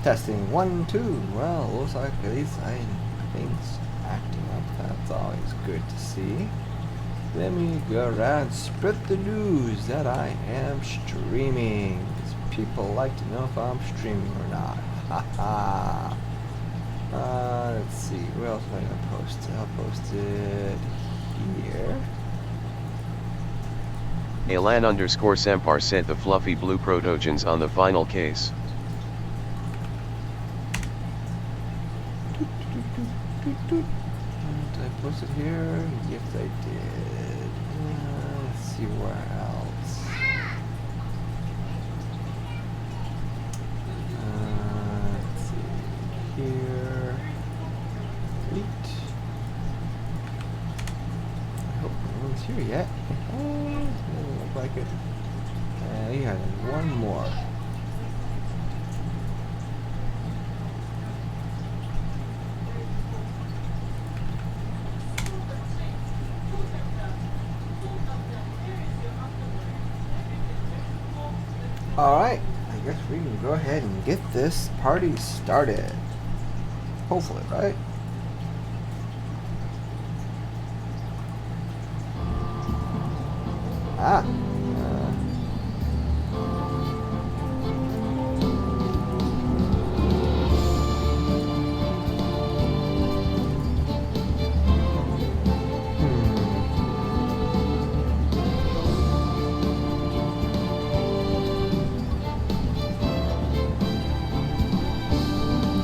Testing 1, 2. Well, looks like at least things acting up. That's always good to see. Let me go around and spread the news that I am streaming. Because people like to know if I'm streaming or not. Haha. Let's see. Where else am I gonna post it? I'll post it here. Alan_Sempar sent the fluffy blue protogens on the final case. Did I post it here? Yes, I did. Let's see where else. Let's see here. Wait. I hope no one's here yet. Doesn't look like it. Yeah, one more. Alright, I guess we can go ahead and get this party started. Hopefully, right?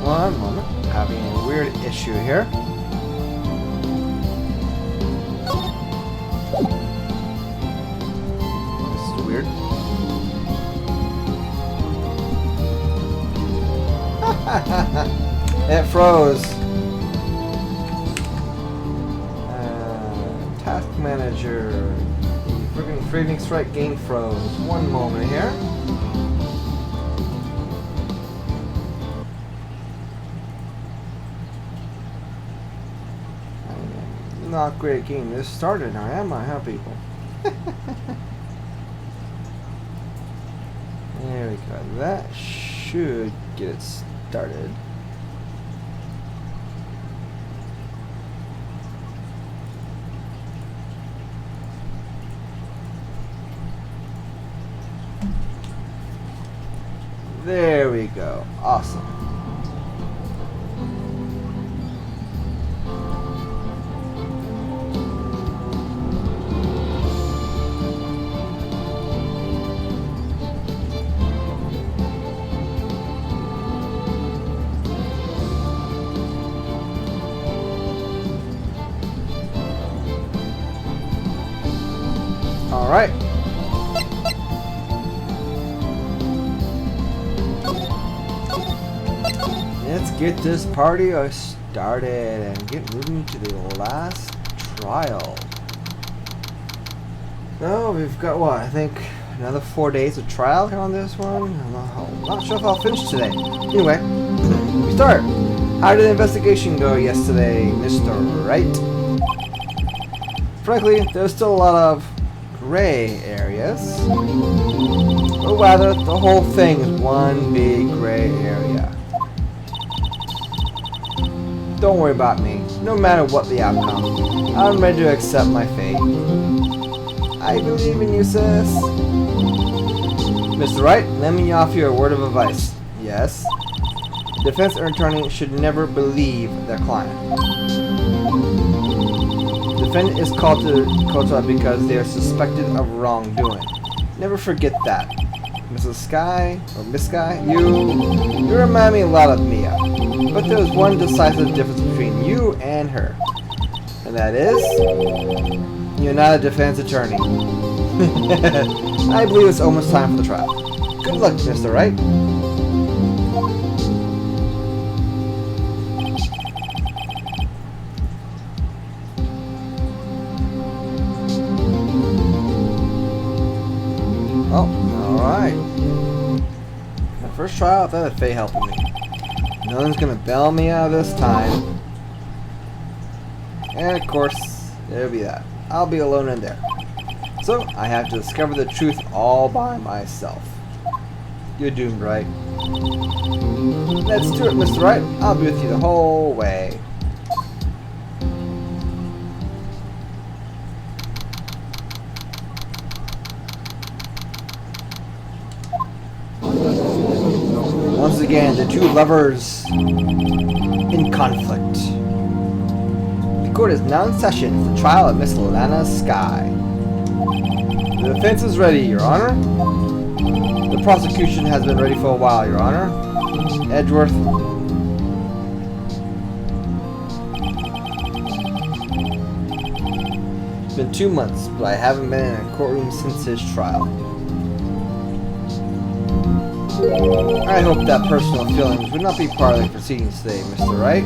One moment, having a weird issue here. This is weird. It froze. Task manager. The friggin' Freezing Strike game froze. One moment here. Not great getting this started now, am I, huh, people? There we go. That should get it started. There we go. Awesome. All right. Let's get this party started and get moving to the last trial. No, we've got what? I think another 4 days of trial on this one. I'm not sure if I'll finish today. Anyway, we start. How did the investigation go yesterday, Mr. Wright? Frankly, there's still a lot of gray areas. Or rather, the whole thing is one big gray area. Don't worry about me. No matter what the outcome, I'm ready to accept my fate. I believe in you, sis. Mr. Wright, let me offer you a word of advice. Yes? The defense attorney should never believe their client. The defendant is called to trial because they are suspected of wrongdoing. Never forget that. Mrs. Sky, or Miss Sky, you remind me a lot of Mia. But there's one decisive difference between you and her. And that is, you're not a defense attorney. I believe it's almost time for the trial. Good luck, Mr. Wright. Oh, alright. My first trial, I thought that Faye helping me. No one's gonna bail me out of this time. And of course, there'll be that. I'll be alone in there. So, I have to discover the truth all by myself. You're doomed, right? Let's do it, Mr. Wright. I'll be with you the whole way. Once again, the two lovers in conflict. The court is now in session for the trial of Miss Lana Skye. The defense is ready, Your Honor. The prosecution has been ready for a while, Your Honor. Edgeworth. It's been 2 months, but I haven't been in a courtroom since his trial. I hope that personal feelings would not be part of the proceedings today, Mr. Wright.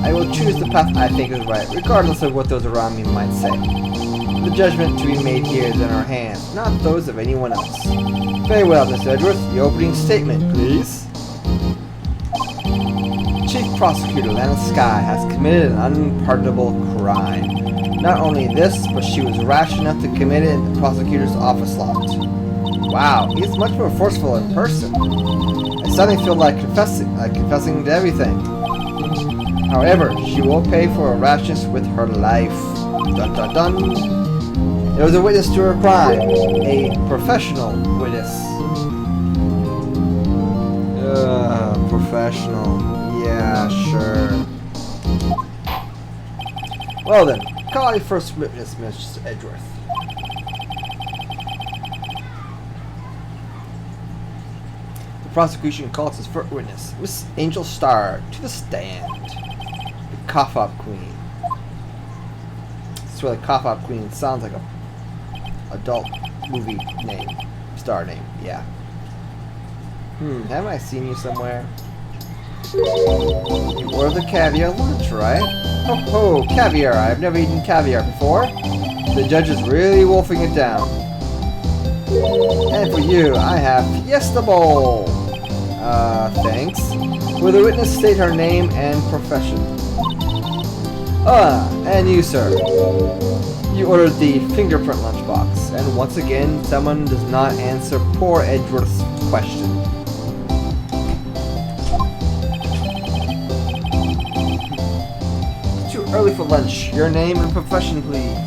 I will choose the path I think is right, regardless of what those around me might say. The judgment to be made here is in our hands, not those of anyone else. Very well, Mr. Edgeworth. The opening statement, please. Chief Prosecutor Lana Skye has committed an unpardonable crime. Not only this, but she was rash enough to commit it in the prosecutor's office loft. Wow, he's much more forceful in person. I suddenly feel like confessing to everything. However, she will pay for her rashness with her life. Dun dun dun. There was a witness to her crime. A professional witness. Professional. Yeah, sure. Well then, call your first witness, Mr. Edgeworth. The prosecution calls its first witness, Miss Angel Starr, to the stand. The Cough-Up Queen. I swear the Cough-Up Queen sounds like a adult movie name. Star name, yeah. Haven't I seen you somewhere? You ordered the caviar lunch, right? Ho ho, caviar. I've never eaten caviar before. The judge is really wolfing it down. And for you, I have Fiesta Bowl. Thanks. Will the witness state her name and profession? And you, sir. You ordered the fingerprint lunchbox, and once again, someone does not answer poor Edgeworth's question. Too early for lunch. Your name and profession, please.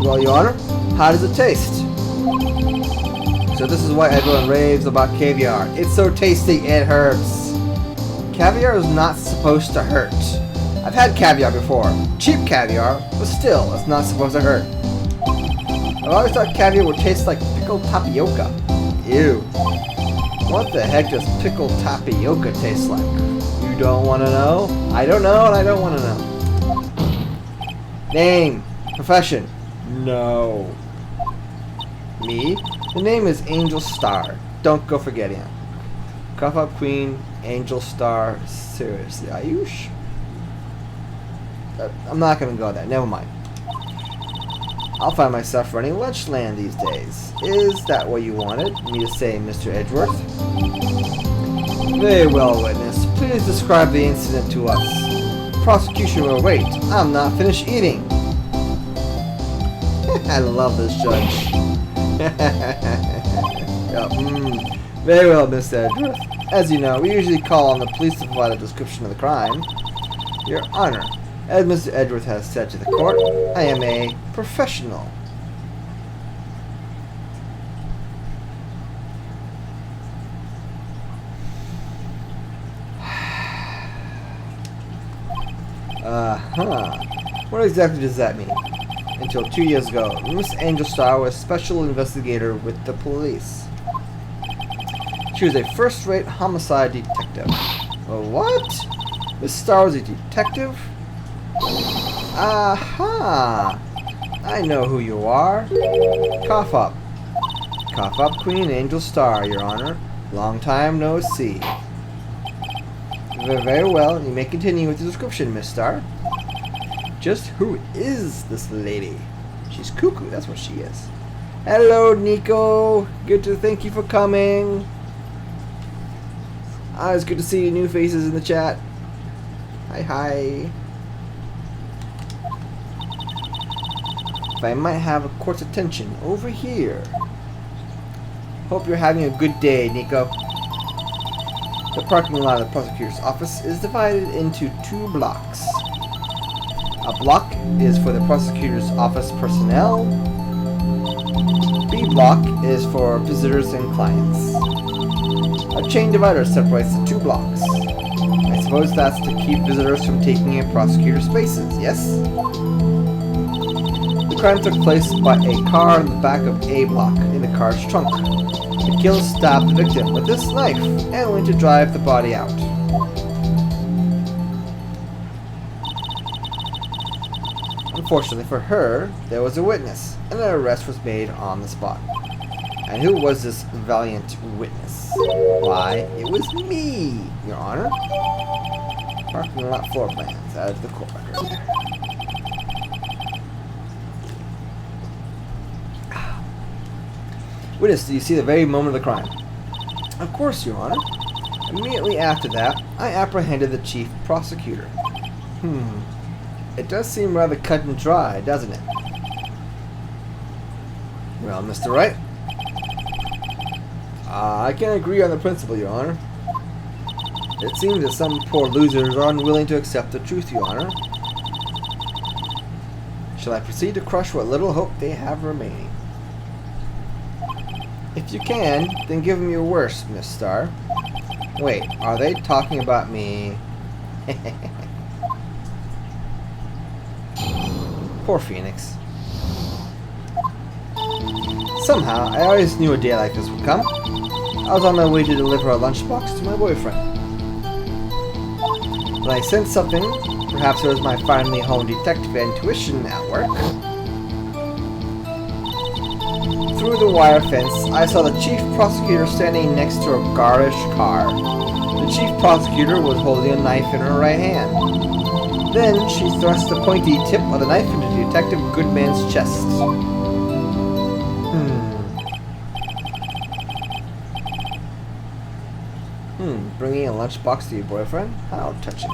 Well, Your Honor, how does it taste? So this is why everyone raves about caviar. It's so tasty, it hurts. Caviar is not supposed to hurt. I've had caviar before. Cheap caviar, but still, it's not supposed to hurt. I've always thought caviar would taste like pickled tapioca. Ew. What the heck does pickled tapioca taste like? You don't want to know? I don't know, and I don't want to know. Name. Profession. No. Me? The name is Angel Starr. Don't go forgetting it. Cough-Up Queen, Angel Starr. Seriously, are you I'm not gonna go there. Never mind. I'll find myself running Lunchland these days. Is that what you wanted me to say, Mr. Edgeworth? Very well, witness. Please describe the incident to us. Prosecution will wait. I'm not finished eating. I love this judge. Yep. Very well, Mr. Edgeworth. As you know, we usually call on the police to provide a description of the crime. Your Honor, as Mr. Edgeworth has said to the court, I am a professional. What exactly does that mean? Until 2 years ago, Miss Angel Starr was a special investigator with the police. She was a first-rate homicide detective. What? Miss Starr was a detective? Aha! I know who you are. Cough up. Cough up, Queen Angel Starr, Your Honor. Long time no see. Very well, you may continue with the description, Miss Starr. Just who is this lady? She's cuckoo, that's what she is. Hello, Nico. Thank you for coming. It's good to see new faces in the chat. Hi. If I might have a court's attention over here. Hope you're having a good day, Nico. The parking lot of the prosecutor's office is divided into 2 blocks. A block is for the prosecutor's office personnel. B block is for visitors and clients. A chain divider separates the 2 blocks. I suppose that's to keep visitors from taking in prosecutor's spaces, yes? The crime took place by a car in the back of A block in the car's trunk. The killer stabbed the victim with this knife and went to drive the body out. Unfortunately for her, there was a witness, and an arrest was made on the spot. And who was this valiant witness? Why, it was me, Your Honor. Parking lot floor plans out of the court record. Witness, do you see the very moment of the crime? Of course, Your Honor. Immediately after that, I apprehended the chief prosecutor. It does seem rather cut and dry, doesn't it? Well, Mr. Wright, I can agree on the principle, Your Honor. It seems that some poor losers are unwilling to accept the truth, Your Honor. Shall I proceed to crush what little hope they have remaining? If you can, then give them your worst, Miss Starr. Wait, are they talking about me? Poor Phoenix. Somehow, I always knew a day like this would come. I was on my way to deliver a lunchbox to my boyfriend. When I sensed something, perhaps it was my finally home detective intuition at work. Through the wire fence, I saw the chief prosecutor standing next to a garish car. The chief prosecutor was holding a knife in her right hand. Then she thrust the pointy tip of the knife into Detective Goodman's chest. Bringing a lunchbox to your boyfriend? How touching.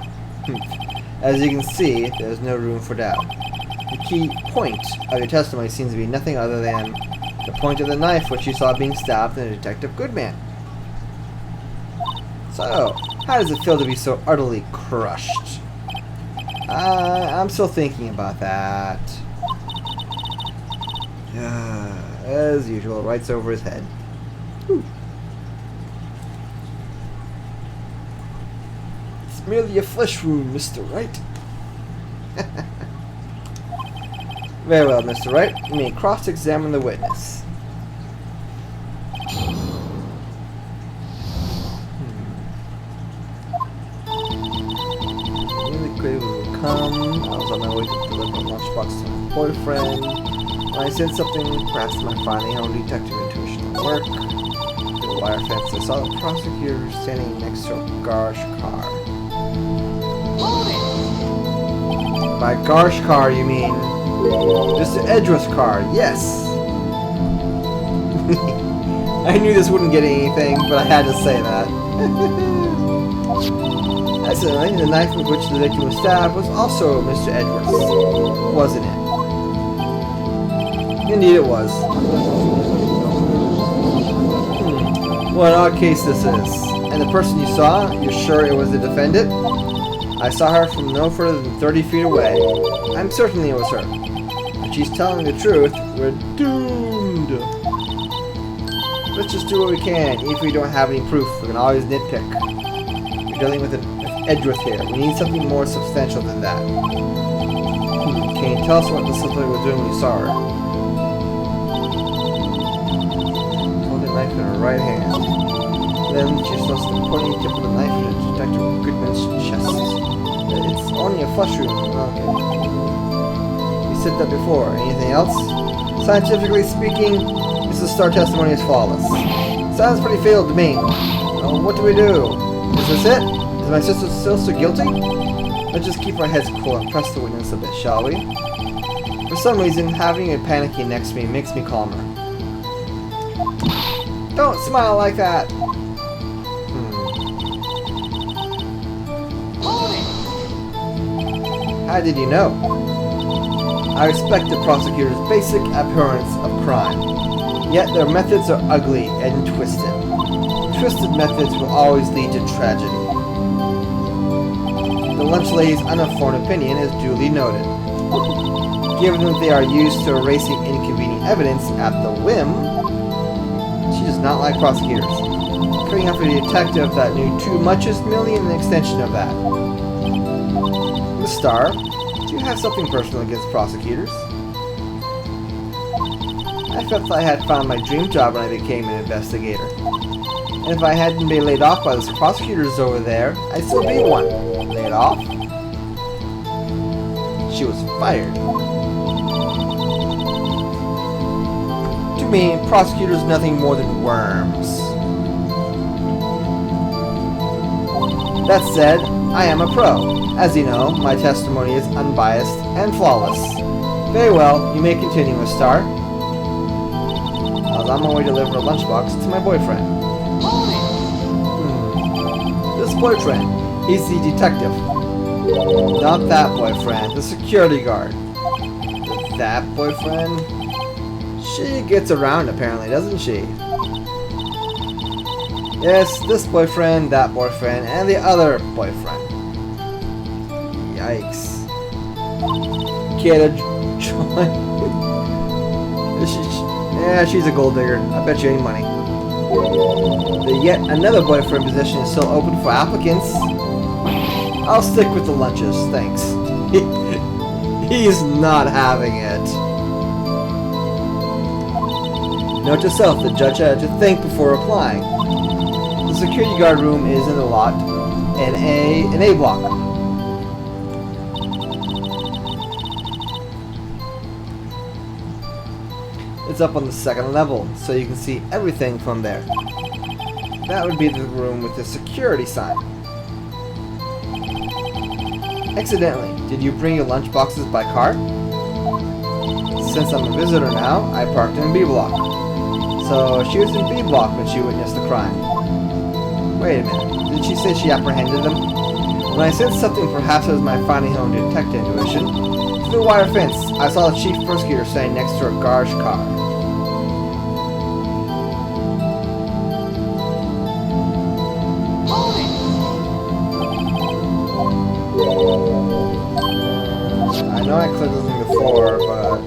As you can see, there's no room for doubt. The key point of your testimony seems to be nothing other than the point of the knife which you saw being stabbed in Detective Goodman. So, how does it feel to be so utterly crushed? I'm still thinking about that. As usual, writes over his head. Whew. It's merely a flesh wound, Mr. Wright. Very well, Mr. Wright. You may cross-examine the witness. I was on my way to deliver a lunchbox to my boyfriend. When I said something, perhaps my finally home detective intuition will work. Through the wire fence, I saw the prosecutor standing next to a garish car. By garish car, you mean Mr. Edgeworth's car? Yes. I knew this wouldn't get anything, but I had to say that. Accidentally, the knife with which the victim was stabbed was also Mr. Edwards, wasn't it? Indeed it was. What an odd case this is. And the person you saw, you're sure it was the defendant? I saw her from no further than 30 feet away. I'm certain it was her. If she's telling the truth, we're doomed. Let's just do what we can. Even if we don't have any proof, we can always nitpick. We're dealing with an Edgeworth here. We need something more substantial than that. Can you tell us what the suspect was doing when you saw her? Holding a knife in her right hand. Then she thrust the pointy tip of the knife into Detective Goodman's chest. It's only a flesh wound. Okay. You said that before. Anything else? Scientifically speaking, Mrs. Starr testimony is flawless. Sounds pretty failed to me. What do we do? Is this it? Is my sister still so guilty? Let's just keep our heads cool and press the witness a bit, shall we? For some reason, having a panicky next to me makes me calmer. Don't smile like that! How did you know? I respect the prosecutor's basic abhorrence of crime, yet their methods are ugly and twisted. Twisted methods will always lead to tragedy. The lunch lady's uninformed opinion is duly noted. Given that they are used to erasing inconvenient evidence at the whim, she does not like prosecutors. Coming after a detective that knew too much is merely an extension of that. Miss Starr, do you have something personal against prosecutors? I felt I had found my dream job when I became an investigator. And if I hadn't been laid off by those prosecutors over there, I'd still be one. Laid off? She was fired. To me, prosecutors are nothing more than worms. That said, I am a pro. As you know, my testimony is unbiased and flawless. Very well, you may continue, Miss Starr. I was on my way to deliver a lunchbox to my boyfriend. This boyfriend, he's the detective. Not that boyfriend, the security guard. That boyfriend? She gets around apparently, doesn't she? Yes, this boyfriend, that boyfriend, and the other boyfriend. Yikes. Get a joint. Yeah, she's a gold digger. I bet you any money. The yet another boyfriend position is still open for applicants. I'll stick with the lunches, thanks. He's not having it. Note to self, the judge had to think before applying. The security guard room is in the lot, in A block. It's up on the second level, so you can see everything from there. That would be the room with the security sign. Accidentally, did you bring your lunch boxes by car? Since I'm a visitor now, I parked in B block. So she was in B block when she witnessed the crime. Wait a minute, did she say she apprehended them? When I sensed something, perhaps it was my finding home detective intuition. Through the wire fence, I saw the chief prosecutor standing next to her garage car. I know I clicked this thing before, but...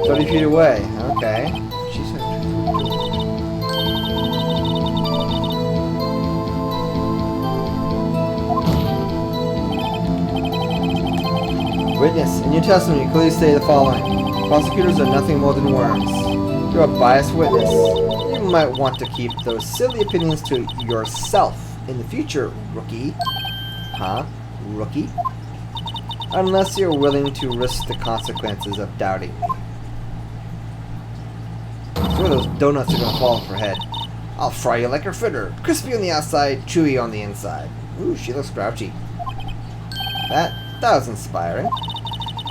"30 feet away." Okay. She said. Witness, in your testimony, clearly state the following: prosecutors are nothing more than worms. You're a biased witness. You might want to keep those silly opinions to yourself in the future, rookie. Huh? Rookie? Unless you're willing to risk the consequences of doubting me. Sure, those donuts are gonna fall off her head. I'll fry you like a fritter. Crispy on the outside, chewy on the inside. Ooh, she looks grouchy. That was inspiring.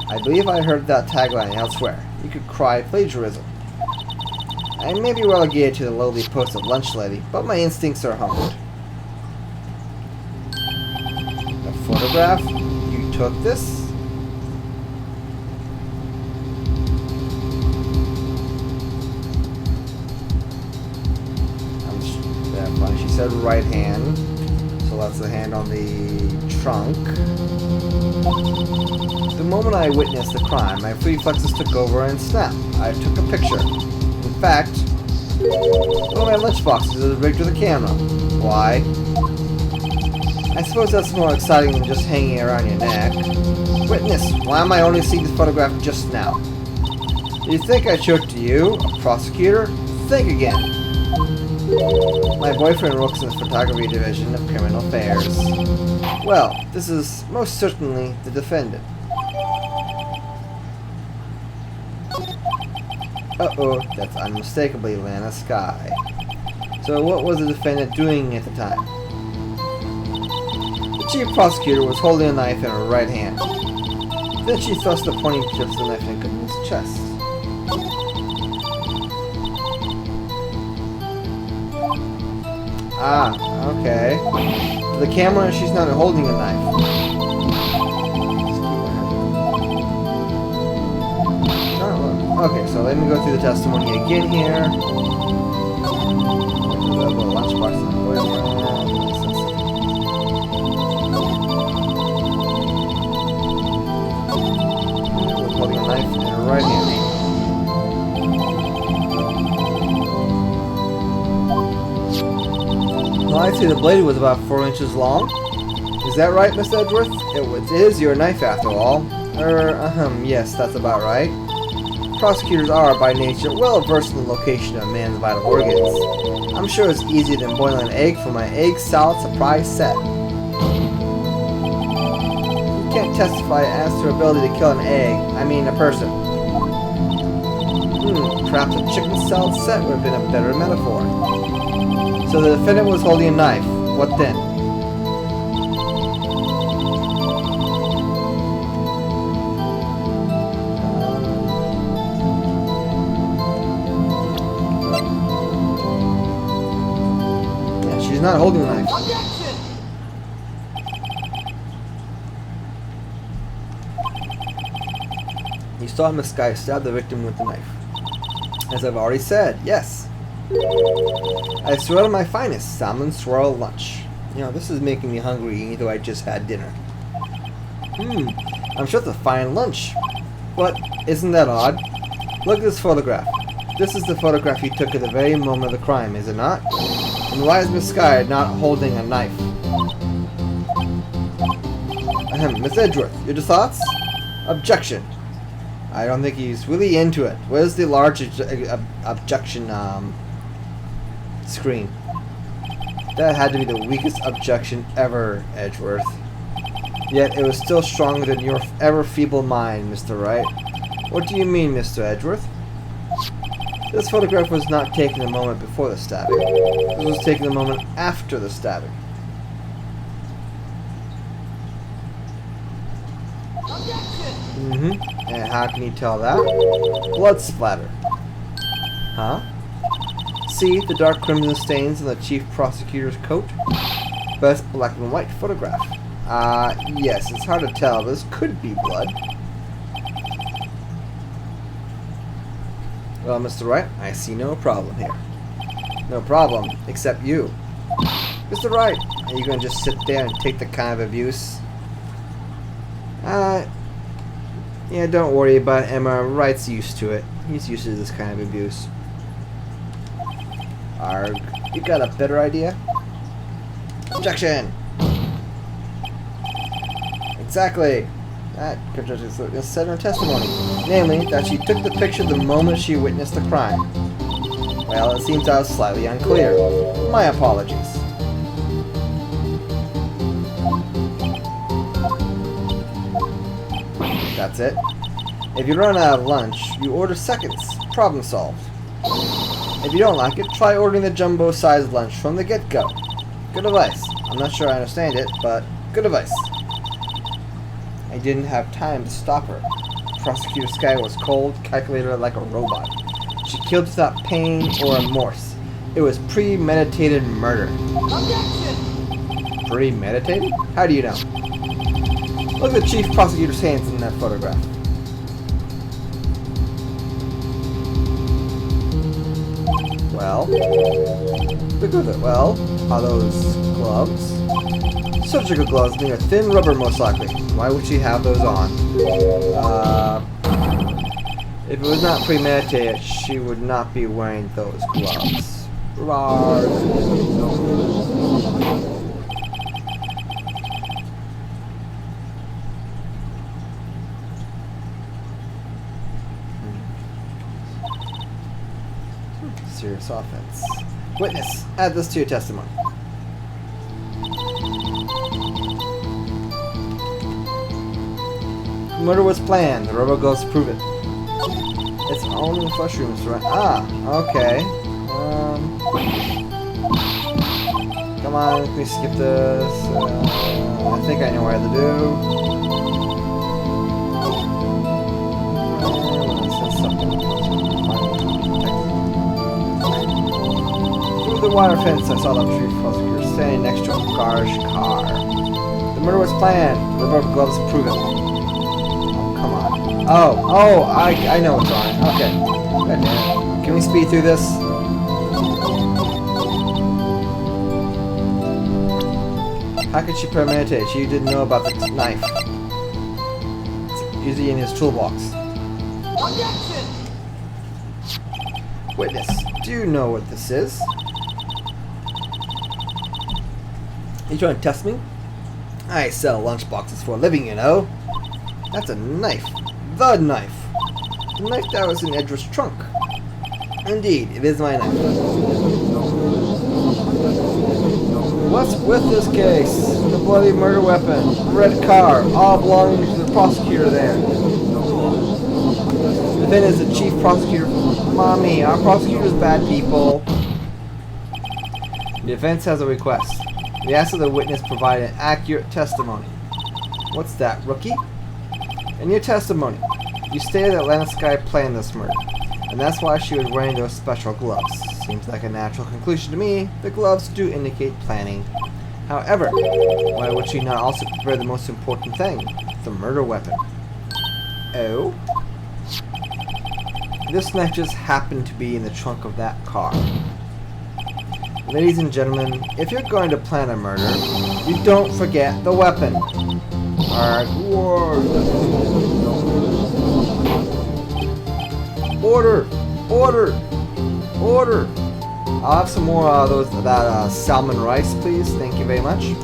I believe I heard that tagline elsewhere. You could cry plagiarism. I may be relegated to the lowly post of lunch lady, but my instincts are humbled. A photograph? You took this? She said right hand, so that's the hand on the trunk. The moment I witnessed the crime, my reflexes took over and snapped. I took a picture. In fact, one of my lunchboxes is rigged with a camera. Why? I suppose that's more exciting than just hanging around your neck. Witness, why am I only seeing the photograph just now? Do you think I showed it to you, a prosecutor? Think again. My boyfriend works in the photography division of criminal affairs. Well, this is most certainly the defendant. Uh-oh, that's unmistakably Lana Sky. So what was the defendant doing at the time? chief prosecutor was holding a knife in her right hand. Then she thrust the pointing tips of the knife into his chest. Ah, okay. To the camera, she's not holding a knife. Okay, so let me go through the testimony again here. The lunchbox and the boyfriend. Holding a knife in her right hand. Well, I'd say the blade was about 4 inches long. Is that right, Miss Edgeworth? It is your knife after all. Yes, that's about right. Prosecutors are, by nature, well versed in the location of a man's vital organs. I'm sure it's easier than boiling an egg for my egg salad surprise set. You can't testify as to her ability to kill an egg, a person. Perhaps a chicken salad set would have been a better metaphor. So the defendant was holding a knife. What then? She's not holding a knife. Objection! You saw Miss Sky stab the victim with the knife. As I've already said, yes. I swirled my finest salmon swirl lunch. This is making me hungry even though I just had dinner. I'm sure it's a fine lunch. But isn't that odd? Look at this photograph. This is the photograph you took at the very moment of the crime, is it not? And why is Miss Sky not holding a knife? Miss Edgeworth, your thoughts? Objection. I don't think he's really into it. Where's the large objection screen? That had to be the weakest objection ever, Edgeworth. Yet it was still stronger than your ever feeble mind, Mr. Wright. What do you mean, Mr. Edgeworth? This photograph was not taken a moment before the stabbing. This was taken a moment after the stabbing. And how can you tell that? Blood splatter. Huh? See the dark crimson stains on the chief prosecutor's coat? Best black and white photograph. Yes, it's hard to tell, but this could be blood. Well, Mr. Wright, I see no problem here. No problem, except you. Mr. Wright, are you going to just sit there and take the kind of abuse? Yeah, don't worry about Emma. Wright's used to it. He's used to this kind of abuse. Arg. You got a better idea? Objection! Exactly. That contradicts what was said in her testimony. Namely, that she took the picture the moment she witnessed the crime. Well, it seems I was slightly unclear. My apologies. That's it. If you run out of lunch, you order seconds. Problem solved. If you don't like it, try ordering the jumbo-sized lunch from the get-go. Good advice. I'm not sure I understand it, but good advice. I didn't have time to stop her. Prosecutor Sky was cold, calculated like a robot. She killed without pain or remorse. It was premeditated murder. Objection! Premeditated? How do you know? Look at the chief prosecutor's hands in that photograph. Well? Look at it. Well, are those gloves? Surgical gloves made of thin rubber, most likely. Why would she have those on? If it was not premeditated, she would not be wearing those gloves. Serious offense. Witness, add this to your testimony. Murder was planned. The rubber gloves prove it. It's only flesh wounds, right? Ah, okay. Come Come on, can we skip this? I think I know what to do. Through the wire fence, I saw the chief prosecutor standing next to a garish car. The murder was planned. The rubber gloves prove it. Oh, come on. Oh, I know what's wrong. Okay. Goddamn. Can we speed through this? How could she premeditate? She didn't know about the knife. It's usually in his toolbox. Objection! Witness, do you know what this is? You trying to test me? I sell lunchboxes for a living, you know. That's a knife. The knife. The knife that was in Edward's trunk. Indeed, it is my knife. What's with this case? The bloody murder weapon, the red car, all belonging to the prosecutor there. The defendant is the chief prosecutor. Mommy, our prosecutor's bad people. The defense has a request. We ask that the witness provide an accurate testimony. What's that, rookie? In your testimony, you stated that Lana Sky planned this murder, and that's why she was wearing those special gloves. Seems like a natural conclusion to me. The gloves do indicate planning. However, why would she not also prepare the most important thing? The murder weapon. Oh? This knife just happened to be in the trunk of that car. Ladies and gentlemen, if you're going to plan a murder, you don't forget the weapon. Alright, Order! Order! Order! I'll have some more of that salmon rice, please. Thank you very much.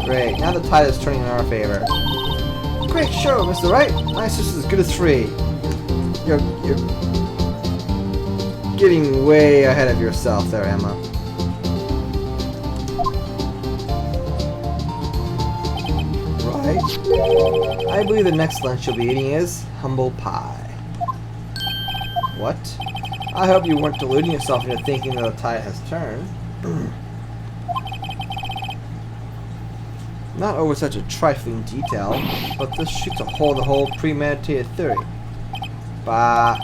Great, now the tide is turning in our favor. Great show, Mr. Wright. Nice, just as good as free. You're getting way ahead of yourself there, Emma. Right. I believe the next lunch you'll be eating is humble pie. What? I hope you weren't deluding yourself into thinking that the tide has turned. Not over such a trifling detail, but this shoots a hole in the whole premeditated theory. Bah,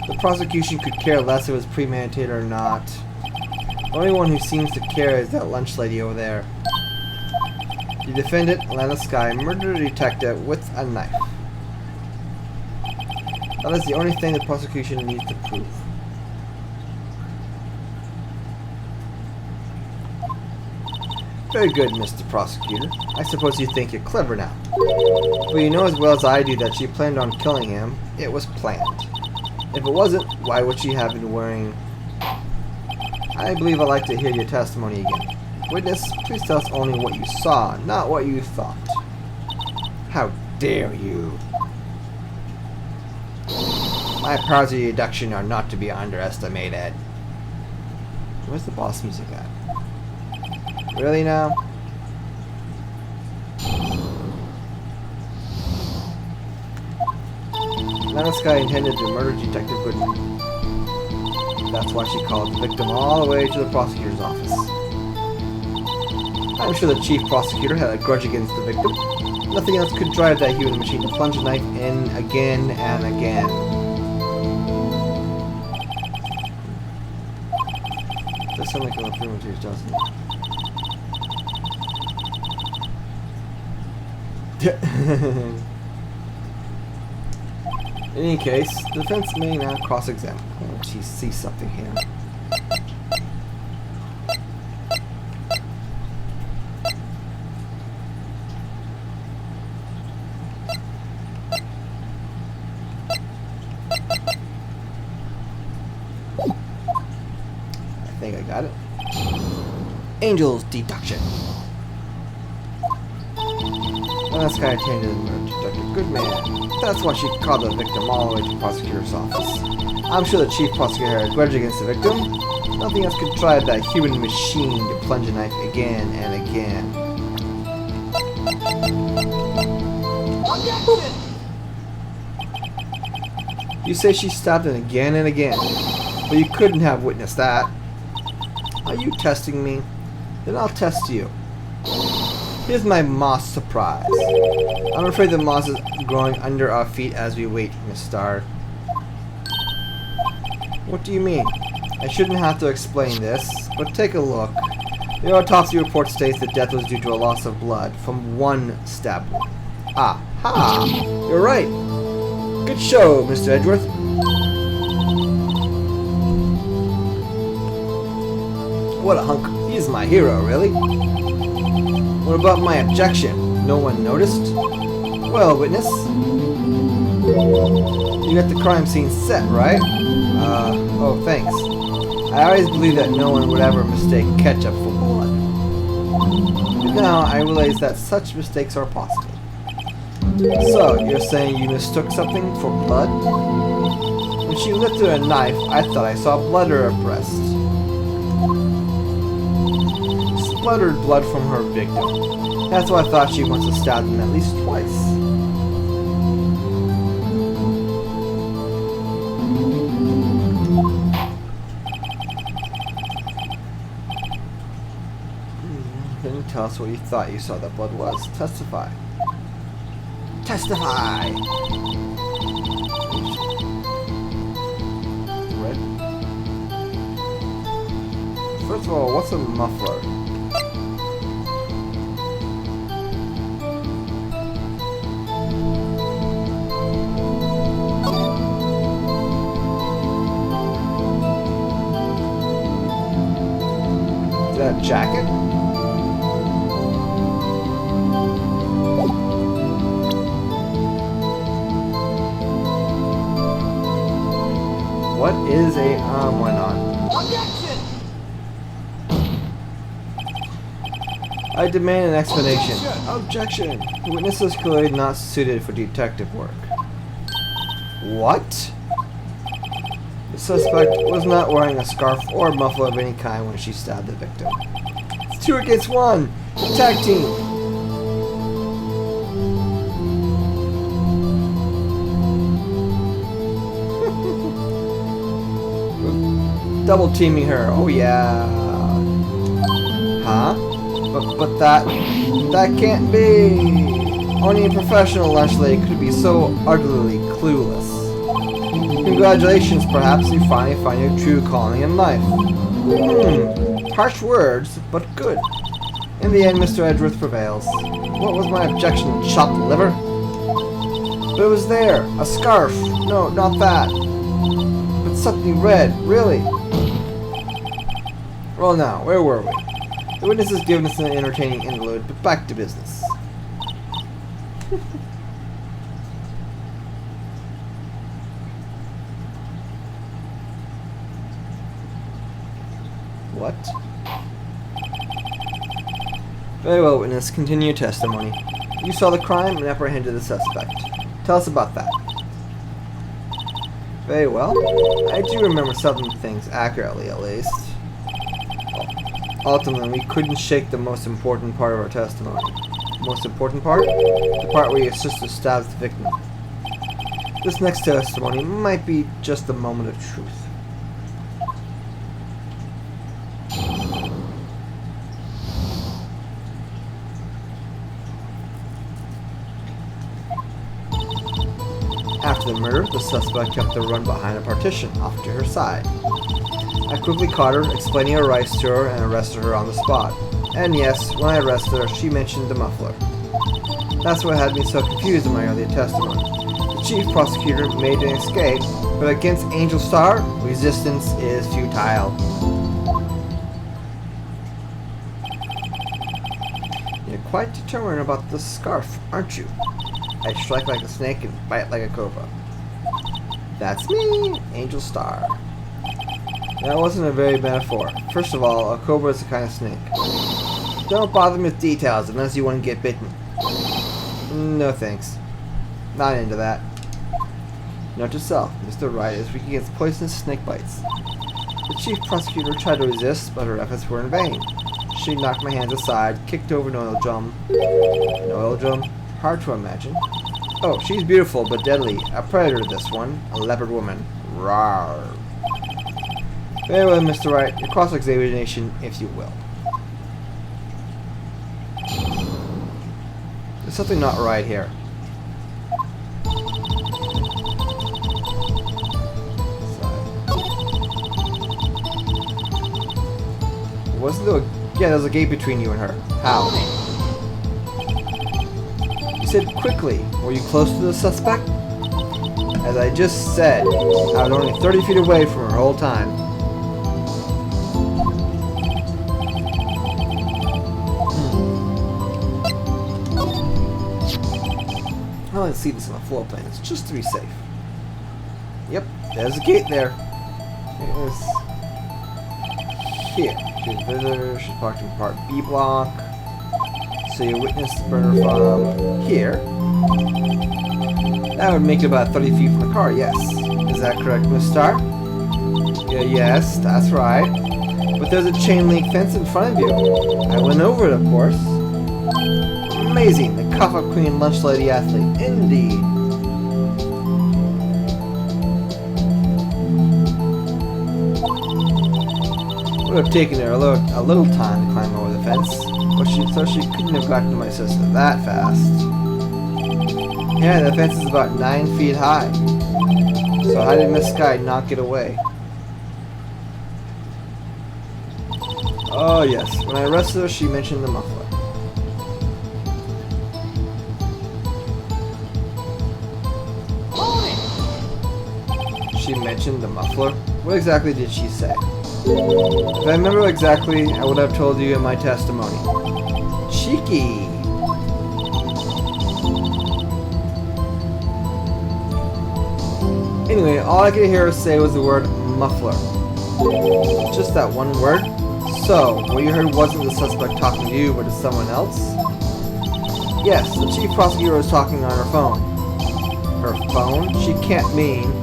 the prosecution could care less if it was premeditated or not. The only one who seems to care is that lunch lady over there. The defendant, Lana Sky, murdered a detective with a knife. That is the only thing the prosecution needs to prove. Very good, Mr. Prosecutor. I suppose you think you're clever now. But you know as well as I do that she planned on killing him. It was planned. If it wasn't, why would she have been wearing... I believe I'd like to hear your testimony again. Witness, please tell us only what you saw, not what you thought. How dare you? My powers of deduction are not to be underestimated. Where's the boss music at? Really now? Lana Sky intended to murder Detective Goodman. That's why she called the victim all the way to the prosecutor's office. I'm sure the chief prosecutor had a grudge against the victim. Nothing else could drive that human machine to plunge a knife in again and again. Does sound like a primitive, doesn't it? In any case, the defense may now cross-examine. Oh, she sees something here. I think I got it. Angel's deduction. Last guy attended Detective Goodman. That's why she called the victim all the way to the prosecutor's office. I'm sure the chief prosecutor had a grudge against the victim. Nothing else could drive that human machine to plunge a knife again and again. Objection! You say she stabbed him again and again, but you couldn't have witnessed that. Are you testing me? Then I'll test you. Here's my moss surprise. I'm afraid the moss is growing under our feet as we wait, Miss Star. What do you mean? I shouldn't have to explain this, but take a look. The autopsy report states that death was due to a loss of blood from one stab wound. Ah-ha! You're right. Good show, Mr. Edgeworth. What a hunk. He's my hero, really. What about my objection? No one noticed? Well, witness. You got the crime scene set, right? Oh, thanks. I always believed that no one would ever mistake ketchup for blood. But now I realize that such mistakes are possible. So, you're saying you mistook something for blood? When she lifted a knife, I thought I saw blood on her breast. Spluttered blood from her victim. That's why I thought she must have stabbed him at least twice. Can you tell us what you thought you saw that blood was? Testify. Testify! Red. First of all, what's a muffler? Is that a jacket? What is a why not? Objection! I demand an explanation. Objection! The witness is clearly not suited for detective work. What? The suspect was not wearing a scarf or muffler of any kind when she stabbed the victim. It's 2 against 1! Tag team! Double teaming her. Oh yeah. Huh? But that can't be. Only a professional lunch lady could be so utterly clueless. Congratulations, perhaps you finally find your true calling in life. Harsh words, but good. In the end, Mr. Edgeworth prevails. What was my objection? Chopped liver? But it was there. A scarf. No, not that. But something red. Really? Well now, where were we? The witness has given us an entertaining interlude, but back to business. What? Very well, witness. Continue your testimony. You saw the crime and apprehended the suspect. Tell us about that. Very well. I do remember some things accurately, at least. Ultimately, we couldn't shake the most important part of our testimony. Most important part? The part where your sister stabs the victim. This next testimony might be just a moment of truth. After the murder, the suspect kept the run behind a partition off to her side. I quickly caught her, explaining her rights to her, and arrested her on the spot. And yes, when I arrested her, she mentioned the muffler. That's what had me so confused in my earlier testimony. The chief prosecutor made an escape, but against Angel Star, resistance is futile. You're quite determined about the scarf, aren't you? I strike like a snake and bite like a cobra. That's me, Angel Star. That wasn't a very metaphor. First of all, a cobra is a kind of snake. Don't bother me with details unless you want to get bitten. No thanks. Not into that. Note to self, Mr. Wright is weak against poisonous snake bites. The chief prosecutor tried to resist, but her efforts were in vain. She knocked my hands aside, kicked over an oil drum. An oil drum? Hard to imagine. Oh, she's beautiful but deadly. A predator, this one. A leopard woman. Rawr. Very well, Mr. Wright. Your cross-examination, if you will. There's something not right here. Wasn't there yeah, there's a gate between you and her. How? You said quickly. Were you close to the suspect? As I just said, I was only 30 feet away from her the whole time. I don't see this on the floor plan. It's just to be safe. Yep, there's a gate there. It is here. She's a visitor. She's parked in part B block. So you witnessed the burner from here. That would make it about 30 feet from the car, yes. Is that correct, Miss Starr? Yeah, yes, that's right. But there's a chain link fence in front of you. I went over it, of course. Amazing, the Cough Queen Lunch Lady Athlete. Indeed. Would have taken her a little time to climb over the fence, but so she couldn't have gotten to my sister that fast. Yeah, the fence is about 9 feet high. So how did Miss Sky not get away? Oh yes, when I arrested her, she mentioned the muffler. She mentioned the muffler? What exactly did she say? If I remember exactly, I would have told you in my testimony. Cheeky! Anyway, all I could hear her say was the word muffler. Just that one word? So, what you heard wasn't the suspect talking to you, but to someone else? Yes, the chief prosecutor was talking on her phone. Her phone? She can't mean...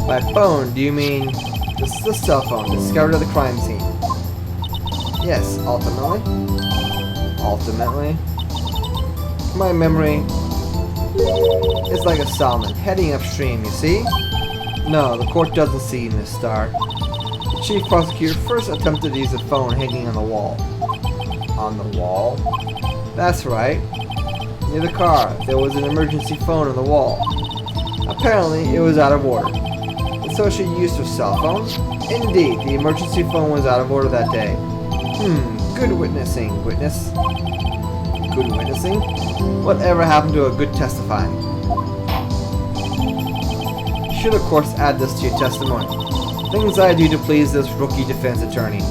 By phone, do you mean the cell phone discovered at the crime scene? Yes, ultimately. Ultimately. My memory is like a salmon heading upstream, you see? No, the court doesn't see, Miss Starr. The chief prosecutor first attempted to use a phone hanging on the wall. On the wall? That's right. Near the car, there was an emergency phone on the wall. Apparently, it was out of order. And so she used her cell phone? Indeed, the emergency phone was out of order that day. Good witnessing, witness. Good witnessing? Whatever happened to a good testifying? Should of course add this to your testimony. Things I do to please this rookie defense attorney.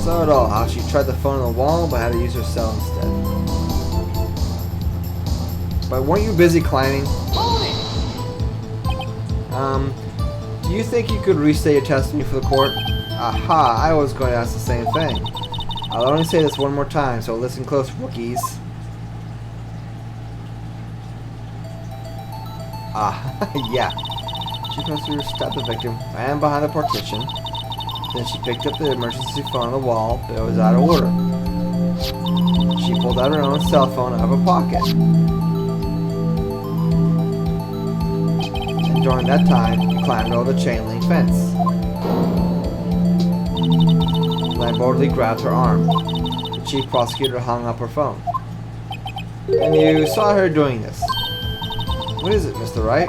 So at all, how she tried the phone on the wall but had to use her cell instead. But weren't you busy climbing? Do you think you could restate your testimony for the court? Aha, I was going to ask the same thing. I'll only say this one more time, so listen close, rookies. Yeah. Chief prosecutor stopped the victim, ran behind the partition. Then she picked up the emergency phone on the wall, but it was out of order. She pulled out her own cell phone out of her pocket. And during that time, you climbed over the chain link fence. Lamb boldly grabbed her arm. The chief prosecutor hung up her phone. And you saw her doing this. What is it, Mr. Wright?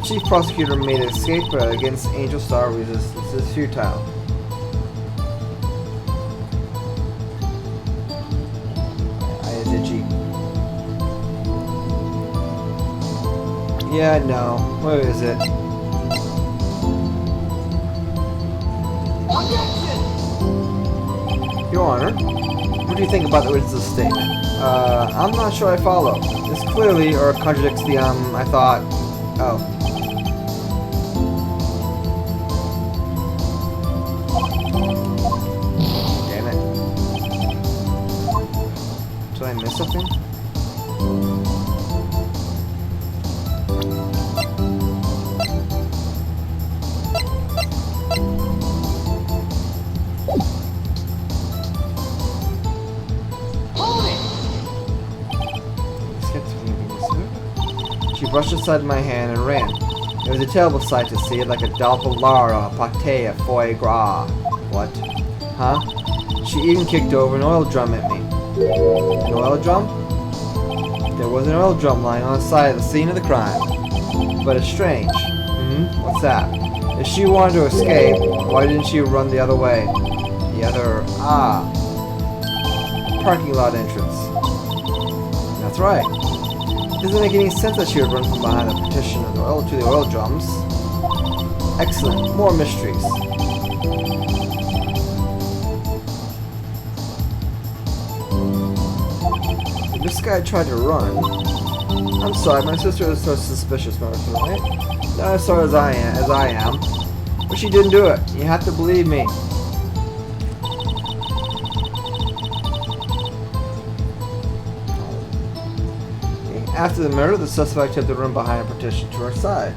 Chief prosecutor made an escape, but against Angel Star resistance is futile. Did she? Yeah, no. Where is it? Your Honor, what do you think about the witness's statement? I'm not sure I follow. This clearly or contradicts the I thought. Oh. Damn it. Did I miss something? brushed aside my hand and ran. It was a terrible sight to see, like a dollop of lard on a pâté of foie gras. What? Huh? She even kicked over an oil drum at me. An oil drum? There was an oil drum lying on the side of the scene of the crime. But it's strange. What's that? If she wanted to escape, why didn't she run the other way? The other... parking lot entrance. That's right. It doesn't make any sense that she would run from behind the partition of the oil to the oil drums. Excellent. More mysteries. This guy tried to run. I'm sorry, my sister is so suspicious, right? Not as sorry as I am. But she didn't do it. You have to believe me. After the murder, the suspect had the room behind a partition to her side.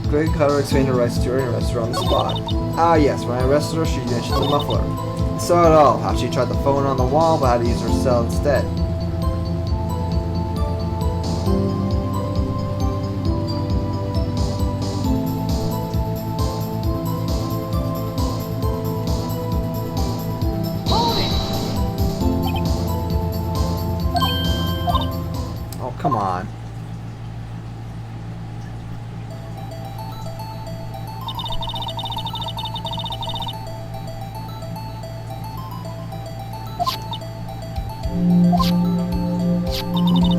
Greg Cutter explained her rights to her and arrested her on the spot. Ah yes, when I arrested her, she mentioned the muffler. I saw it all, how she tried the phone on the wall, but had to use her cell instead. Oh, come on.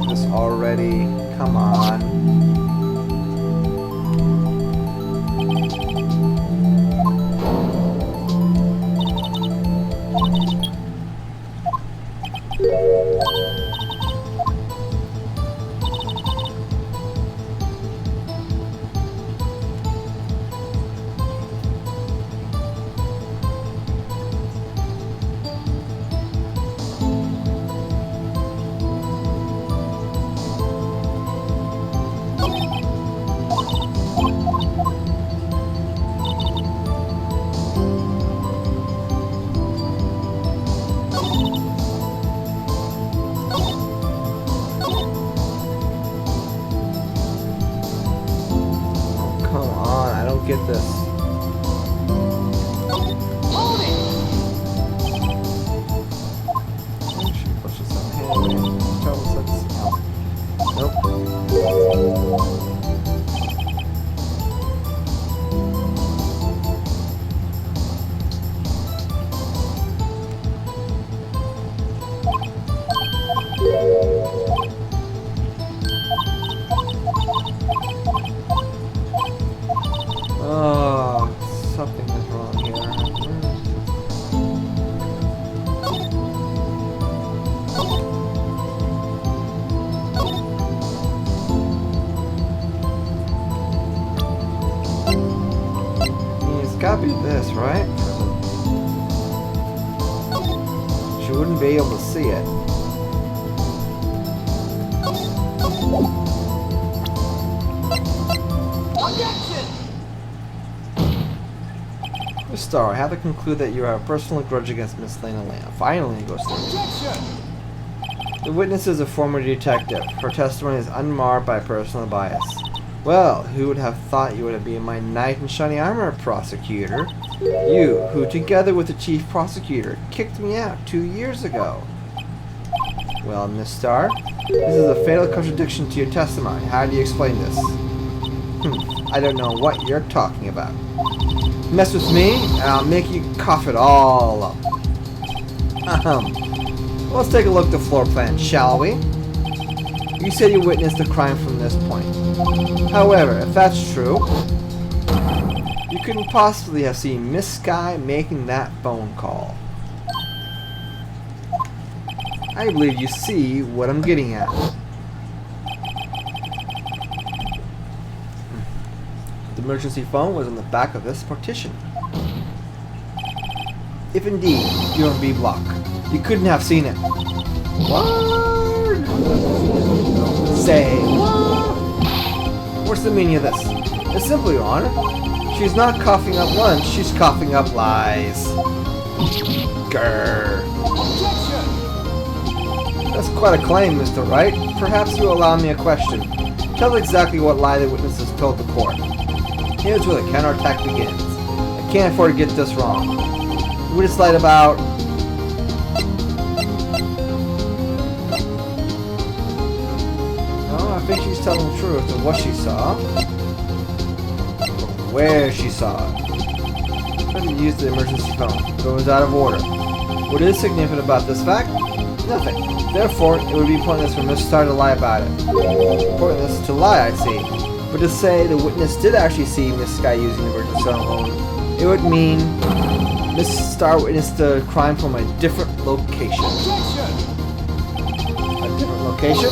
This already, come on. Get this. She pushes some Nope. Oh, something is wrong here. It's gotta be this, right? She wouldn't be able to see it. Star, I have to conclude that you have a personal grudge against Miss Lena Lamb. Finally, goes through. The witness is a former detective. Her testimony is unmarred by personal bias. Well, who would have thought you would be my knight in shining armor, prosecutor? You, who, together with the chief prosecutor, kicked me out 2 years ago. Well, Miss Starr, this is a fatal contradiction to your testimony. How do you explain this? I don't know what you're talking about. Mess with me, and I'll make you cough it all up. Let's take a look at the floor plan, shall we? You said you witnessed the crime from this point. However, if that's true, you couldn't possibly have seen Miss Sky making that phone call. I believe you see what I'm getting at. The emergency phone was on the back of this partition. If indeed you're on B-block, you couldn't have seen it. What? Say what? What's the meaning of this? It's simple, Your Honor. She's not coughing up lunch, she's coughing up lies. Grrr. That's quite a claim, Mr. Wright. Perhaps you'll allow me a question. Tell exactly what lie the witnesses told the court. Here's where the counterattack begins. I can't afford to get this wrong. The witness lied about... No, I think she's telling the truth of what she saw. Where she saw it. Trying to use the emergency phone. It was out of order. What is significant about this fact? Nothing. Therefore, it would be pointless for Miss Starr to lie about it. Pointless to lie, I see. But to say the witness did actually see Miss Sky using the emergency phone, it would mean Miss Starr witnessed the crime from a different location. A different location?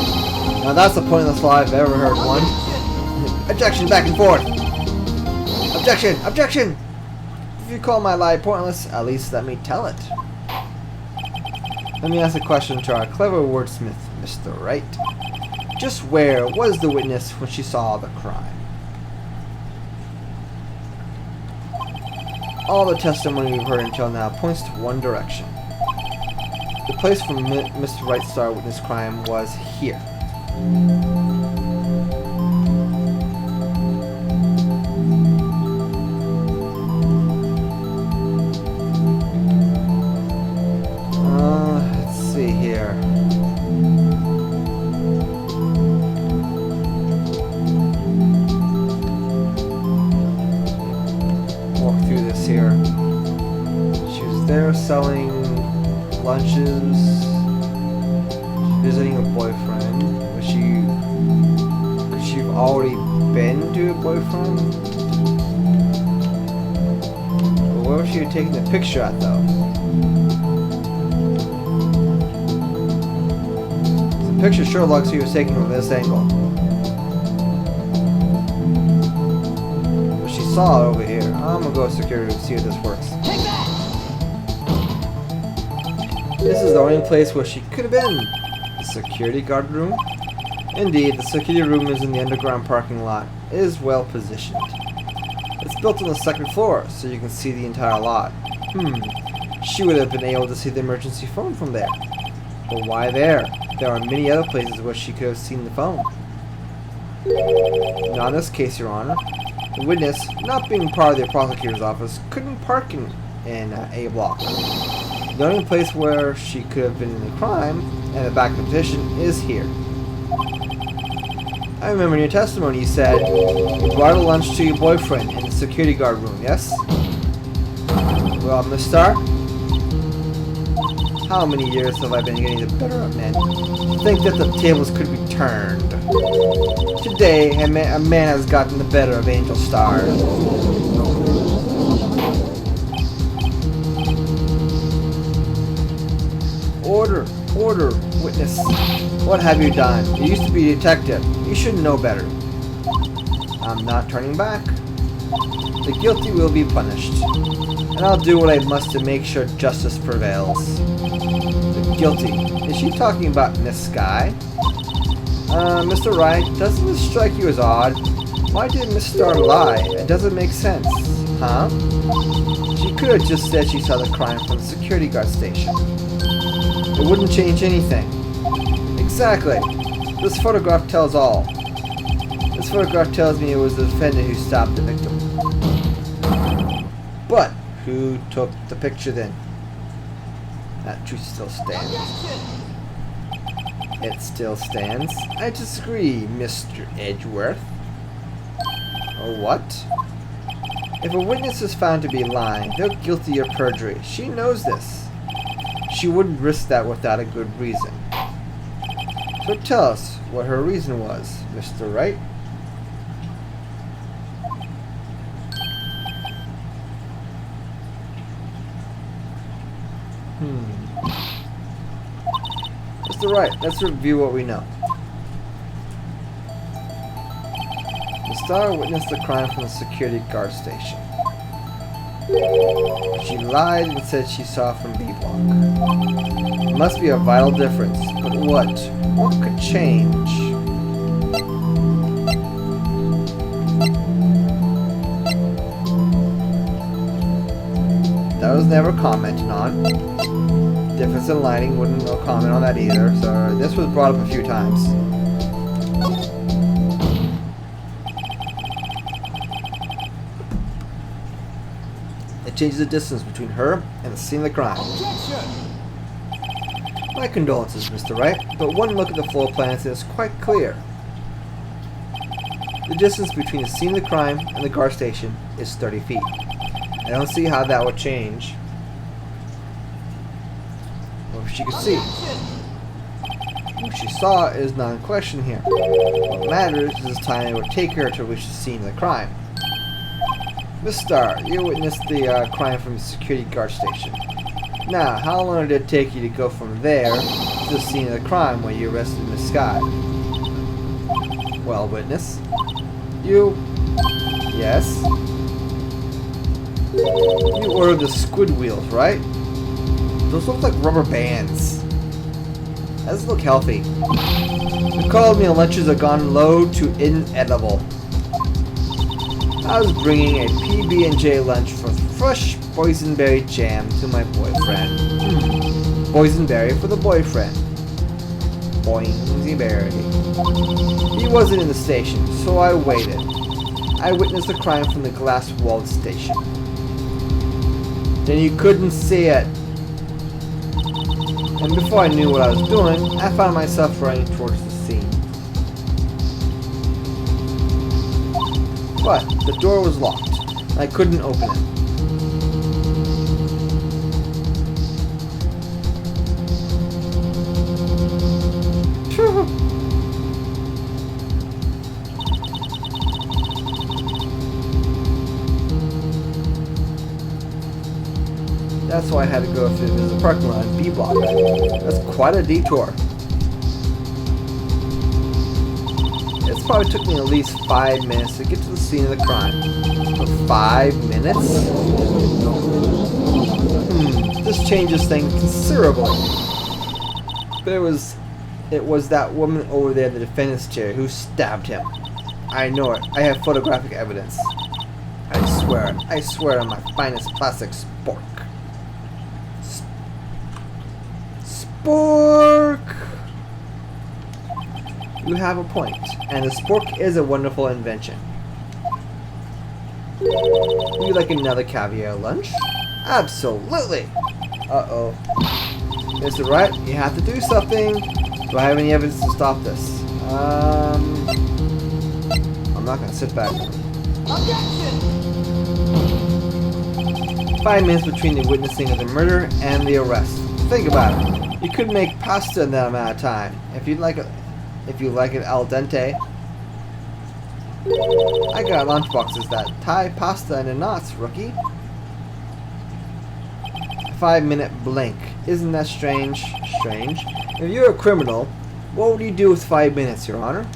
Now that's a pointless lie if I've ever heard one. Objection, back and forth! Objection! Objection! If you call my lie pointless, at least let me tell it. Let me ask a question to our clever wordsmith, Mr. Wright. Just where was the witness when she saw the crime? All the testimony we've heard until now points to one direction. The place where Mr. Wright saw witness crime was here. Selling lunches, visiting a boyfriend. Could she have already been to a boyfriend? But where was she taking the picture at though? The picture sure looks like he was taken from this angle. But she saw it over here. I'm gonna go to security to see if this works. This is the only place where she could have been. The security guard room? Indeed, the security room is in the underground parking lot. It is well positioned. It's built on the second floor, so you can see the entire lot. She would have been able to see the emergency phone from there. But why there? There are many other places where she could have seen the phone. Now in this case, Your Honor, the witness, not being part of the prosecutor's office, couldn't park in A block. The only place where she could have been in the crime and the back position is here. I remember in your testimony you said you brought a lunch to your boyfriend in the security guard room, yes? Well, Miss Starr, how many years have I been getting the better of men? To think that the tables could be turned. Today, a man has gotten the better of Angel Starr. Order, order, witness. What have you done? You used to be a detective. You should know better. I'm not turning back. The guilty will be punished. And I'll do what I must to make sure justice prevails. The guilty. Is she talking about Miss Sky? Mr. Wright, doesn't this strike you as odd? Why did Miss Starr lie? It doesn't make sense. Huh? She could have just said she saw the crime from the security guard station. It wouldn't change anything. Exactly. This photograph tells all. This photograph tells me it was the defendant who stopped the victim. But who took the picture then? That truth still stands. It still stands. I disagree, Mr. Edgeworth. Oh, what? If a witness is found to be lying, they're guilty of perjury. She knows this. She wouldn't risk that without a good reason. So tell us what her reason was, Mr. Wright. Mr. Wright, let's review what we know. Miss Starr witnessed the crime from the security guard station. She lied and said she saw from B block. It must be a vital difference, but what? What could change? That was never commented on. Difference in lighting, wouldn't no comment on that either. So this was brought up a few times. It changes the distance between her and the scene of the crime. Objection! My condolences, Mr. Wright, but one look at the floor plans is quite clear. The distance between the scene of the crime and the guard station is 30 feet. I don't see how that would change. What she could see. What she saw is not in question here. What matters is the time it would take her to reach the scene of the crime. Miss Starr, you witnessed the crime from the security guard station. Now, how long did it take you to go from there to the scene of the crime where you arrested Miss Scott? Well, witness. You... Yes? You ordered the squid wheels, right? Those look like rubber bands. That doesn't look healthy. The cold meal lunches are gone low to inedible. I was bringing a PB&J lunch for fresh boysenberry jam to my boyfriend. Boysenberry for the boyfriend. Boysenberry. He wasn't in the station, so I waited. I witnessed the crime from the glass-walled station. Then you couldn't see it. And before I knew what I was doing, I found myself running towards the scene. But the door was locked. I couldn't open it. That's why I had to go through the parking lot in B block. That's quite a detour. It probably took me at least 5 minutes to get to the scene of the crime. For 5 minutes? This changes things considerably. But it was that woman over there in the defendant's chair who stabbed him. I know it. I have photographic evidence. I swear on my finest plastic spork. Spork! You have a point, and the spork is a wonderful invention. Would you like another caviar lunch? Absolutely! Uh-oh. Mr. Wright, you have to do something. Do I have any evidence to stop this? I'm not gonna sit back. Objection! 5 minutes between the witnessing of the murder and the arrest. Think about it. You could make pasta in that amount of time. If you like it al dente. I got lunchboxes that tie pasta into knots, rookie. 5-minute blink. Isn't that strange? Strange. If you're a criminal, what would you do with 5 minutes, Your Honor?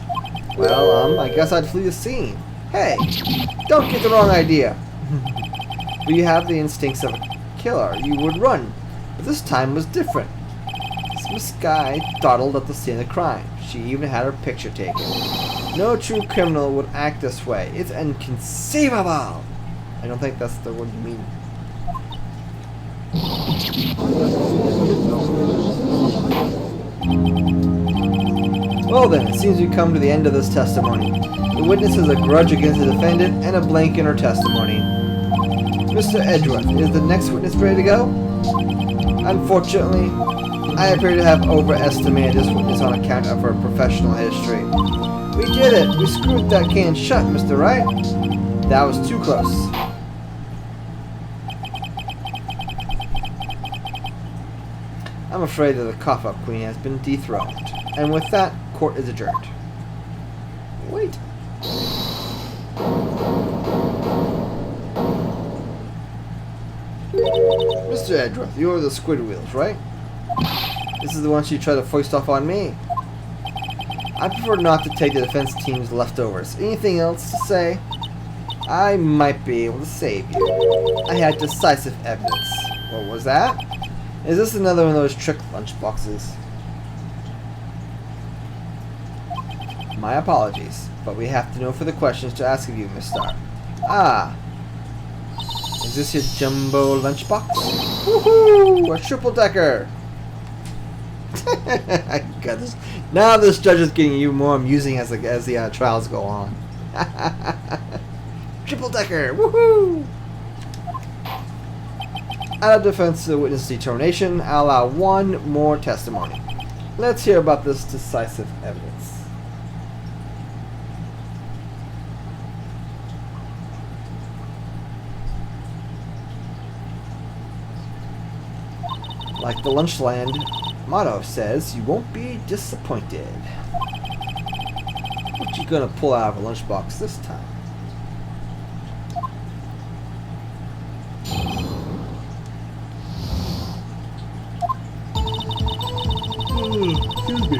Well, I guess I'd flee the scene. Hey, don't get the wrong idea. But you have the instincts of a killer. You would run. But this time was different. This guy dawdled at the scene of the crime. She even had her picture taken. No true criminal would act this way. It's inconceivable. I don't think that's the word you mean. Well then, it seems we come to the end of this testimony. The witness has a grudge against the defendant and a blank in her testimony. Mr. Edgeworth, is the next witness ready to go? Unfortunately, I appear to have overestimated this witness on account of her professional history. We did it! We screwed that can shut, Mr. Wright! That was too close. I'm afraid that the cough-up queen has been dethroned. And with that, court is adjourned. Wait. Mr. Edgeworth, you're the squid wheels, right? This is the one she tried to foist off on me. I prefer not to take the defense team's leftovers. Anything else to say? I might be able to save you. I had decisive evidence. What was that? Is this another one of those trick lunchboxes? My apologies, but we have to know for the questions to ask of you, Miss Starr. Ah. Is this your jumbo lunchbox? Woohoo! A triple-decker! God, now this judge is getting you more amusing as the trials go on. Triple decker, woohoo! Out of defense to the witness determination, I'll allow one more testimony. Let's hear about this decisive evidence. Like the Lunchland motto says, you won't be disappointed. What you gonna pull out of a lunchbox this time? Excuse me.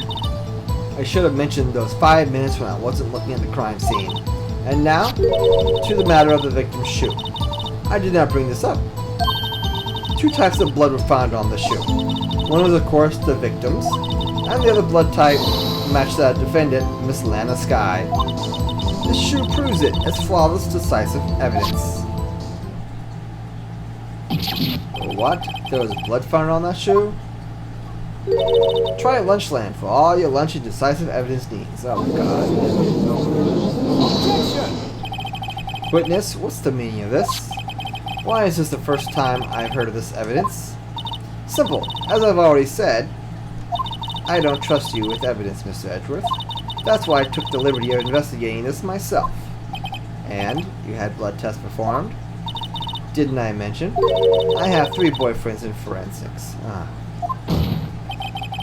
I should have mentioned those 5 minutes when I wasn't looking at the crime scene. And now, to the matter of the victim's shoe. I did not bring this up. 2 types of blood were found on the shoe. One was, of course, the victim's, and the other blood type matched that defendant, Miss Lana Skye. This shoe proves it as flawless, decisive evidence. What? There was blood found on that shoe? Try Lunchland for all your lunch and decisive evidence needs. Oh, God. Objection! Witness, what's the meaning of this? Why is this the first time I've heard of this evidence? Simple. As I've already said, I don't trust you with evidence, Mr. Edgeworth. That's why I took the liberty of investigating this myself. And you had blood tests performed? Didn't I mention? I have 3 boyfriends in forensics.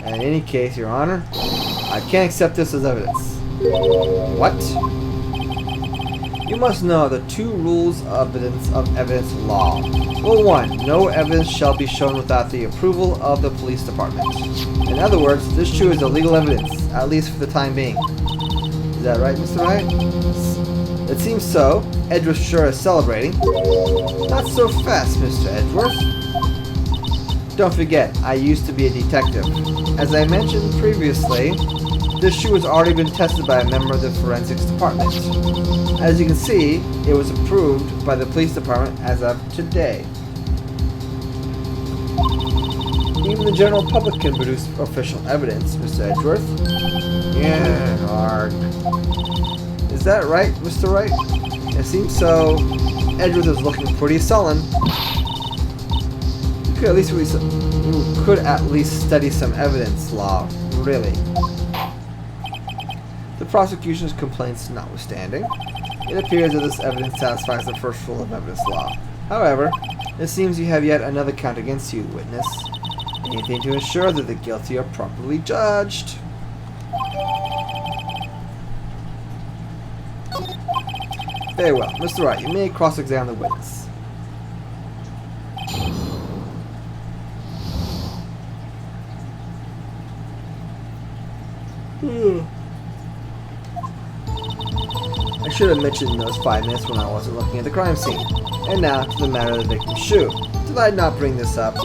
And in any case, Your Honor, I can't accept this as evidence. What? You must know the 2 rules of evidence law. Rule 1, no evidence shall be shown without the approval of the police department. In other words, this shoe is illegal evidence, at least for the time being. Is that right, Mr. Wright? It seems so. Edgeworth sure is celebrating. Not so fast, Mr. Edgeworth. Don't forget, I used to be a detective. As I mentioned previously, this shoe has already been tested by a member of the forensics department. As you can see, it was approved by the police department as of today. Even the general public can produce official evidence, Mr. Edgeworth. Yeah, arg. Is that right, Mr. Wright? It seems so. Edgeworth is looking pretty sullen. You could at least study some evidence law, really. The prosecution's complaints notwithstanding, it appears that this evidence satisfies the first rule of evidence law. However, it seems you have yet another count against you, witness. Anything to ensure that the guilty are properly judged. Very well. Mr. Wright, you may cross-examine the witness. I should have mentioned those 5 minutes when I wasn't looking at the crime scene. And now to the matter of the victim's shoe. Did I not bring this up?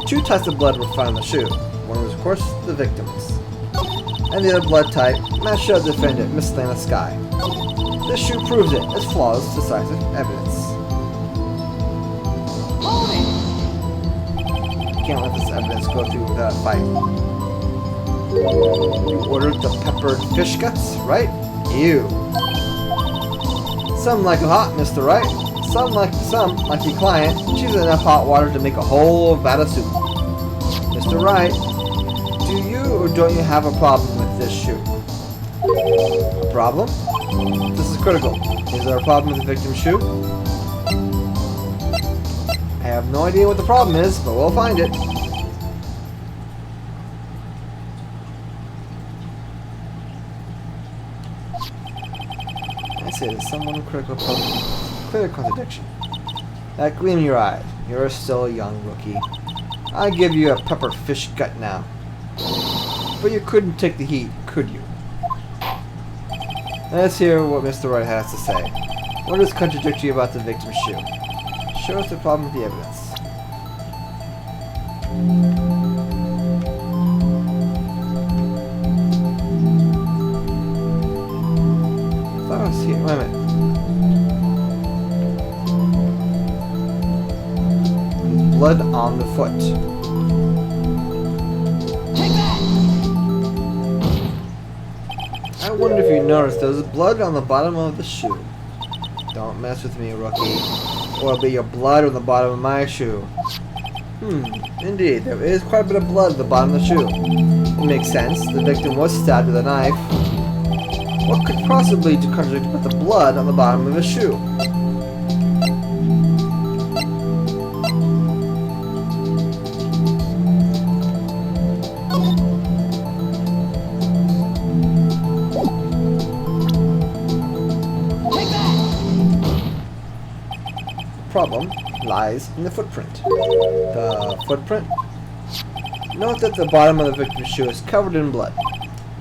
2 types of blood were found on the shoe. One was, of course, the victim's. And the other blood type matched the defendant, Miss Lana Skye. This shoe proves it as flawless, decisive evidence. Can't let this evidence go through without a fight. You ordered the peppered fish guts, right? Ew. Some like it hot, Mr. Wright. Some, like your client, choose enough hot water to make a whole vat of soup. Mr. Wright, do you or don't you have a problem with this shoe? A problem? This is critical. Is there a problem with the victim's shoe? I have no idea what the problem is, but we'll find it. I say there's someone critical problem. Clear contradiction. That gleam in your eye. You're still a young rookie. I give you a pepper fish gut now. But you couldn't take the heat, could you? Let's hear what Mr. Wright has to say. What is contradictory about the victim's shoe? Show us the problem with the evidence. I thought I was here. Wait a minute. Blood on the foot. Take that! wonder if you noticed there's blood on the bottom of the shoe. Don't mess with me, rookie, or it'll be your blood on the bottom of my shoe. Indeed, there is quite a bit of blood at the bottom of the shoe. It makes sense. The victim was stabbed with a knife. What could possibly contradict with the blood on the bottom of his shoe? Problem lies in the footprint. The footprint? Note that the bottom of the victim's shoe is covered in blood.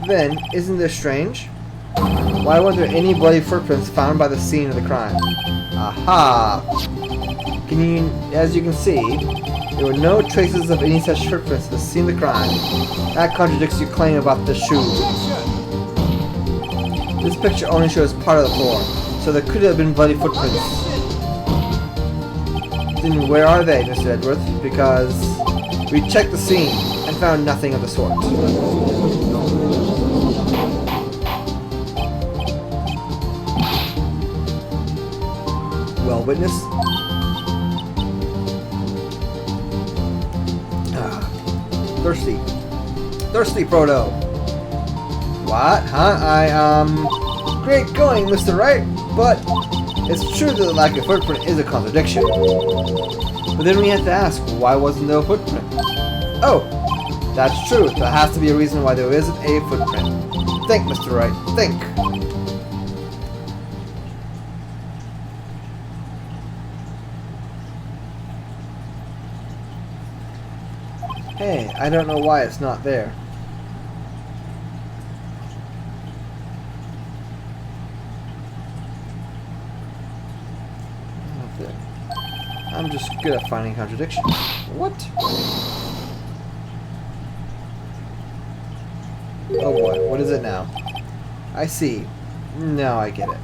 Then, isn't this strange? Why weren't there any bloody footprints found by the scene of the crime? Aha! As you can see, there were no traces of any such footprints at the scene of the crime. That contradicts your claim about the shoe. This picture only shows part of the floor, so there could have been bloody footprints. Then where are they, Mr. Edwards? Because we checked the scene and found nothing of the sort. Well, witness? Thirsty. Thirsty, Proto! What? Huh? Great going, Mr. Wright, but it's true that the lack of footprint is a contradiction. But then we have to ask, why wasn't there a footprint? Oh, that's true. There has to be a reason why there isn't a footprint. Think, Mr. Wright, think. Hey, I don't know why it's not there. I'm just good at finding contradictions. What? Oh boy, what is it now? I see. Now I get it.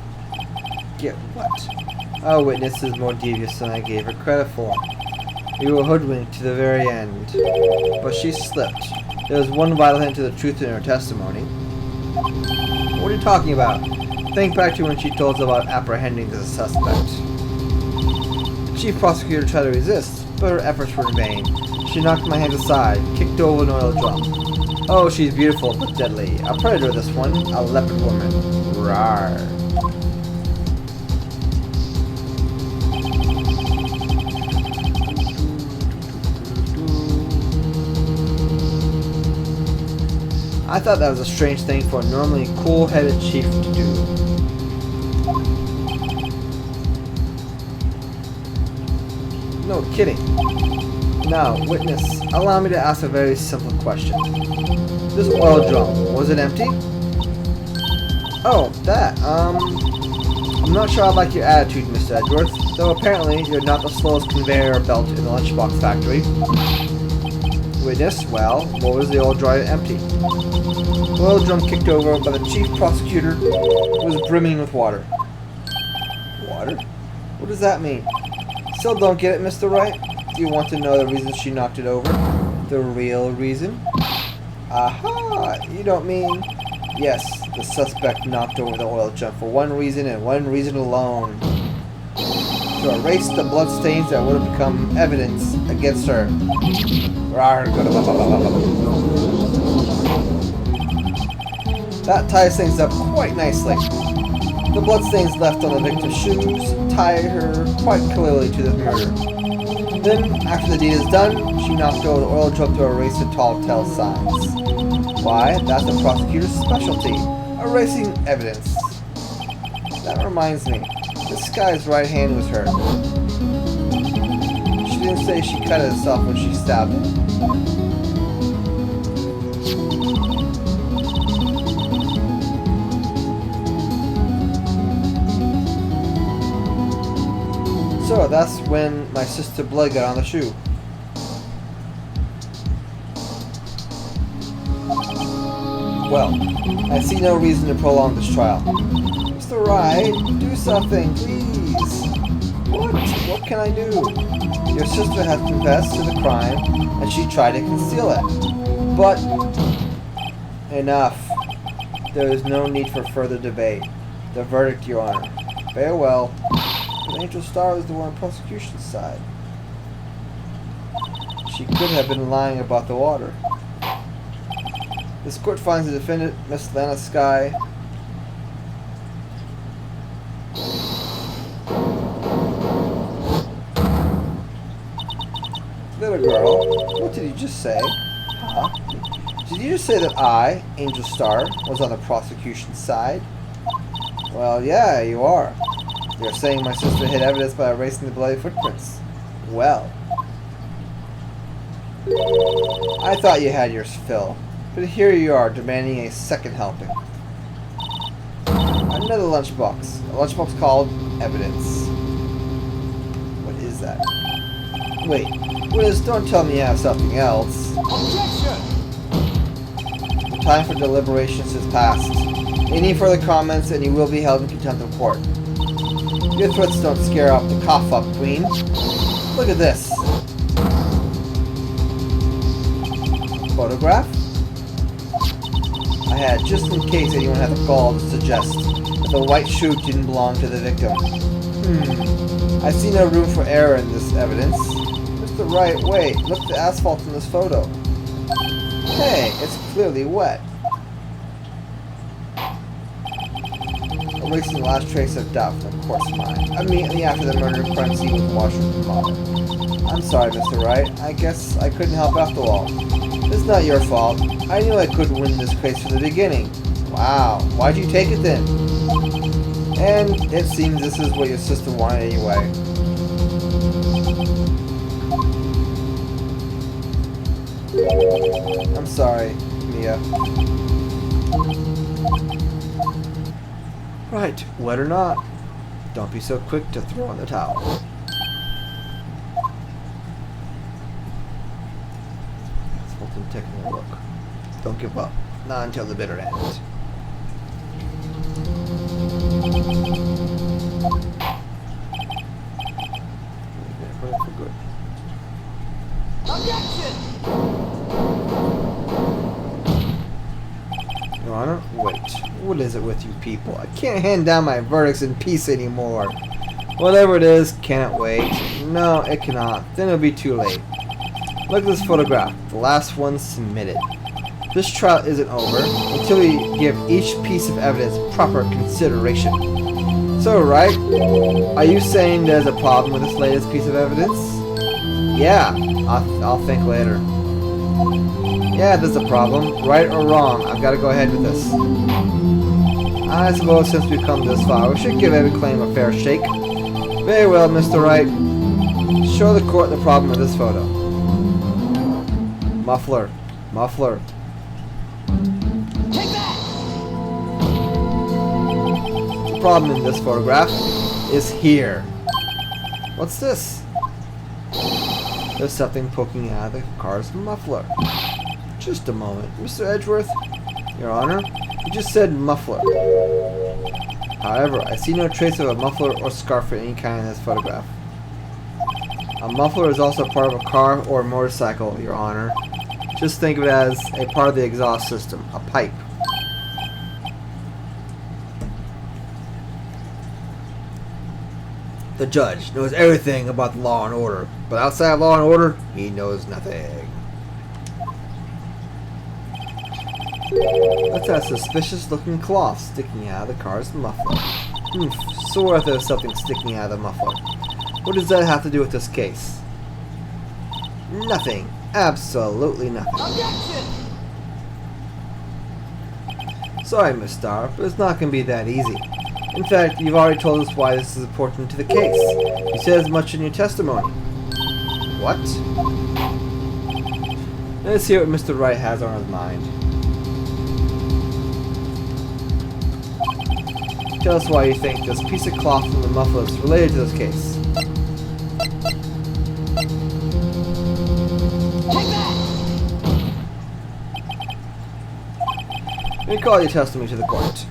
Get what? Our witness is more devious than I gave her credit for. We were hoodwinked to the very end. But she slipped. There was one vital hint to the truth in her testimony. What are you talking about? Think back to when she told us about apprehending the suspect. The chief prosecutor tried to resist, but her efforts were in vain. She knocked my hands aside, kicked over an oil drum. Oh, she's beautiful but deadly. A predator, this one. A leopard woman. Rawr. I thought that was a strange thing for a normally cool-headed chief to do. No kidding. Now, witness, allow me to ask a very simple question. This oil drum, was it empty? Oh, that, I'm not sure I like your attitude, Mr. Edwards, though apparently you're not the slowest conveyor belt in the lunchbox factory. Witness, well, what was the oil drum empty? The oil drum kicked over by the chief prosecutor was brimming with water. Water? What does that mean? Still don't get it, Mr. Wright? Do you want to know the reason she knocked it over? The real reason? Aha! You don't mean... Yes, the suspect knocked over the oil drum for one reason and one reason alone. To erase the bloodstains that would have become evidence against her. That ties things up quite nicely. The bloodstains left on the victim's shoes tie her quite clearly to the murder. Then, after the deed is done, she knocked over the oil drum to erase the tall tale signs. Why? That's the prosecutor's specialty. Erasing evidence. That reminds me. This guy's right hand was hurt. She didn't say she cut it herself when she stabbed him. So that's when my sister blood got on the shoe. Well, I see no reason to prolong this trial. Mr. Wright, do something, please. What can I do? Your sister has confessed to the crime, and she tried to conceal it. But... enough. There is no need for further debate. The verdict, Your Honor. Very well. But Angel Star was the one on the prosecution's side. She could have been lying about the water. This court finds the defendant, Miss Lana Sky. Little girl, what did you just say? Huh? Did you just say that I, Angel Star, was on the prosecution's side? Well, yeah, you are. You're saying my sister hid evidence by erasing the bloody footprints. Well. I thought you had your fill, but here you are demanding a second helping. Another lunchbox. A lunchbox called evidence. What is that? Wait, Wiz, don't tell me you have something else. Objection! The time for deliberations has passed. Any further comments and you will be held in contempt of court. Your threats don't scare off the cough up, Queen. Look at this. Photograph? I had just in case anyone had the gall to suggest that the white shoe didn't belong to the victim. I see no room for error in this evidence. Mr. Wright, wait, look at the asphalt in this photo. Hey, it's clearly wet. Erasing the last trace of doubt from the court's mind. Immediately after the murder, crime scene was washed from the model. I'm sorry, Mr. Wright. I guess I couldn't help after all. It's not your fault. I knew I couldn't win this case from the beginning. Wow, why'd you take it then? And it seems this is what your sister wanted anyway. I'm sorry, Mia. Right, wet or not, don't be so quick to throw in the towel. Taking a look. Don't give up. Not until the bitter end. For good. Objection! Your Honor, wait. What is it with you people? I can't hand down my verdicts in peace anymore. Whatever it is, can it wait? No, it cannot. Then it'll be too late. Look at this photograph, the last one submitted. This trial isn't over until we give each piece of evidence proper consideration. So, right? Are you saying there's a problem with this latest piece of evidence? Yeah, I'll think later. Yeah, there's a problem. Right or wrong, I've got to go ahead with this. I suppose since we've come this far, we should give every claim a fair shake. Very well, Mr. Wright. Show the court the problem with this photo. Muffler. Muffler. Take that! The problem in this photograph is here. What's this? There's something poking out of the car's muffler. Just a moment. Mr. Edgeworth, Your Honor, you just said muffler. However, I see no trace of a muffler or scarf of any kind in this photograph. A muffler is also part of a car or a motorcycle, Your Honor. Just think of it as a part of the exhaust system, a pipe. The judge knows everything about the law and order, but outside of law and order, he knows nothing. That's that suspicious looking cloth sticking out of the car's muffler. So what if there's something sticking out of the muffler? What does that have to do with this case? Nothing. Absolutely nothing. Objection! Sorry, Miss Starr, but it's not going to be that easy. In fact, you've already told us why this is important to the case. You said as much in your testimony. What? Let's hear what Mr. Wright has on his mind. Tell us why you think this piece of cloth from the muffler is related to this case. Recall your testimony to the court.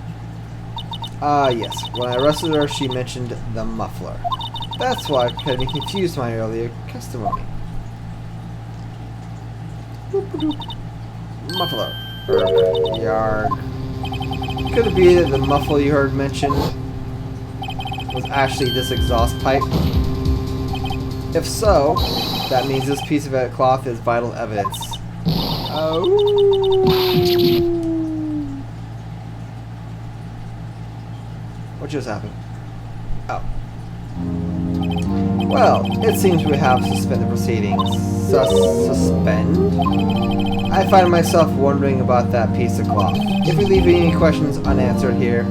Yes. When I arrested her, she mentioned the muffler. That's why I had me confused my earlier testimony. Muffler. Yarg. Could it be that the muffle you heard mentioned was actually this exhaust pipe? If so, that means this piece of cloth is vital evidence. Oh. What just happened? Oh. Well, it seems we have suspended proceedings. Suspend? I find myself wondering about that piece of cloth. If we leave any questions unanswered here,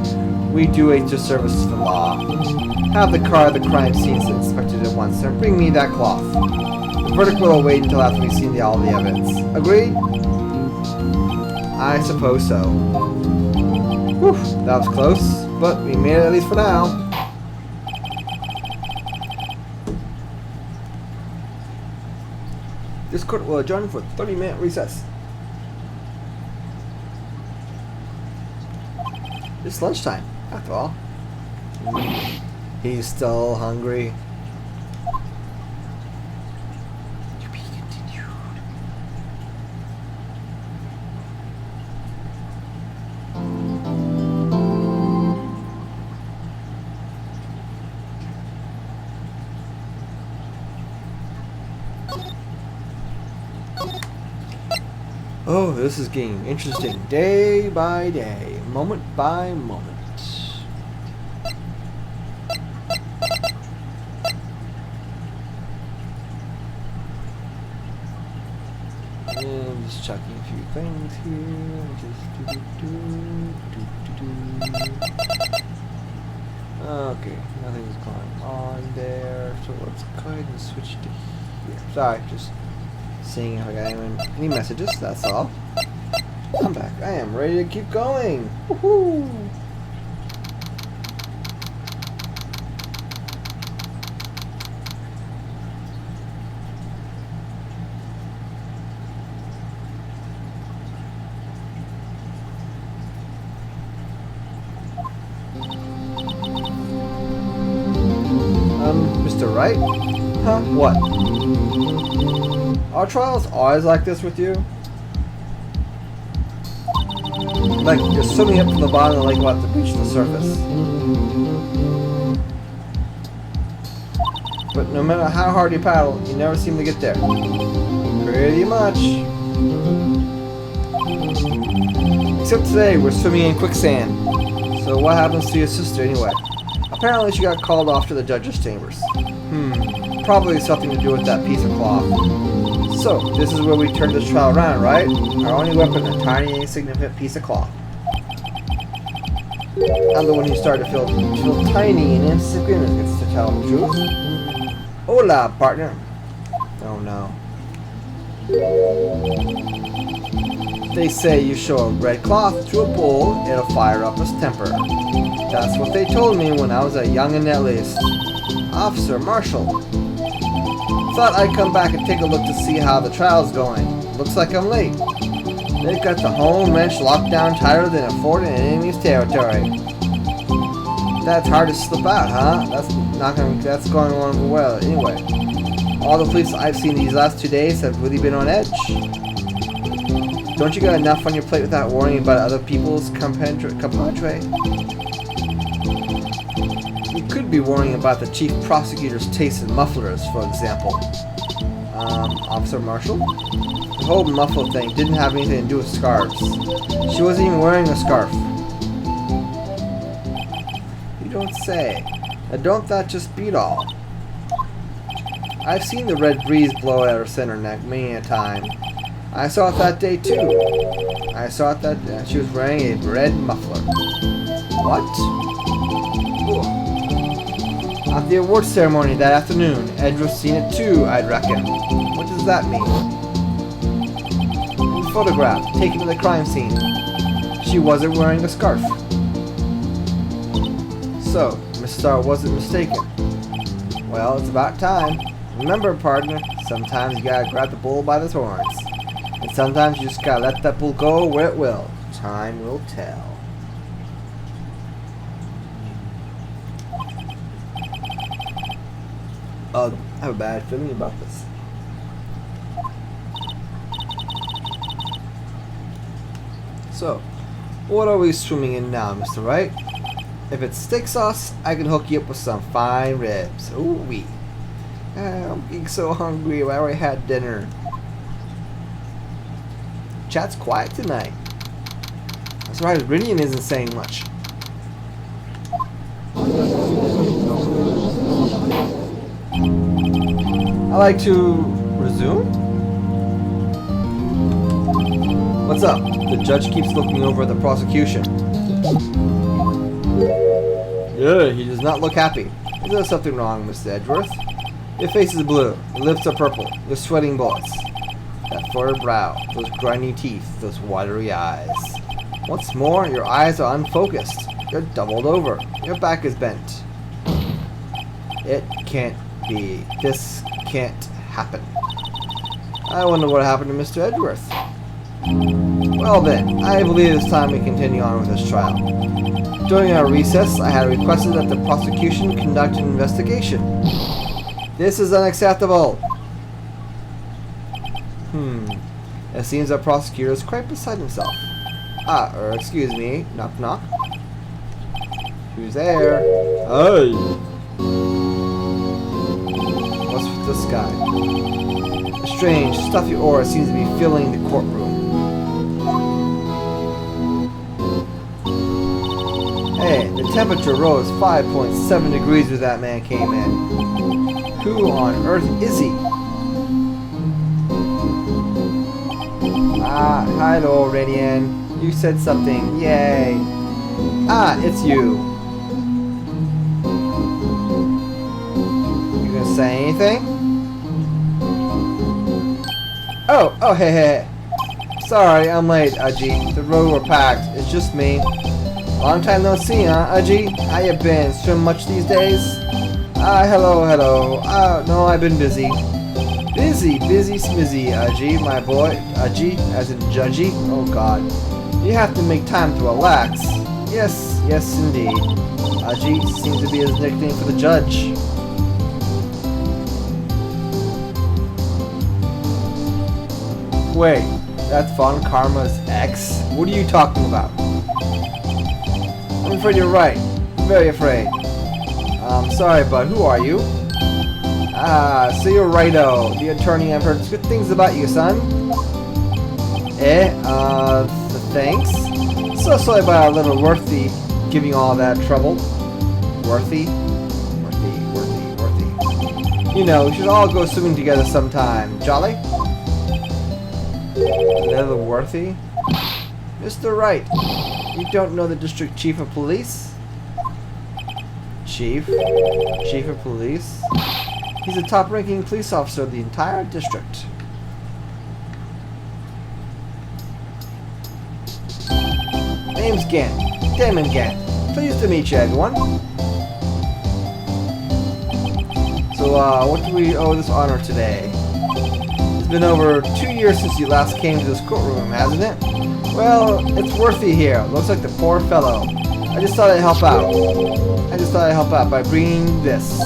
we do a disservice to the law. Have the car at the crime scene inspected at once and bring me that cloth. The verdict will await until after we've seen all the evidence. Agreed? I suppose so. Whew, that was close, but we made it at least for now. This court will adjourn for a 30-minute recess. It's lunchtime, after all. He's still hungry. To be continued. Oh, this is getting interesting day by day, moment by moment. And just checking a few things here. Just okay, nothing's going on there. So let's go ahead and switch to here. Sorry, just seeing if I got any messages, that's all. I'm back. I am ready to keep going. Woohoo! Mr. Wright? Huh? What? Are trials always like this with you? Like you're swimming up to the bottom of the lake about to reach the surface. But no matter how hard you paddle, you never seem to get there. Pretty much. Except today, we're swimming in quicksand. So what happens to your sister anyway? Apparently she got called off to the judge's chambers. Probably something to do with that piece of cloth. So, this is where we turn this trial around, right? Our only weapon, a tiny, insignificant piece of cloth. I'm the one who started to feel tiny and insignificant, to tell the truth. Hola, partner. Oh no. They say you show a red cloth to a bull, it'll fire up his temper. That's what they told me when I was a youngin' at least. Officer Marshall. Thought I'd come back and take a look to see how the trial's going. Looks like I'm late. They've got the home wrench locked down tighter than a fort in enemy's territory. That's hard to slip out, huh? That's going on well anyway. All the police I've seen these last 2 days have really been on edge. Don't you got enough on your plate without worrying about other people's compadre? You could be worrying about the chief prosecutor's taste in mufflers, for example. Officer Marshall? The whole muffler thing didn't have anything to do with scarves. She wasn't even wearing a scarf. You don't say. Now don't that just beat all? I've seen the red breeze blow at her center neck many a time. I saw it that day too. I saw it that she was wearing a red muffler. What? At the award ceremony that afternoon, Edward's seen it too, I'd reckon. What does that mean? In the photograph, taken at the crime scene, she wasn't wearing a scarf. So, Miss Starr wasn't mistaken. Well, it's about time. Remember, partner, sometimes you gotta grab the bull by the horns. And sometimes you just gotta let that bull go where it will. Time will tell. I have a bad feeling about this. So, What are we swimming in now, Mr. Wright? If it's steak sauce, I can hook you up with some fine ribs. Ooh wee. I'm getting so hungry. I already had dinner. Chat's quiet tonight. That's right, Rinian isn't saying much. I like to resume? What's up? The judge keeps looking over at the prosecution. Yeah, he does not look happy. Is there something wrong, Mr. Edgeworth? Your face is blue, your lips are purple, you're sweating bullets. That furrowed brow, those grimy teeth, those watery eyes. What's more, your eyes are unfocused. You're doubled over. Your back is bent. It can't be. This can't happen. I wonder what happened to Mr. Edgeworth. Well then, I believe it's time we continue on with this trial. During our recess, I had requested that the prosecution conduct an investigation. This is unacceptable. It seems our prosecutor is quite beside himself. Excuse me. Knock knock. Who's there? Hey! What's with this guy? A strange, stuffy aura seems to be filling the courtroom. Hey, the temperature rose 5.7 degrees when that man came in. Who on earth is he? Hello, Radian. You said something. Yay. It's you. You gonna say anything? Oh, hey. Sorry, I'm late, Aji. The road were packed. It's just me. Long time no see, huh, Aji? How you been? Swim much these days? Hello. No, I've been busy. Busy, smizzy, Aji, my boy. Aji, as in Judgy. Oh, God. You have to make time to relax. Yes, indeed. Aji seems to be his nickname for the judge. Wait, that's Von Karma's ex? What are you talking about? I'm afraid you're right. Very afraid. Sorry, but who are you? So you're Righto, the attorney. I've heard good things about you, son. Thanks. So sorry about a little Worthy giving you all that trouble. Worthy. You know, we should all go swimming together sometime. Jolly? Little Worthy? Mr. Wright, you don't know the district chief of police? Chief of police? He's the top-ranking police officer of the entire district. Name's Gant. Damon Gant. Pleased to meet you, everyone. So, what do we owe this honor today? It's been over 2 years since you last came to this courtroom, hasn't it? Well, it's Worthy here. Looks like the poor fellow. I just thought I'd help out by bringing this.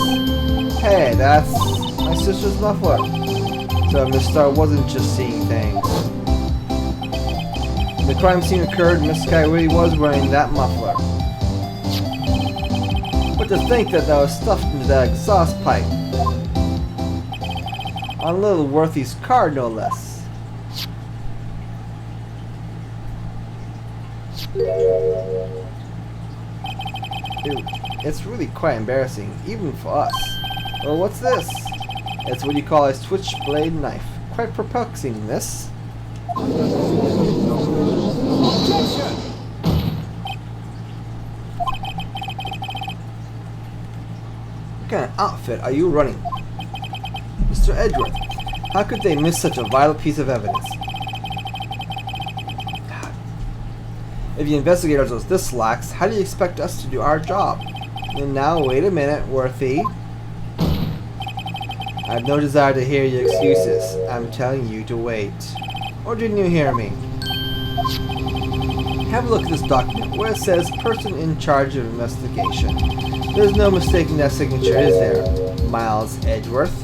Hey, that's my sister's muffler. So Miss Star wasn't just seeing things. When the crime scene occurred, Miss Sky really was wearing that muffler. But to think that was stuffed into that exhaust pipe. On little Worthy's car, no less. Dude, it's really quite embarrassing, even for us. Well, what's this? It's what you call a switchblade knife. Quite perplexing, this. Objection! What kind of outfit are you running? Mr. Edgeworth, how could they miss such a vital piece of evidence? If the investigators are this lax, how do you expect us to do our job? And now, wait a minute, Worthy. I have no desire to hear your excuses. I'm telling you to wait. Or didn't you hear me? Have a look at this document where it says person in charge of investigation. There's no mistaking that signature, is there? Miles Edgeworth.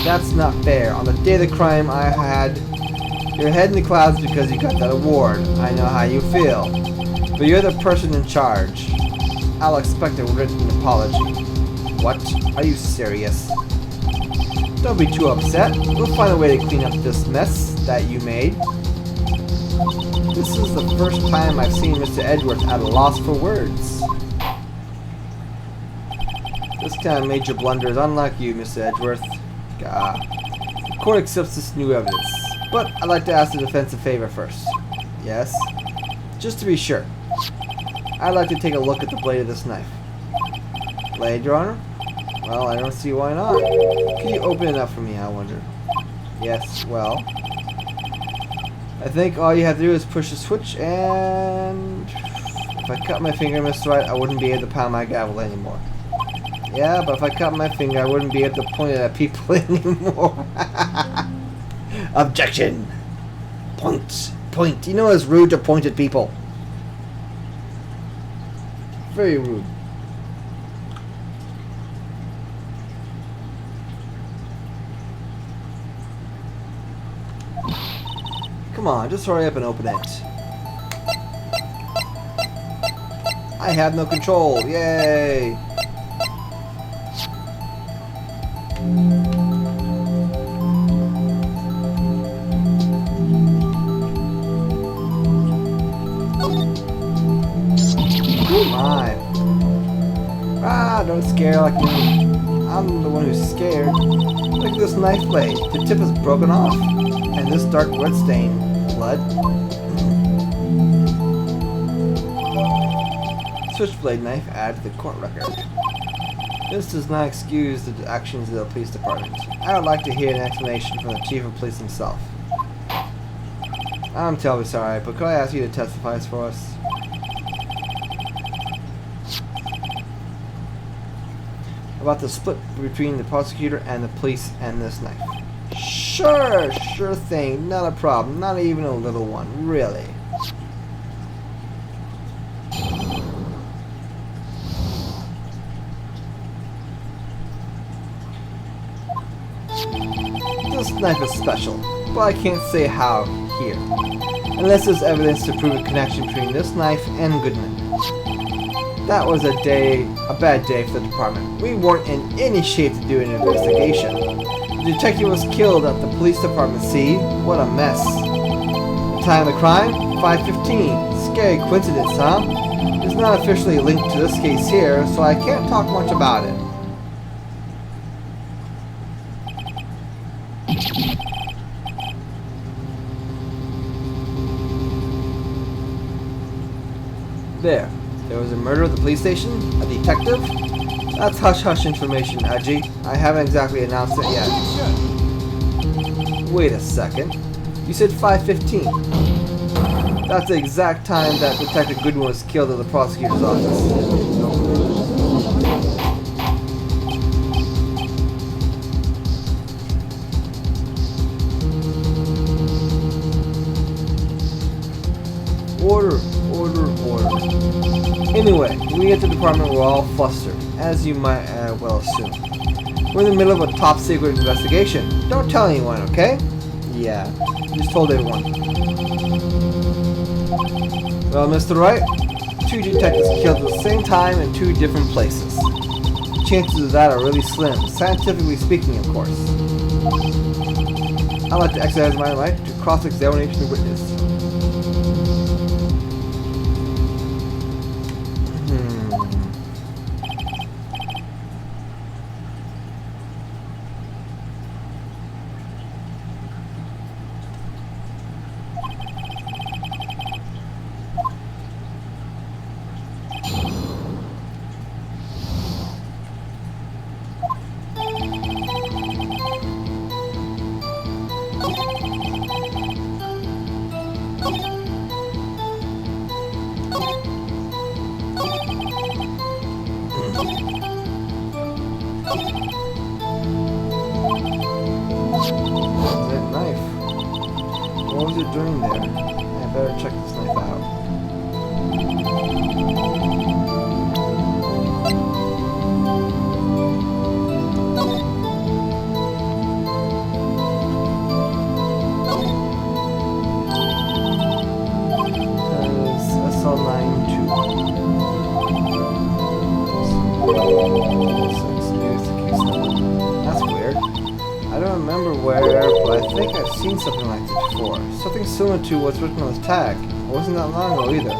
That's not fair. On the day of the crime, I had You're head in the clouds because you got that award. I know how you feel. But you're the person in charge. I'll expect a written apology. What? Are you serious? Don't be too upset. We'll find a way to clean up this mess that you made. This is the first time I've seen Mr. Edgeworth at a loss for words. This kind of major blunder is unlike you, Mr. Edgeworth. The court accepts this new evidence, but I'd like to ask the defense a favor first. Yes? Just to be sure. I'd like to take a look at the blade of this knife. Blade, Your Honor? Well, I don't see why not. Can you open it up for me, I wonder? Yes, well... I think all you have to do is push the switch and... If I cut my finger, Mr. Wright, I wouldn't be able to pound my gavel anymore. Yeah, but if I cut my finger, I wouldn't be able to point it at people anymore. Objection! Point. Point. You know it's rude to point at people. Very rude. Come on, just hurry up and open it. I have no control. Yay! Oh my. Ah, don't scare like me. I'm the one who's scared. Look at this knife blade. The tip is broken off. And this dark red stain. Blood. Switchblade knife added to the court record. This does not excuse the actions of the police department. I would like to hear an explanation from the chief of police himself. I'm terribly sorry, but could I ask you to testify for us? About the split between the prosecutor and the police and this knife. Sure, sure thing, not a problem, not even a little one, really. This knife is special, but I can't say how here, unless there's evidence to prove a connection between this knife and Goodman. That was a bad day for the department. We weren't in any shape to do an investigation. The detective was killed at the police department, see? What a mess. The time of the crime? 5:15. Scary coincidence, huh? It's not officially linked to this case here, so I can't talk much about it. There was a murder at the police station? A detective? That's hush-hush information, Aji. I haven't exactly announced it yet. Wait a second. You said 5:15. That's the exact time that Detective Goodwin was killed at the prosecutor's office. Order, order, order. Anyway, we at the department were all flustered, as you might well assume. We're in the middle of a top secret investigation. Don't tell anyone, okay? Yeah, just told everyone. Well, Mr. Wright, 2 detectives killed at the same time in 2 different places. Chances of that are really slim, scientifically speaking, of course. I'd like to exercise my right to cross-examine the witness. That knife. What was it doing there? I better check this knife out. remember where, but I think I've seen something like this before. Something similar to what's written on this tag. It wasn't that long ago either.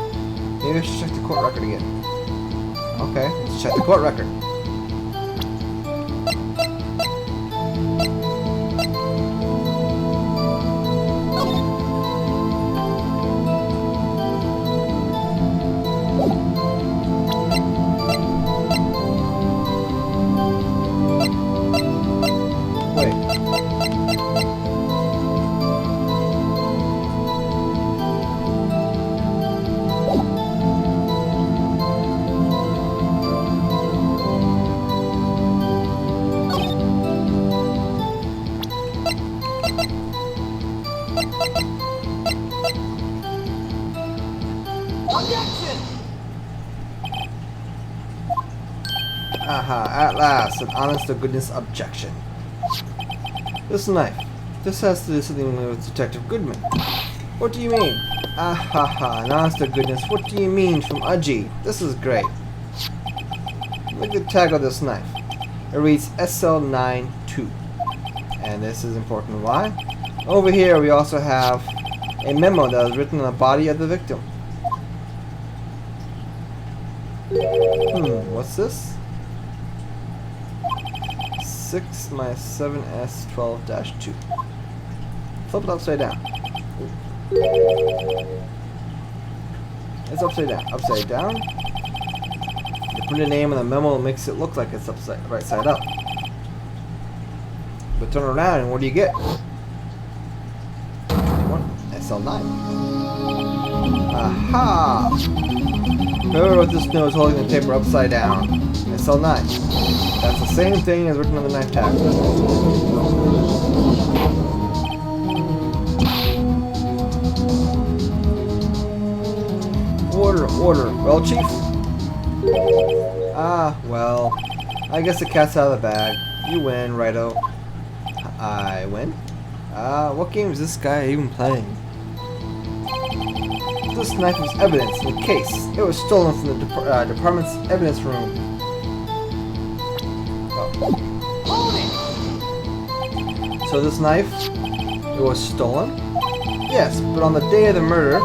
Maybe I should check the court record again. Okay, let's check the court record. Objection! Aha, at last, an honest-to-goodness objection. This knife. This has to do something with Detective Goodman. What do you mean? Ahaha, an honest-to-goodness, what do you mean from Udgy? This is great. Look at the tag of this knife. It reads SL92. And this is important. Why? Over here we also have a memo that was written on the body of the victim. What's this? 6 minus 7s 12-2. Flip it upside down. It's upside down. Upside down. You put a name in the memo, it makes it look like it's right side up. But turn around and what do you get? SL9. Aha! Whoever wrote this note is holding the paper upside down. SL9. That's the same thing as written on the knife tag. Order, order. Well, Chief? Ah, well. I guess the cat's out of the bag. You win, righto. I win? What game is this guy even playing? This knife was evidence in the case. It was stolen from the department's evidence room. Hold it! So this knife, it was stolen? Yes, but on the day of the murder,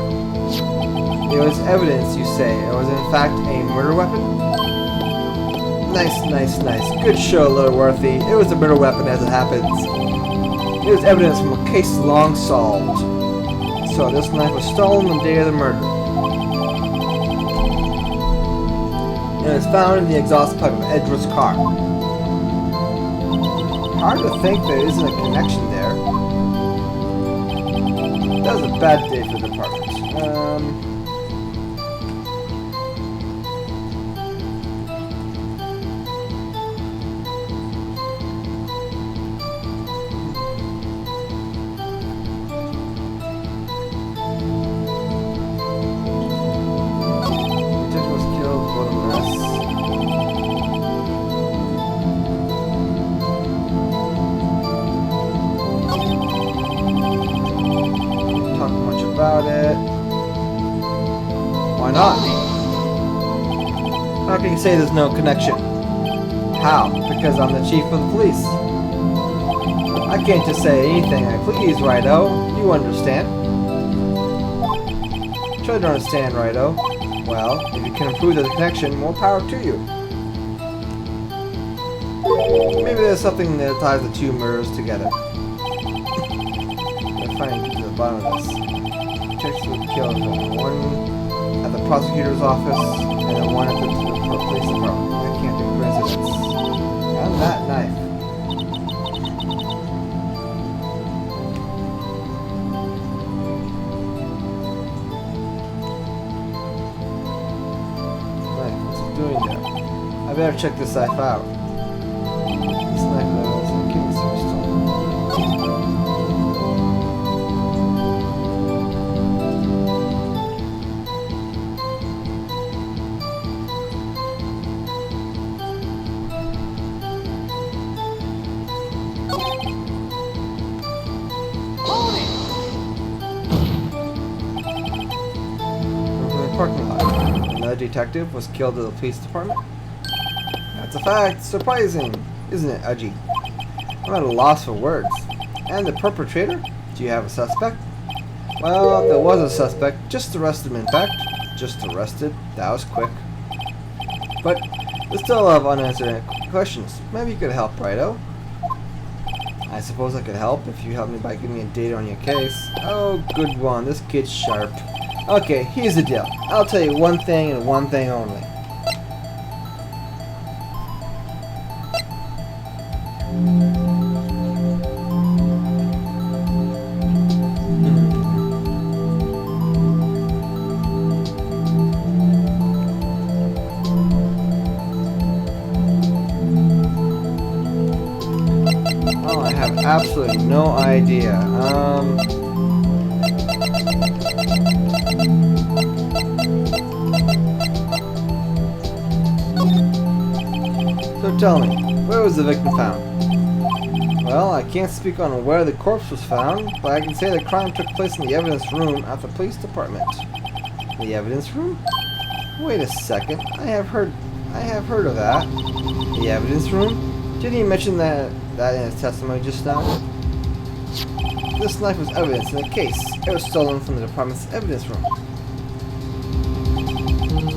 it was evidence, you say. It was in fact a murder weapon? Nice, nice, nice. Good show, Littleworthy. It was a murder weapon as it happens. It was evidence from a case long solved. So this knife was stolen on the day of the murder. And it was found in the exhaust pipe of Edward's car. Hard to think there isn't a connection there. That was a bad day for the department. About it. Why not? How can you say there's no connection? How? Because I'm the chief of the police. I can't just say anything I please, righto. You understand? Try to understand, righto. Well, if you can prove there's a connection, more power to you. Maybe there's something that ties the two murders together. I'm trying to get to the bottom of this. Checks were killed, one at the prosecutor's office and then one at the police department. That can't be coincidence. And that knife. Knife, what's it doing there? I better check this knife out. This knife is a kidney stone. Parking lot. Another detective was killed at the police department. That's a fact. Surprising, isn't it, Udgy? I'm at a loss for words. And the perpetrator? Do you have a suspect? Well, there was a suspect. Just arrested him, in fact. Just arrested. That was quick. But there's still a lot of unanswered questions. Maybe you could help, righto? I suppose I could help if you help me by giving me a date on your case. Oh, good one. This kid's sharp. Okay, here's the deal. I'll tell you one thing and one thing only. Oh, I have absolutely no idea. So tell me, where was the victim found? Well, I can't speak on where the corpse was found, but I can say the crime took place in the evidence room at the police department. The evidence room? Wait a second, I have heard of that. The evidence room? Didn't he mention that in his testimony just now? This knife was evidence in the case. It was stolen from the department's evidence room.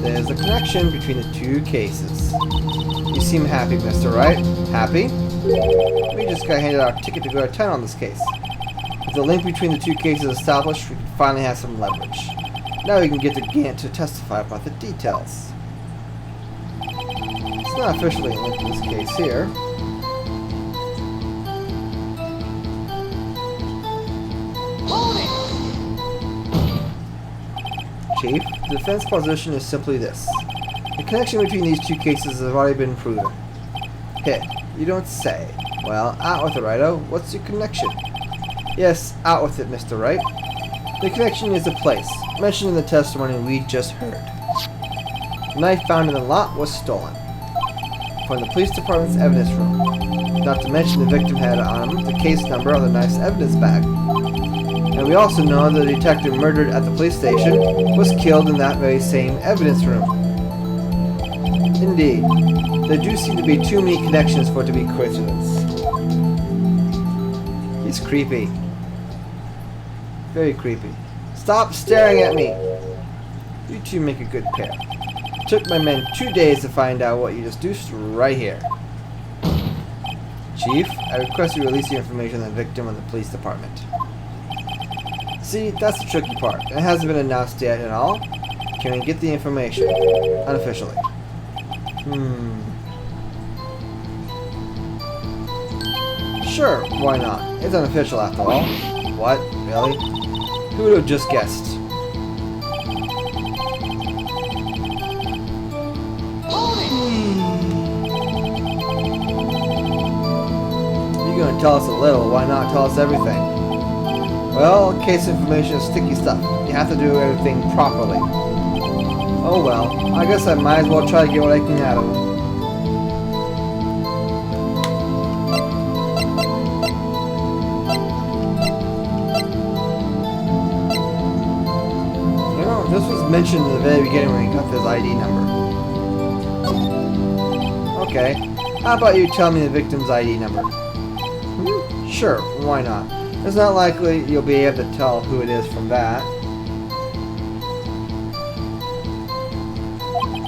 There's a connection between the two cases. You seem happy, Mr. Wright. Happy? We just got handed our ticket to go to town on this case. With the link between the two cases established, we can finally have some leverage. Now we can get the Gant to testify about the details. It's not officially linked to this case here. Chief, the defense position is simply this. The connection between these two cases has already been proven. Hit. You don't say. Well, out with it, righto. What's your connection? Yes, out with it, Mr. Wright. The connection is a place, mentioned in the testimony we just heard. The knife found in the lot was stolen. From the police department's evidence room. Not to mention the victim had on him the case number of the knife's evidence bag. And we also know the detective murdered at the police station was killed in that very same evidence room. Indeed, there do seem to be too many connections for it to be coincidence. He's creepy. Very creepy. Stop staring at me! You two make a good pair. It took my men 2 days to find out what you deduced right here. Chief, I request you release the information on the victim of the police department. See, that's the tricky part. It hasn't been announced yet and all. Can we get the information? Unofficially. Sure, why not? It's unofficial after all. What? Really? Who would have just guessed? You're gonna tell us a little, why not tell us everything? Well, case information is sticky stuff. You have to do everything properly. Oh well, I guess I might as well try to get what I can out of him. You know, this was mentioned in the very beginning when he got this ID number. Okay, how about you tell me the victim's ID number? Sure, why not? It's not likely you'll be able to tell who it is from that.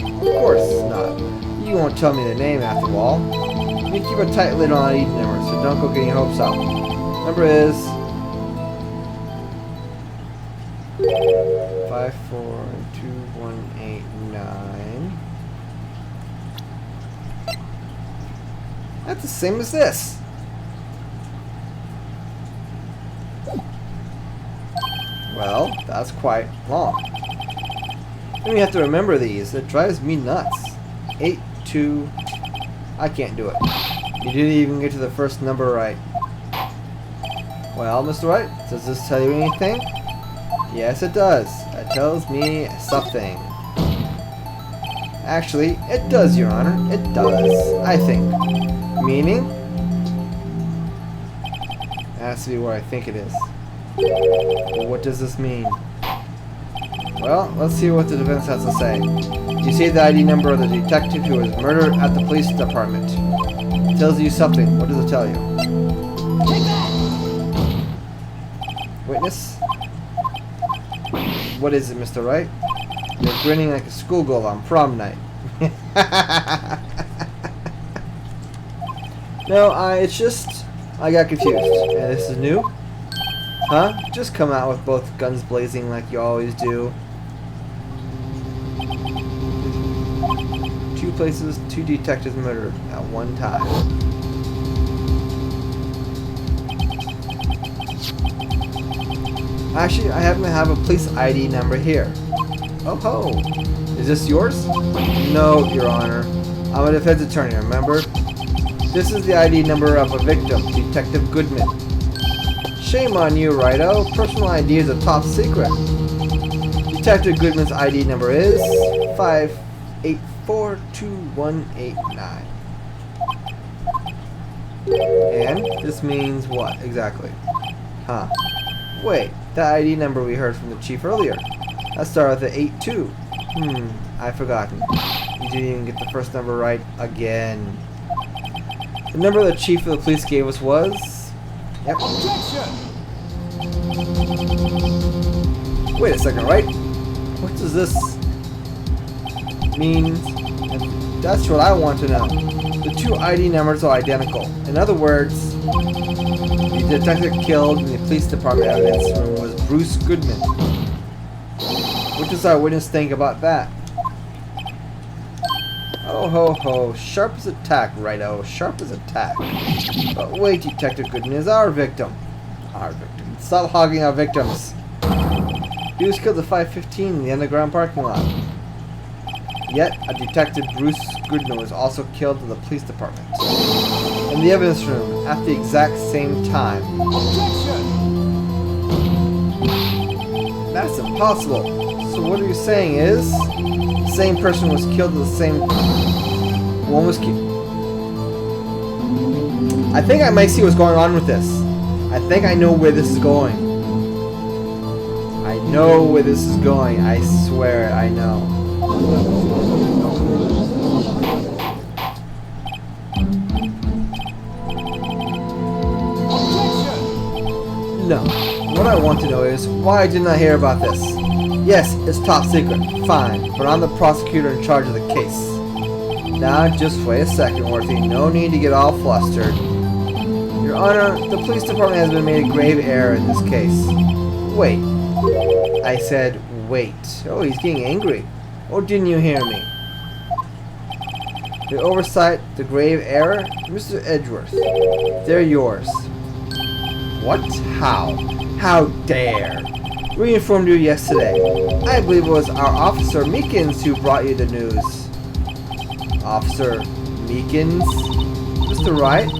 Of course not. You won't tell me the name after all. You keep a tight lid on ID number, so don't go getting your hopes up. Number is 542189. That's the same as this. Well, that's quite long. Then we have to remember these. It drives me nuts. 82. I can't do it. You didn't even get to the first number right. Well, Mr. Wright, does this tell you anything? Yes, it does. It tells me something. Actually, it does, Your Honor. It does, I think. Meaning? It has to be where I think it is. Well, what does this mean? Well, let's see what the defense has to say. You see the ID number of the detective who was murdered at the police department. It tells you something. What does it tell you? Take that! Witness? What is it, Mr. Wright? You're grinning like a schoolgirl on prom night. No, it's just... I got confused. And this is new? Huh? Just come out with both guns blazing like you always do. 2 places, 2 detectives murdered at one time. Actually, I happen to have a police ID number here. Oh ho! Is this yours? No, Your Honor. I'm a defense attorney, remember? This is the ID number of a victim, Detective Goodman. Shame on you, Righto. Personal ID is a top secret. Detective Goodman's ID number is 5842189. And this means what exactly? Huh. Wait, that ID number we heard from the chief earlier. That started with the 82. I've forgotten. You didn't even get the first number right again. The number the chief of the police gave us was... Yep. Objection! Wait a second, right? What does this mean? That's what I want to know. The 2 ID numbers are identical. In other words, the detective killed in the police department evidence room was Bruce Goodman. What does our witness think about that? Oh ho ho, sharp as a tack, Righto, sharp as a tack. But wait, Detective Goodman is our victim. Our victim. Stop hogging our victims. He was killed at 5:15 in the underground parking lot. Yet, a Detective Bruce Goodman was also killed in the police department. In the evidence room, at the exact same time. Objection! That's impossible. So what are you saying is... the same person was killed at the same... one was killed... I think I might see what's going on with this. I think I know where this is going. I know where this is going. I swear I know. No. What I want to know is why didn't I hear about this? Yes, it's top secret. Fine. But I'm the prosecutor in charge of the case. Now, just wait a second, Worthy. No need to get all flustered. Your Honor, the police department has been made a grave error in this case. Wait. I said, wait. Oh, he's getting angry. Oh, didn't you hear me? The oversight, the grave error? Mr. Edgeworth, they're yours. What? How? How dare? We informed you yesterday. I believe it was our Officer Meekins who brought you the news. Officer Meekins? Mr. Wright?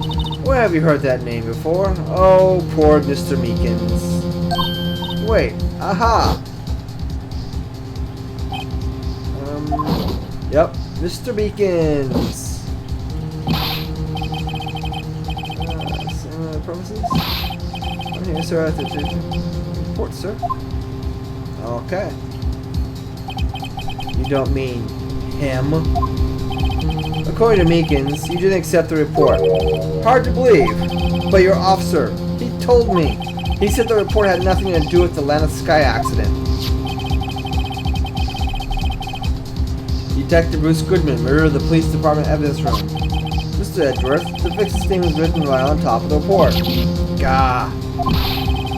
Where have you heard that name before? Oh, poor Mr. Meekins. Wait, aha! Yep, Mr. Meekins. Premises? I'm here, sir. At the report, sir. Okay. You don't mean him? According to Meekins, you didn't accept the report. Hard to believe, but your officer, he told me. He said the report had nothing to do with the Atlanta Sky accident. Detective Bruce Goodman, murder of the police department evidence room. Mr. Edgeworth, the victim's name was written right on top of the report. Gah.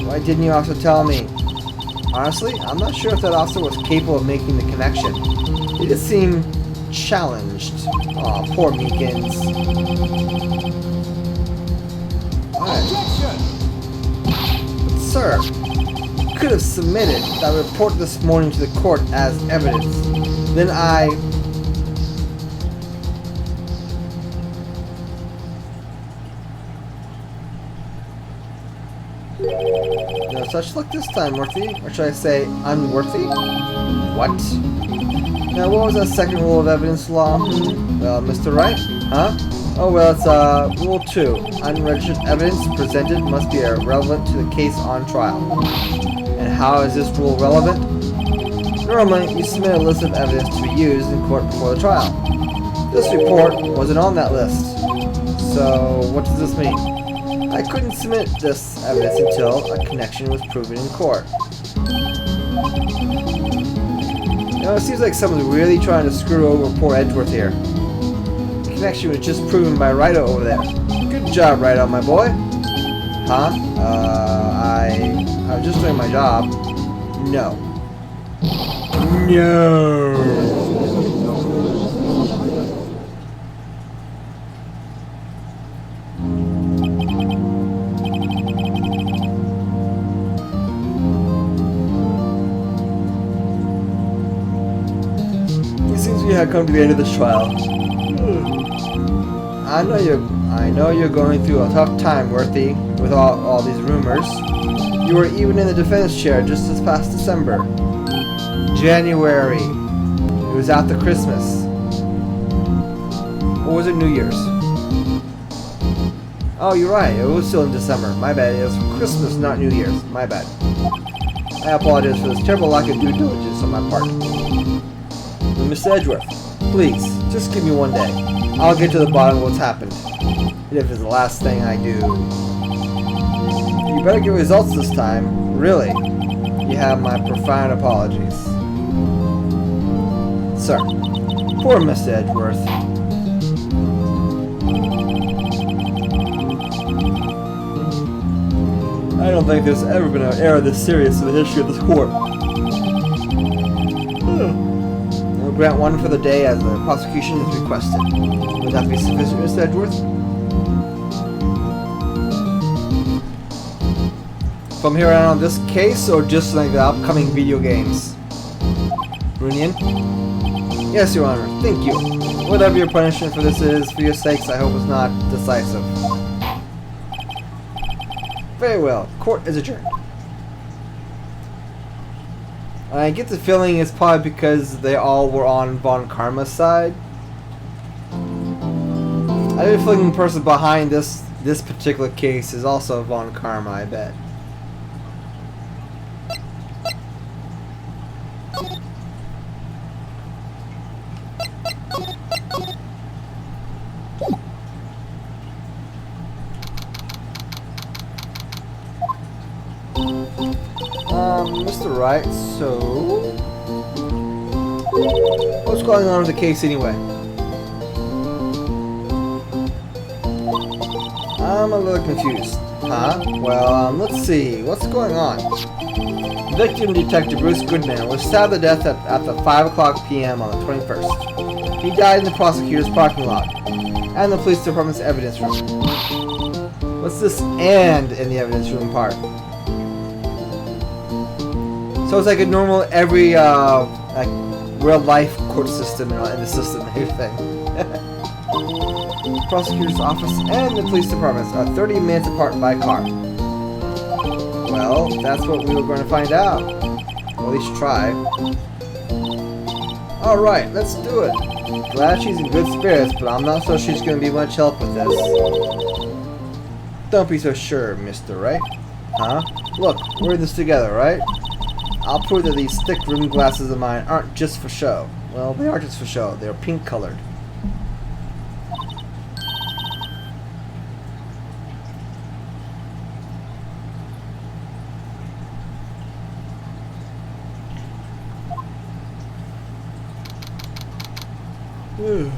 Why didn't you also tell me? Honestly, I'm not sure if that officer was capable of making the connection. He just seemed challenged. Aw, poor Meekins. Objection! But sir, you could have submitted that report this morning to the court as evidence. Then no such luck this time, Worthy. Or should I say, unworthy? What? Now, what was that second rule of evidence law? Well, Mr. Wright? Huh? Oh, well, it's, Rule 2. Unregistered evidence presented must be relevant to the case on trial. And how is this rule relevant? Normally, you submit a list of evidence to be used in court before the trial. This report wasn't on that list. So, what does this mean? I couldn't submit this evidence until a connection was proven in court. You know, it seems like someone's really trying to screw over poor Edgeworth here. The connection was just proven by Rido over there. Good job, Rido, my boy. Huh? I was just doing my job. No. No. It seems we have come to the end of this trial. I know you're going through a tough time, Worthy, with all these rumors. You were even in the defense chair just this past December. January. It was after Christmas. Or was it New Year's? Oh, you're right. It was still in December. My bad. It was Christmas, not New Year's. My bad. I apologize for this terrible lack of due diligence on my part. Mr. Edgeworth, please, just give me one day. I'll get to the bottom of what's happened. And if it's the last thing I do... You better get results this time. Really. You have my profound apologies. Sir. Poor Mr. Edgeworth. I don't think there's ever been an error this serious in the history of this court. We'll grant one for the day as the prosecution is requested. Would that be sufficient, Mr. Edgeworth? From here on this case, or just like the upcoming video games? Runian? Yes, Your Honor. Thank you. Whatever your punishment for this is, for your sakes, I hope it's not decisive. Very well. Court is adjourned. I get the feeling it's probably because they all were on Von Karma's side. I have a feeling the person behind this particular case is also Von Karma, I bet. Mr. Wright, so... what's going on with the case anyway? I'm a little confused. Huh? Well, let's see. What's going on? Victim Detective Bruce Goodman was stabbed to death at the 5:00 p.m. on the 21st. He died in the prosecutor's parking lot and the police department's evidence room. What's this "and" in the evidence room part? So it's like a normal, every, like, real-life court system in the system and everything. The prosecutor's office and the police departments are 30 minutes apart by car. Well, that's what we were going to find out. Or at least try. Alright, let's do it. Glad she's in good spirits, but I'm not so she's going to be much help with this. Don't be so sure, Mr. Wright. Huh? Look, we're in this together, right? I'll prove that these thick rimmed glasses of mine aren't just for show. Well, they are just for show. They're pink colored. You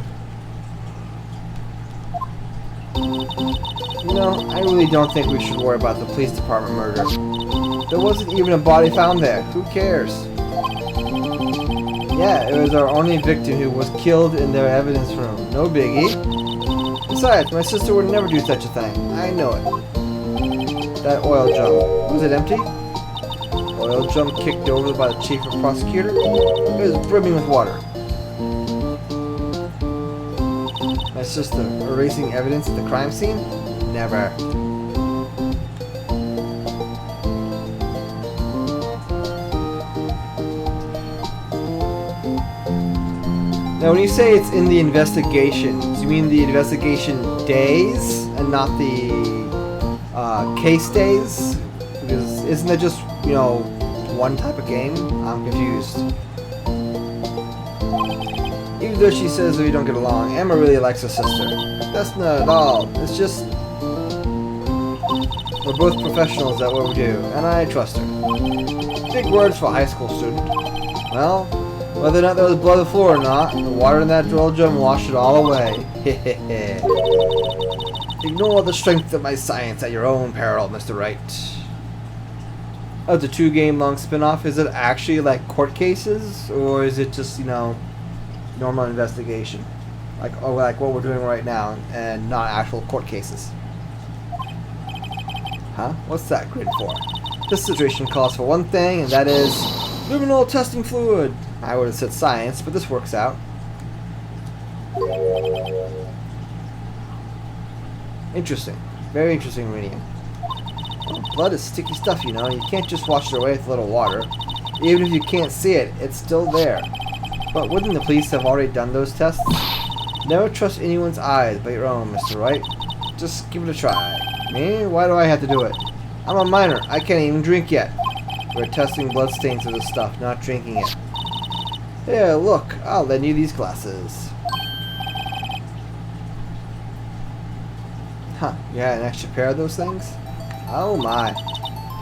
know, I really don't think we should worry about the police department murder. There wasn't even a body found there. Who cares? Yeah, it was our only victim who was killed in their evidence room. No biggie. Besides, my sister would never do such a thing. I know it. That oil drum. Was it empty? Oil drum kicked over by the chief of prosecutor? It was brimming with water. My sister erasing evidence at the crime scene? Never. Now, when you say it's in the investigation, do you mean the investigation days and not the case days? Because isn't it just, you know, one type of game? I'm confused. Even Even though she says we don't get along, Emma really likes her sister. That's not at all. It's just we're both professionals at what we do, and I trust her. Big words for a high school student. Well, whether or not there was blood on the floor or not, the water in that drill drum washed it all away. Hehehe. Ignore the strength of my science at your own peril, Mr. Wright. Oh, the 2-game-long spin-off, is it actually like court cases, or is it just, you know, normal investigation? Like, oh, like what we're doing right now, and not actual court cases? Huh? What's that grin for? This situation calls for one thing, and that is luminol testing fluid. I would have said science, but this works out. Interesting. Very interesting reading. Well, blood is sticky stuff, you know. You can't just wash it away with a little water. Even if you can't see it, it's still there. But wouldn't the police have already done those tests? Never trust anyone's eyes but your own, Mr. Wright. Just give it a try. Me? Why do I have to do it? I'm a minor. I can't even drink yet. We're testing blood stains of this stuff, not drinking it. Here, look. I'll lend you these glasses. Huh. You had an extra pair of those things? Oh my.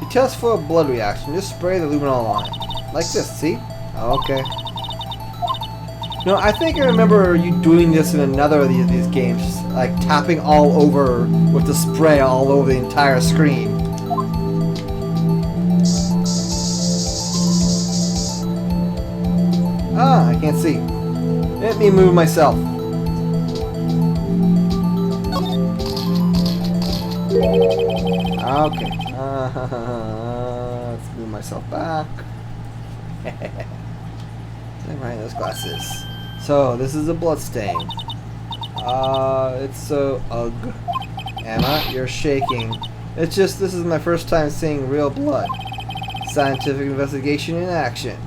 To test for a blood reaction, just spray the luminol on it. Like this, see? Okay. No, I think I remember you doing this in another of these games, like tapping all over with the spray all over the entire screen. Ah, I can't see. Let me move myself. Okay. Let's move myself back. Right, those glasses. So, this is a blood stain. It's so ugh. Emma, you're shaking. It's just, this is my first time seeing real blood. Scientific investigation in action.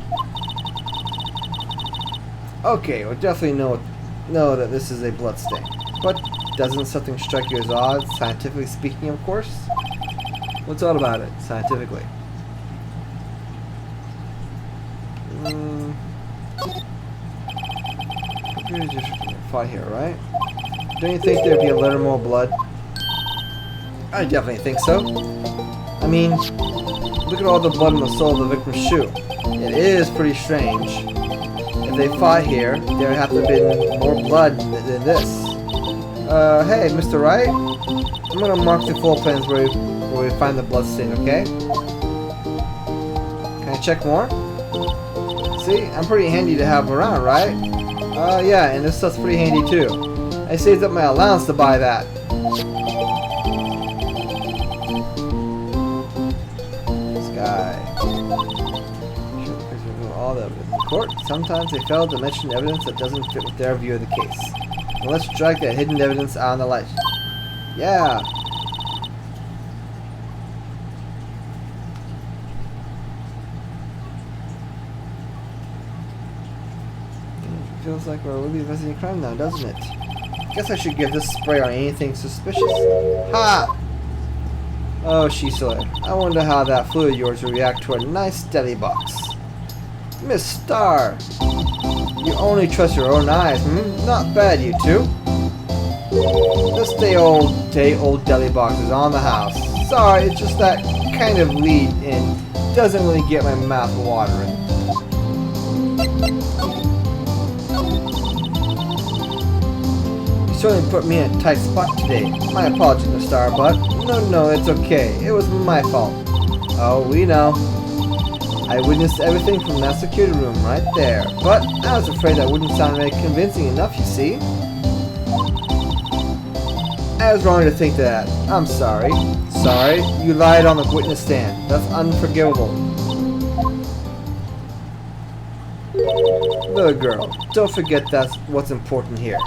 Okay, we'll definitely know that this is a blood stain. But doesn't something strike you as odd, scientifically speaking, of course? What's odd about it, scientifically? Just fought here, right? Don't you think there'd be a little more blood? I definitely think so. I mean, look at all the blood on the sole of the victim's shoe. It is pretty strange. If they fought here, there would have to have been more blood than this. Hey, Mr. Wright? I'm gonna mark the floor plans where we find the blood stain, okay? Can I check more? See, I'm pretty handy to have around, right? Yeah, and this stuff's pretty handy too. I saved up my allowance to buy that. This guy. All the evidence in court. Sometimes they fail to mention evidence that doesn't fit with their view of the case. Well, let's drag that hidden evidence out on the light. Yeah. Feels like we're really investigating crime now, doesn't it? Guess I should give this spray on anything suspicious. Ha! Oh, Sheila, I wonder how that fluid of yours will react to a nice steady box. Miss Starr! You only trust your own eyes, hmm? Not bad, you two. This day old deli box is on the house. Sorry, it's just that kind of lead in doesn't really get my mouth watering. Certainly put me in a tight spot today. My apologies, Miss Starbuck. No, it's okay. It was my fault. Oh, we know. I witnessed everything from that security room right there. But I was afraid that wouldn't sound very convincing enough, you see. I was wrong to think that. I'm sorry. Sorry, you lied on the witness stand. That's unforgivable. Little girl, don't forget that's what's important here.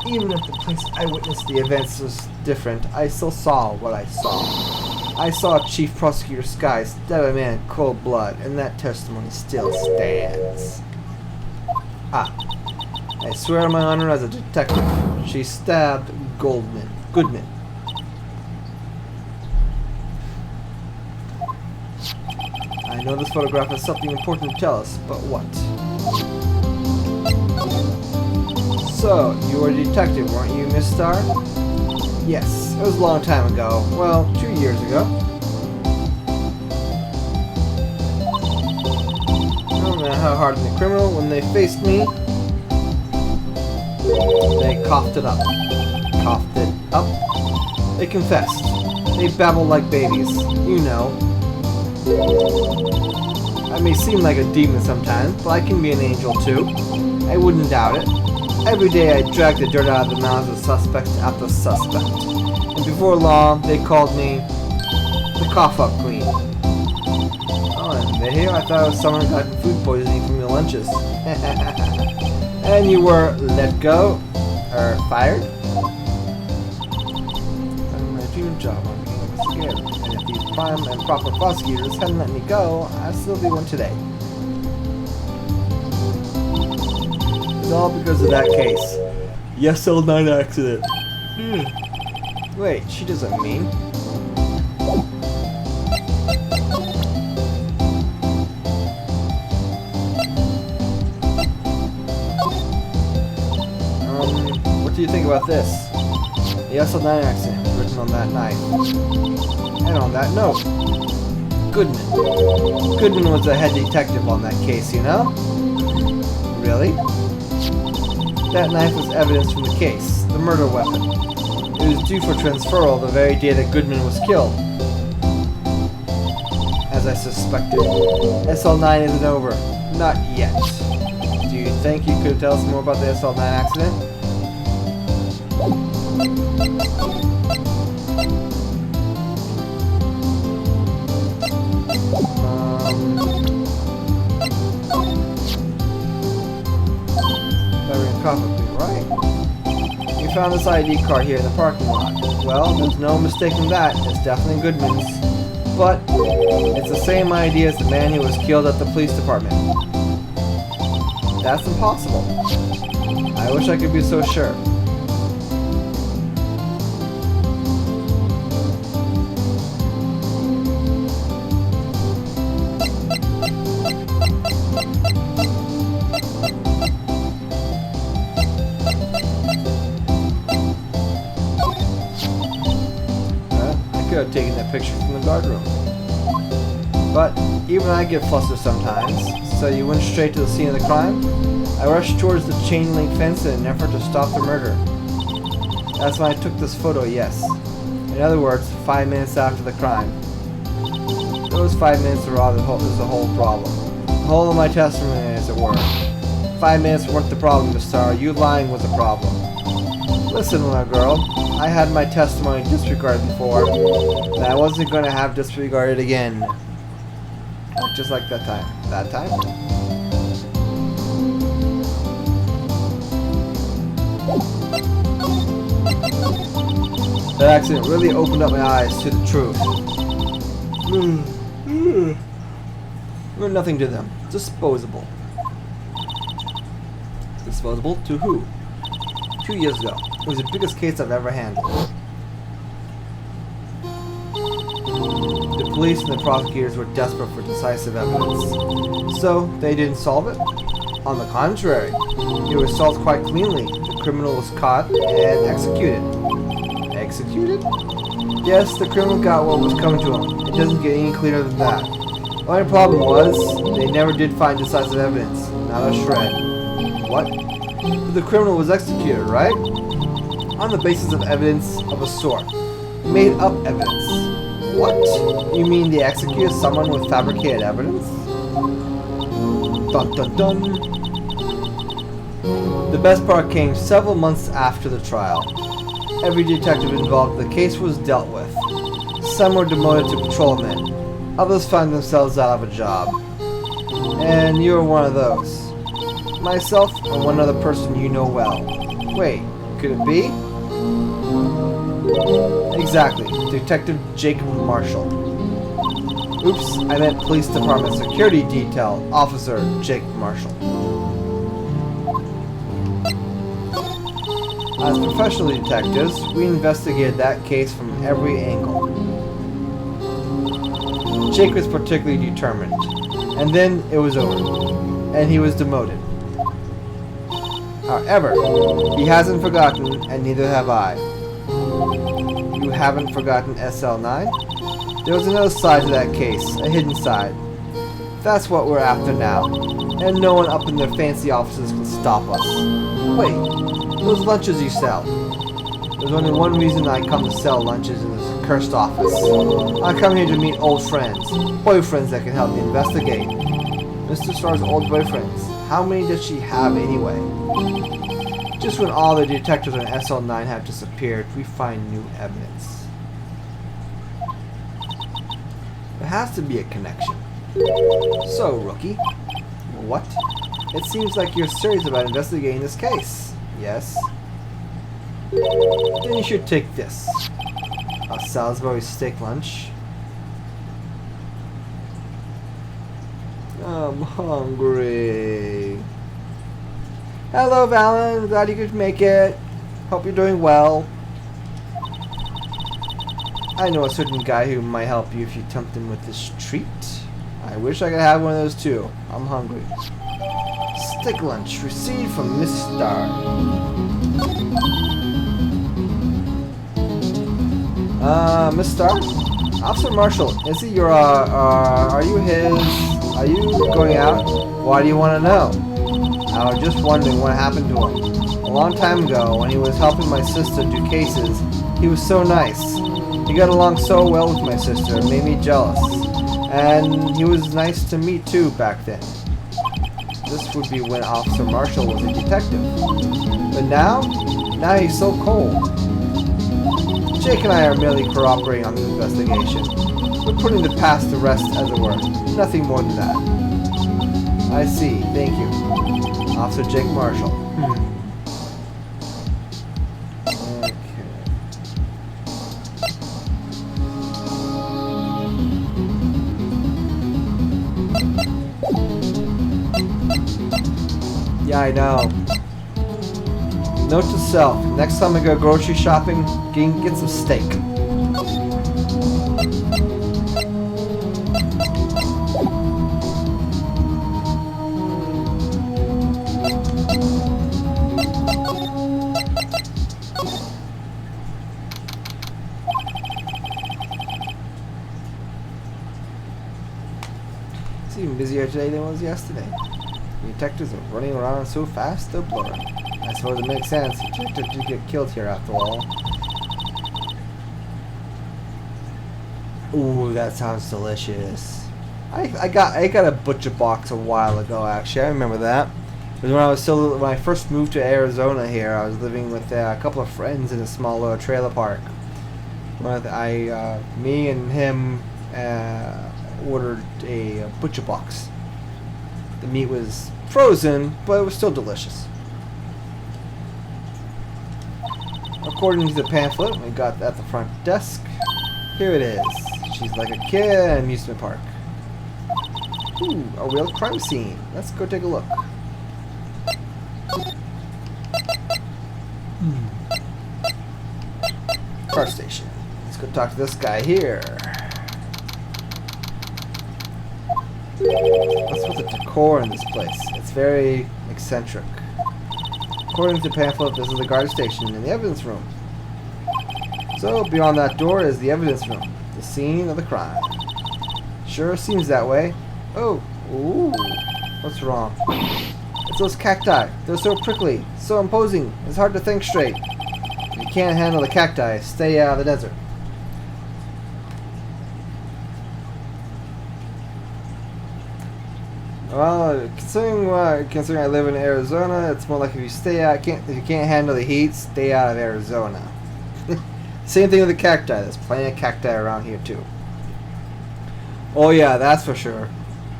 Even if the place I witnessed the events was different, I still saw what I saw. I saw Chief Prosecutor Sky stab a man in cold blood, and that testimony still stands. Ah, I swear on my honor as a detective, she stabbed Goodman. I know this photograph has something important to tell us, but what? So, you were a detective, weren't you, Miss Starr? Yes, it was a long time ago. Well, 2 years ago. No matter how hardened the criminal, when they faced me, they coughed it up. Coughed it up. They confessed. They babbled like babies. You know. I may seem like a demon sometimes, but I can be an angel too. I wouldn't doubt it. Every day I dragged the dirt out of the mouths of suspect after suspect. And before long, they called me the cough-up queen. Oh, and here I thought it was someone who got food poisoning from your lunches. And you were let go? Or fired? I'm my dream job on being a investigator. And if these prime and proper prosecutors hadn't let me go, I'd still be one today. It's all because of that case. Yes, L9 accident. Wait, she doesn't mean. What do you think about this? The SL9 accident, written on that night. And on that note. Goodman. Goodman was the head detective on that case, you know? Really? That knife was evidence from the case, the murder weapon. It was due for transferal the very day that Goodman was killed. As I suspected, SL9 isn't over. Not yet. Do you think you could tell us more about the SL9 accident? Right. We found this ID card here in the parking lot. Well, there's no mistaking that. It's definitely Goodman's. But it's the same ID as the man who was killed at the police department. That's impossible. I wish I could be so sure. Have taken that picture from the guard room. But even I get flustered sometimes, so you went straight to the scene of the crime? I rushed towards the chain link fence in an effort to stop the murder. That's when I took this photo, yes. In other words, 5 minutes after the crime. Those 5 minutes is the whole problem. The whole of my testimony, as it were. 5 minutes weren't the problem, Miss Starr. You lying was the problem. Listen, little girl. I had my testimony disregarded before, and I wasn't going to have disregarded again. Just like that time. That time? That accident really opened up my eyes to the truth. We're nothing to them. Disposable. Disposable to who? 2 years ago. It was the biggest case I've ever handled. The police and the prosecutors were desperate for decisive evidence. So, they didn't solve it? On the contrary, it was solved quite cleanly. The criminal was caught and executed. Executed? Yes, the criminal got what was coming to him. It doesn't get any clearer than that. The only problem was, they never did find decisive evidence. Not a shred. What? The criminal was executed, right? On the basis of evidence of a sort. Made up evidence. What? You mean they executed someone with fabricated evidence? Dun dun dun. The best part came several months after the trial. Every detective involved in the case was dealt with. Some were demoted to patrolmen. Others found themselves out of a job. And you were one of those. Myself and one other person you know well. Wait, could it be? Exactly, Detective Jacob Marshall. Oops, I meant Police Department Security Detail Officer Jacob Marshall. As professional detectives, we investigated that case from every angle. Jake was particularly determined. And then it was over. And he was demoted. However, he hasn't forgotten, and neither have I. You haven't forgotten SL9? There was another side to that case, a hidden side. That's what we're after now, and no one up in their fancy offices can stop us. Wait, those lunches you sell. There's only one reason I come to sell lunches in this cursed office. I come here to meet old friends, boyfriends that can help me investigate. Mr. Starr's old boyfriends, how many does she have anyway? Just when all the detectives on SL9 have disappeared, we find new evidence. There has to be a connection. So, rookie, what? It seems like you're serious about investigating this case. Yes? Then you should take this. A Salisbury steak lunch. I'm hungry. Hello, Valen. Glad you could make it. Hope you're doing well. I know a certain guy who might help you if you tempt him with this treat. I wish I could have one of those too. I'm hungry. Steak lunch received from Miss Starr. Miss Starr? Officer Marshall, is he your, are you his, are you going out? Why do you want to know? I was just wondering what happened to him. A long time ago, when he was helping my sister do cases, he was so nice. He got along so well with my sister, it made me jealous. And he was nice to me too back then. This would be when Officer Marshall was a detective. But now he's so cold. Jake and I are merely cooperating on this investigation. We're putting the past to rest, as it were. Nothing more than that. I see. Thank you. Officer Jake Marshall. Okay. Yeah, I know. Note to self, next time I go grocery shopping, get some steak. It's even busier today than it was yesterday. The detectives are running around so fast they're blurring. I suppose it makes sense. The detective did get killed here after all. Ooh, that sounds delicious. I got a butcher box a while ago. Actually, I remember that. It was when I first moved to Arizona here. I was living with a couple of friends in a small little trailer park. Me and him ordered a butcher box. The meat was frozen, but it was still delicious. According to the pamphlet we got at the front desk, here it is. She's like a kid at an amusement park. Ooh, a real crime scene. Let's go take a look. Car station. Let's go talk to this guy here. What's with the decor in this place? It's very eccentric. According to the pamphlet, this is the guard station and the evidence room. So, beyond that door is the evidence room, the scene of the crime. Sure seems that way. Oh, ooh, what's wrong? It's those cacti. They're so prickly, so imposing, it's hard to think straight. If you can't handle the cacti, stay out of the desert. Well, considering I live in Arizona, it's more like if you can't handle the heat, stay out of Arizona. Same thing with the cacti. There's plenty of cacti around here too. Oh yeah, that's for sure.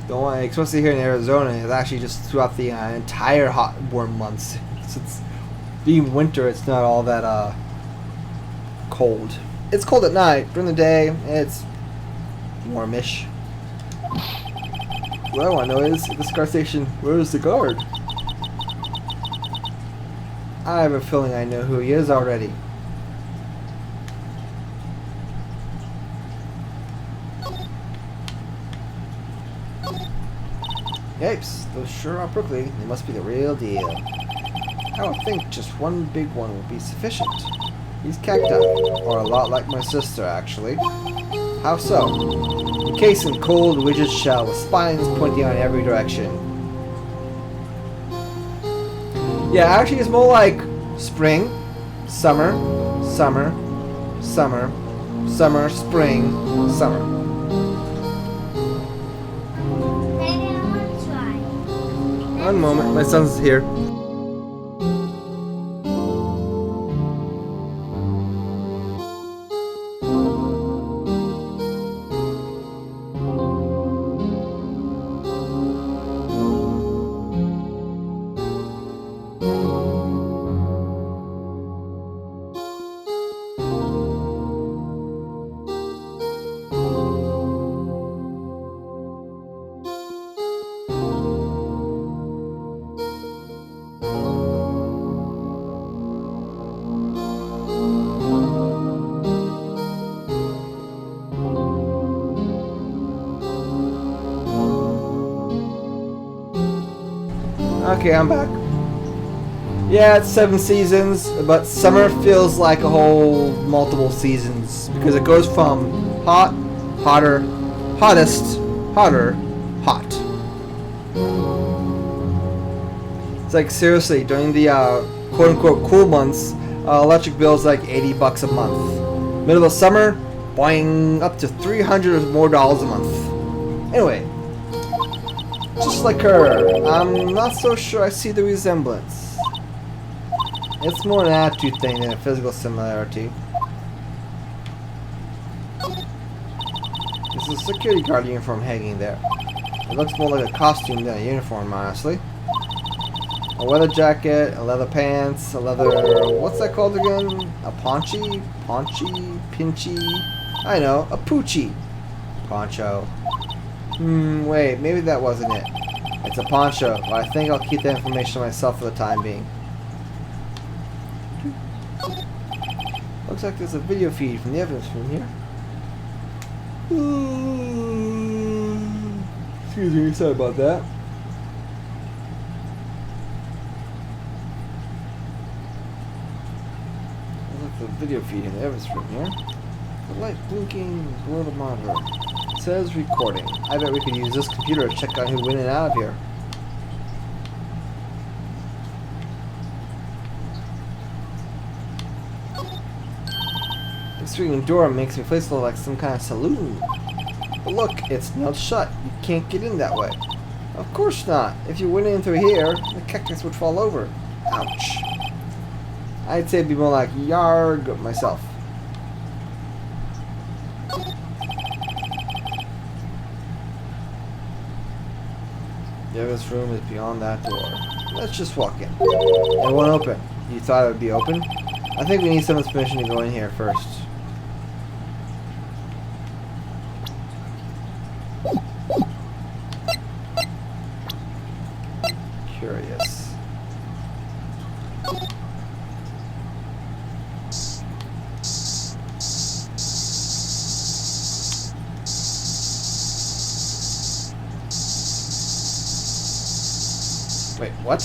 The one, especially here in Arizona, is actually just throughout the entire hot, warm months. Since being winter, it's not all that cold. It's cold at night. During the day, it's warmish. What I want to know is, at this car station, where's the guard? I have a feeling I know who he is already. Yipes, those sure are prickly. They must be the real deal. I don't think just one big one will be sufficient. These cacti are a lot like my sister, actually. How so? Encased in cold, rigid shell with spines pointing in every direction. Yeah, actually it's more like spring, summer, summer, summer, summer, spring, summer. Maybe I want to try. One moment, my son's here. Okay, I'm back. Yeah, it's 7 seasons, but summer feels like a whole multiple seasons because it goes from hot, hotter, hottest, hotter, hot. It's like seriously, during the quote-unquote cool months, electric bill's like $80 a month. Middle of summer, boing, up to $300 or more a month. Anyway. Just like her, I'm not so sure I see the resemblance. It's more an attitude thing than a physical similarity. There's a security guard uniform hanging there. It looks more like a costume than a uniform, honestly. A weather jacket, a leather pants, a leather... what's that called again? A paunchy? Paunchy? Pinchy? I know, a poochie. Poncho. Wait, maybe that wasn't it. It's a poncho, but I think I'll keep that information to myself for the time being. Looks like there's a video feed from the evidence room here. Excuse me, sorry about that. Looks like the video feed in the evidence room here. The light blinking below the monitor. It says recording. I bet we could use this computer to check out who went in and out of here. The swinging door makes the place look like some kind of saloon. But look, it's nailed shut. You can't get in that way. Of course not. If you went in through here, the cactus would fall over. Ouch. I'd say it'd be more like yarg myself. The evidence room is beyond that door. Let's just walk in. It won't open. You thought it would be open? I think we need someone's permission to go in here first. Curious. Wait, what?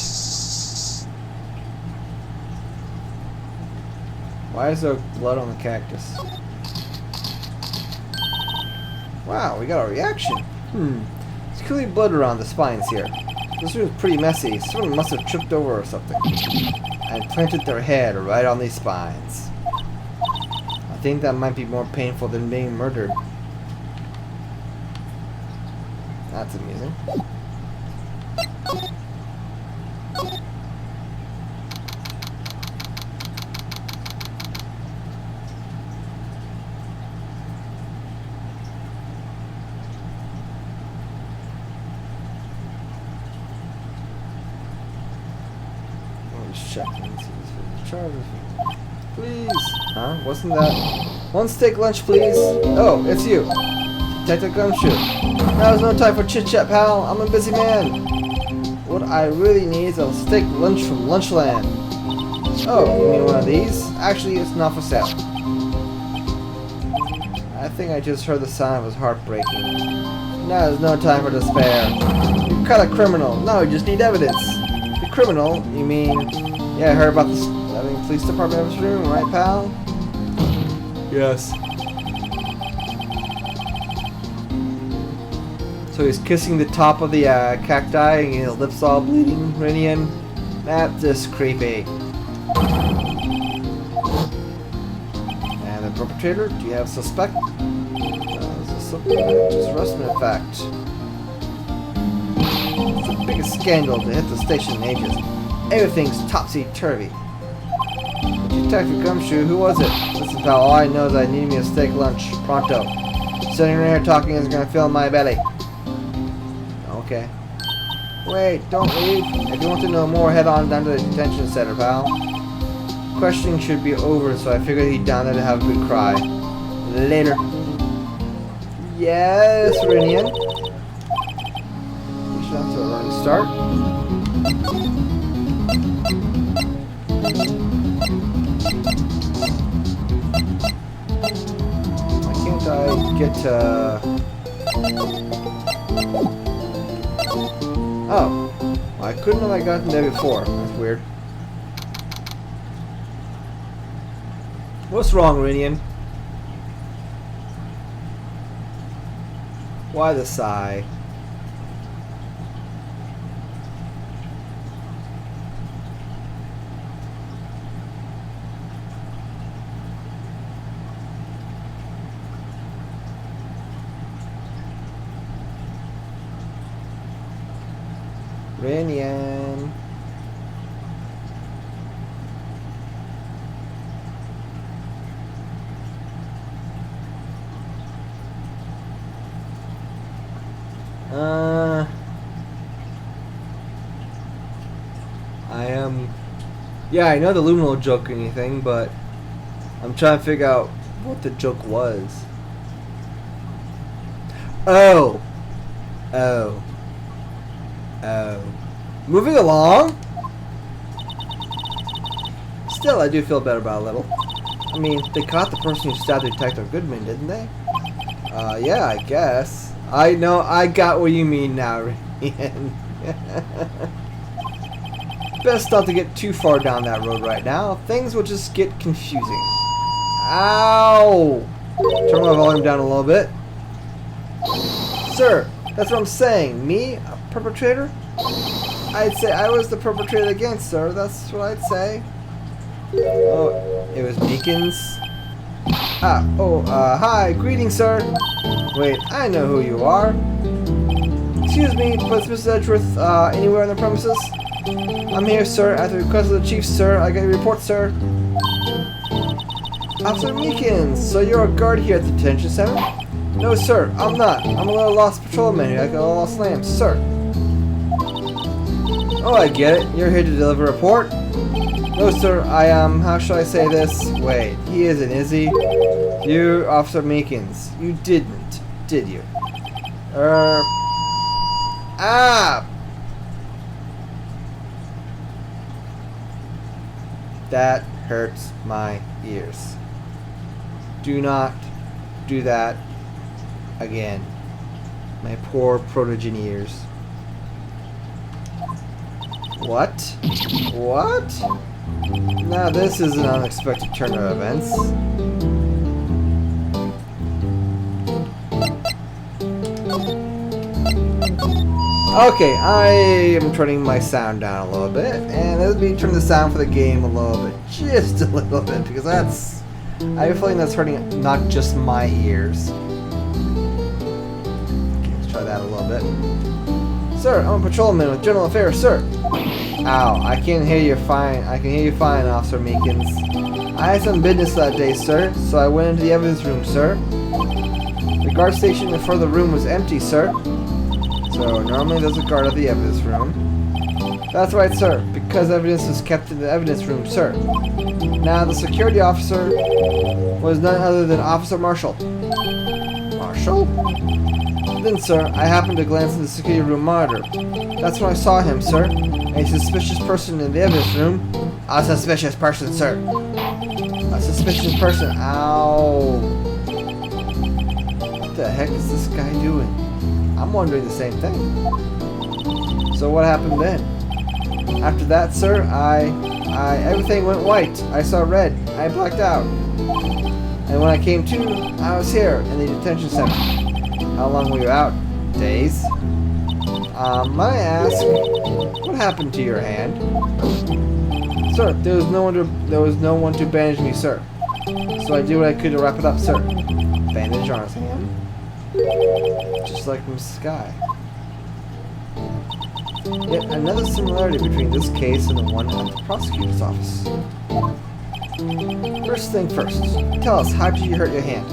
Why is there blood on the cactus? Wow, we got a reaction. There's clearly blood around the spines here. This room is pretty messy. Someone must have tripped over or something and planted their head right on these spines. I think that might be more painful than being murdered. That's amusing. Checking. Charges. Please. Huh? Wasn't that? One steak lunch, please. Oh, it's you. Detective Gumshoe. Now's no time for chit-chat, pal. I'm a busy man. What I really need is a steak lunch from Lunchland. Oh, you mean one of these? Actually, it's not for sale. I think I just heard the sound of his heart breaking. Now there's no time for despair. You're kind of criminal. No, you just need evidence. The criminal? You mean... Yeah, I heard about this. I mean, police department evidence room, right, pal? Yes. So he's kissing the top of the cacti and his lips all bleeding, Rinian. That's just creepy. And the perpetrator? Do you have a suspect? Is this something just arrested in fact? It's the biggest scandal to hit the station in ages. Everything's topsy-turvy. Detective Gumshoe, who was it? Listen, pal, all I know is I need me a steak lunch. Pronto. Sitting around here talking is gonna fill my belly. Okay. Wait, don't leave. If you want to know more, head on down to the detention center, pal. Questioning should be over, so I figured he'd down there to have a good cry. Later. Yes, Rinian. We should have to run start. Why can't I get Oh. Well, I couldn't have gotten there before. That's weird. What's wrong, Rinian? Why the sigh? Rinian. Yeah, I know the luminal joke or anything, but I'm trying to figure out what the joke was. Oh. Oh. Oh. Moving along? Still, I do feel better about it a little. I mean, they caught the person who stabbed Detective Goodman, didn't they? Yeah, I guess. I know, I got what you mean now, Ryan. Best not to get too far down that road right now. Things will just get confusing. Ow! Turn my volume down a little bit. Sir, that's what I'm saying. Me? A perpetrator? I'd say I was the perpetrator again, sir. That's what I'd say. Oh, it was Meekins. Hi. Greetings, sir. Wait, I know who you are. Excuse me, but is Mrs. Edgeworth anywhere on the premises? I'm here, sir, at the request of the chief, sir. I got a report, sir. Officer Meekins, so you're a guard here at the detention center? No, sir, I'm not. I'm a little lost patrolman here. I got a little lost lamb, sir. Oh, I get it. You're here to deliver a report? No, sir, I am, how shall I say this? Wait, he isn't, is he? You, Officer Meekins, you didn't, did you? That hurts my ears. Do not do that again. My poor Protogen ears. What? What? Now this is an unexpected turn of events. Okay, I am turning my sound down a little bit, and let me turn the sound for the game a little bit, just a little bit, because that's, I have a feeling that's hurting not just my ears. Okay, let's try that a little bit. Sir, I'm a patrolman with General Affairs, sir. Ow, I can hear you fine. I can hear you fine, Officer Meekins. I had some business that day, sir, so I went into the evidence room, sir. The guard station in front of the room was empty, sir. So normally there's a guard at the evidence room. That's right, sir, because evidence is kept in the evidence room, sir. Now the security officer was none other than Officer Marshall. Marshall? Then, sir, I happened to glance in the security room monitor. That's when I saw him, sir. A suspicious person in the evidence room. A suspicious person, sir. A suspicious person. Ow. What the heck is this guy doing? I'm wondering the same thing. So what happened then? After that, sir, Everything went white. I saw red. I blacked out. And when I came to, I was here in the detention center. How long were you out? Days? Might I ask, what happened to your hand? Sir, there was no one to bandage me, sir. So I did what I could to wrap it up, sir. Bandage on his hand? Just like Miss Sky. Yet another similarity between this case and the one at the prosecutor's office. First thing first, tell us, how did you hurt your hand?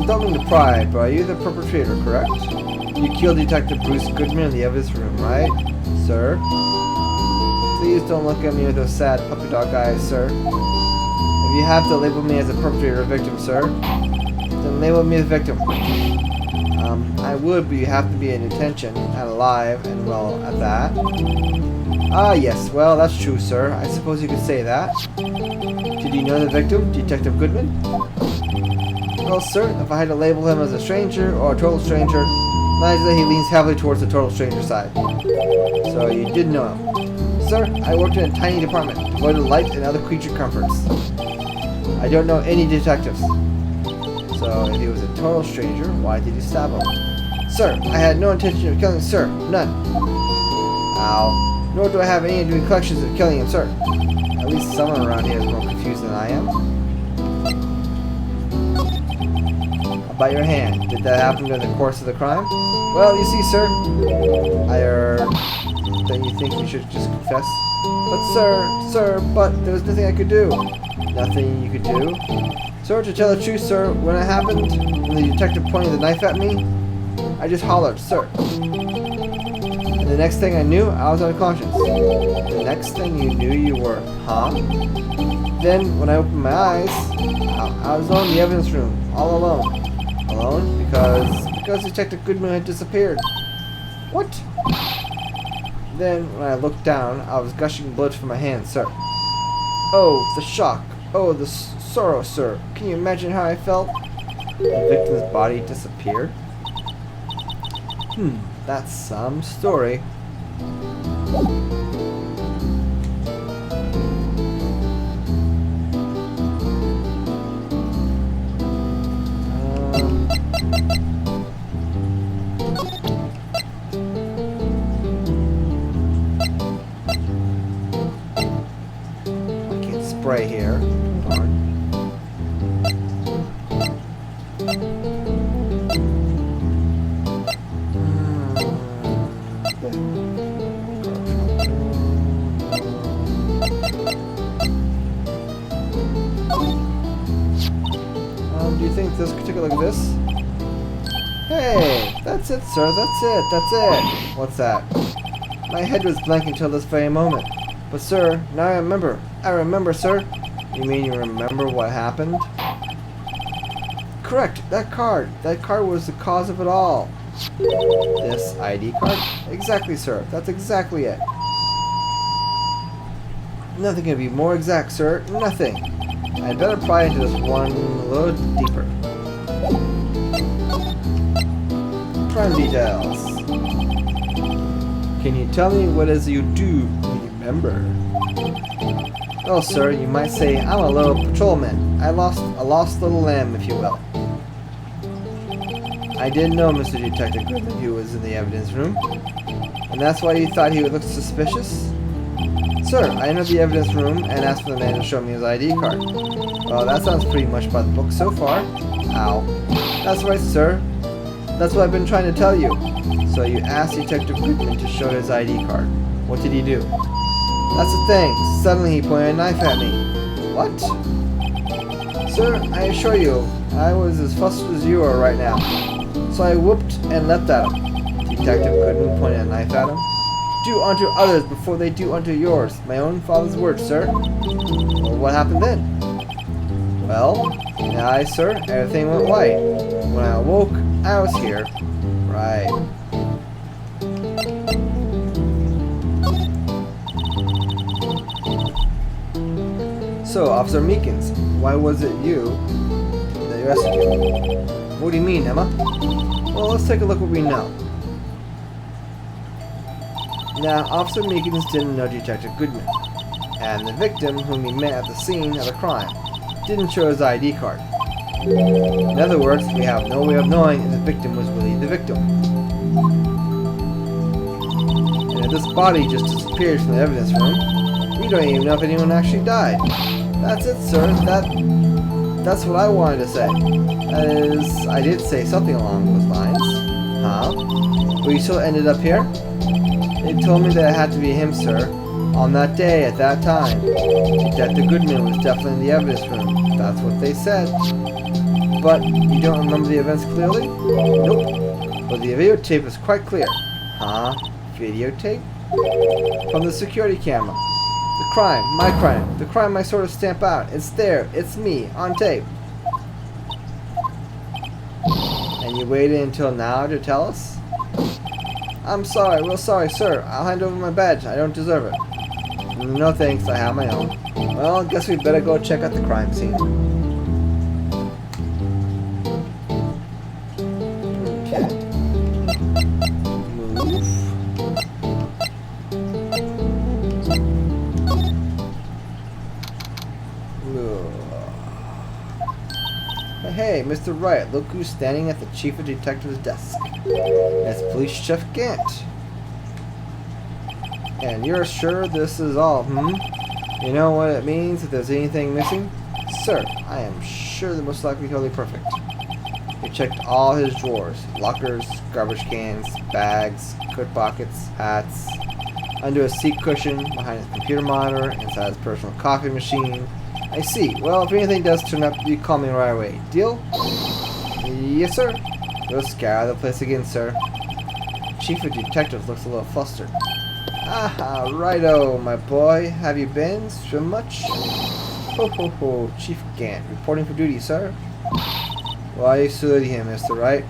Don't mean to pry, but are you the perpetrator, correct? You killed Detective Bruce Goodman in the evidence room, right, sir? Please don't look at me with those sad puppy dog eyes, sir. If you have to label me as a perpetrator or victim, sir, then label me as a victim. I would, but you have to be in detention and alive and well at that. Ah, yes, well, that's true, sir. I suppose you could say that. Did you know the victim, Detective Goodman? Well, sir, if I had to label him as a stranger or a total stranger, imagine that he leans heavily towards the total stranger side. So you did know him. Sir, I worked in a tiny department, devoted to light and other creature comforts. I don't know any detectives. So if he was a total stranger, why did you stab him? Sir, I had no intention of killing him, sir. None. Ow. Nor do I have any recollections of killing him, sir. At least someone around here is more confused than I am. About your hand, did that happen during the course of the crime? Well, you see, sir, then you think you should just confess? But sir, there was nothing I could do. Nothing you could do? Sir, to tell the truth, sir, when it happened, when the detective pointed the knife at me, I just hollered, sir. And the next thing I knew, I was unconscious. The next thing you knew, you were, huh? Then, when I opened my eyes, I was alone in the evidence room, all alone. Alone? Because Detective Goodman had disappeared. What? Then, when I looked down, I was gushing blood from my hands, sir. Oh, the shock. Oh, the sorrow, sir. Can you imagine how I felt? The victim's body disappeared? That's some story. I can't spray here. Darn. Do you think this could take a look at this? Hey, that's it, sir. That's it. What's that? My head was blank until this very moment. But, sir, now I remember. Sir. You mean you remember what happened? Correct. That card. That card was the cause of it all. This ID card? Exactly, sir. That's exactly it. Nothing can be more exact, sir. Nothing. I'd better pry into this one a little deeper. Prime details. Can you tell me what it is you do remember? Well, sir, you might say I'm a little patrolman. A lost little lamb, if you will. I didn't know Mr. Detective Goodman who was in the evidence room. And that's why you thought he would look suspicious? Sir, I entered the evidence room and asked for the man to show me his ID card. Well, that sounds pretty much by the book so far. Ow. That's right, sir. That's what I've been trying to tell you. So you asked Detective Goodman to show his ID card. What did he do? That's the thing. Suddenly he pointed a knife at me. What? Sir, I assure you, I was as flustered as you are right now. So I whooped and leapt at him. Detective Goodman pointed a knife at him. Do unto others before they do unto yours. My own father's words, sir. Well, what happened then? Well, aye, sir, everything went white. When I awoke, I was here. Right. So, Officer Meekins, why was it you that arrested you? What do you mean, Emma? Well, let's take a look what we know. Now, Officer Meekins didn't know Detective Goodman, and the victim, whom he met at the scene of the crime, didn't show his ID card. In other words, we have no way of knowing if the victim was really the victim. And if this body just disappeared from the evidence room, we don't even know if anyone actually died. That's it, sir. That's what I wanted to say. That is, I did say something along those lines. Huh? But you still ended up here? They told me that it had to be him, sir. On that day, at that time. Detective Goodman was definitely in the evidence room. That's what they said. But you don't remember the events clearly? Nope. But the videotape is quite clear. Huh? Videotape? From the security camera. The crime, my crime. The crime I sort of stamp out. It's there. It's me, on tape. And you waited until now to tell us? I'm sorry, real sorry, sir. I'll hand over my badge. I don't deserve it. No thanks, I have my own. Well, I guess we better go check out the crime scene. Okay. Move. Hey, Mr. Wright, look who's standing at the Chief of Detectives' desk. It's Police Chief Gant. And you're sure this is all, You know what it means if there's anything missing? Sir, I am sure they're most likely totally perfect. We checked all his drawers, lockers, garbage cans, bags, coat pockets, hats, under a seat cushion, behind his computer monitor, inside his personal coffee machine. I see. Well, if anything does turn up, you call me right away. Deal? Yes, sir. We'll scour the place again, sir. Chief of Detectives looks a little flustered. Ah, righto, my boy. Have you been? Swim much? Ho, ho, ho. Chief Gant, reporting for duty, sir. Why are you saluting him, Mr. Wright?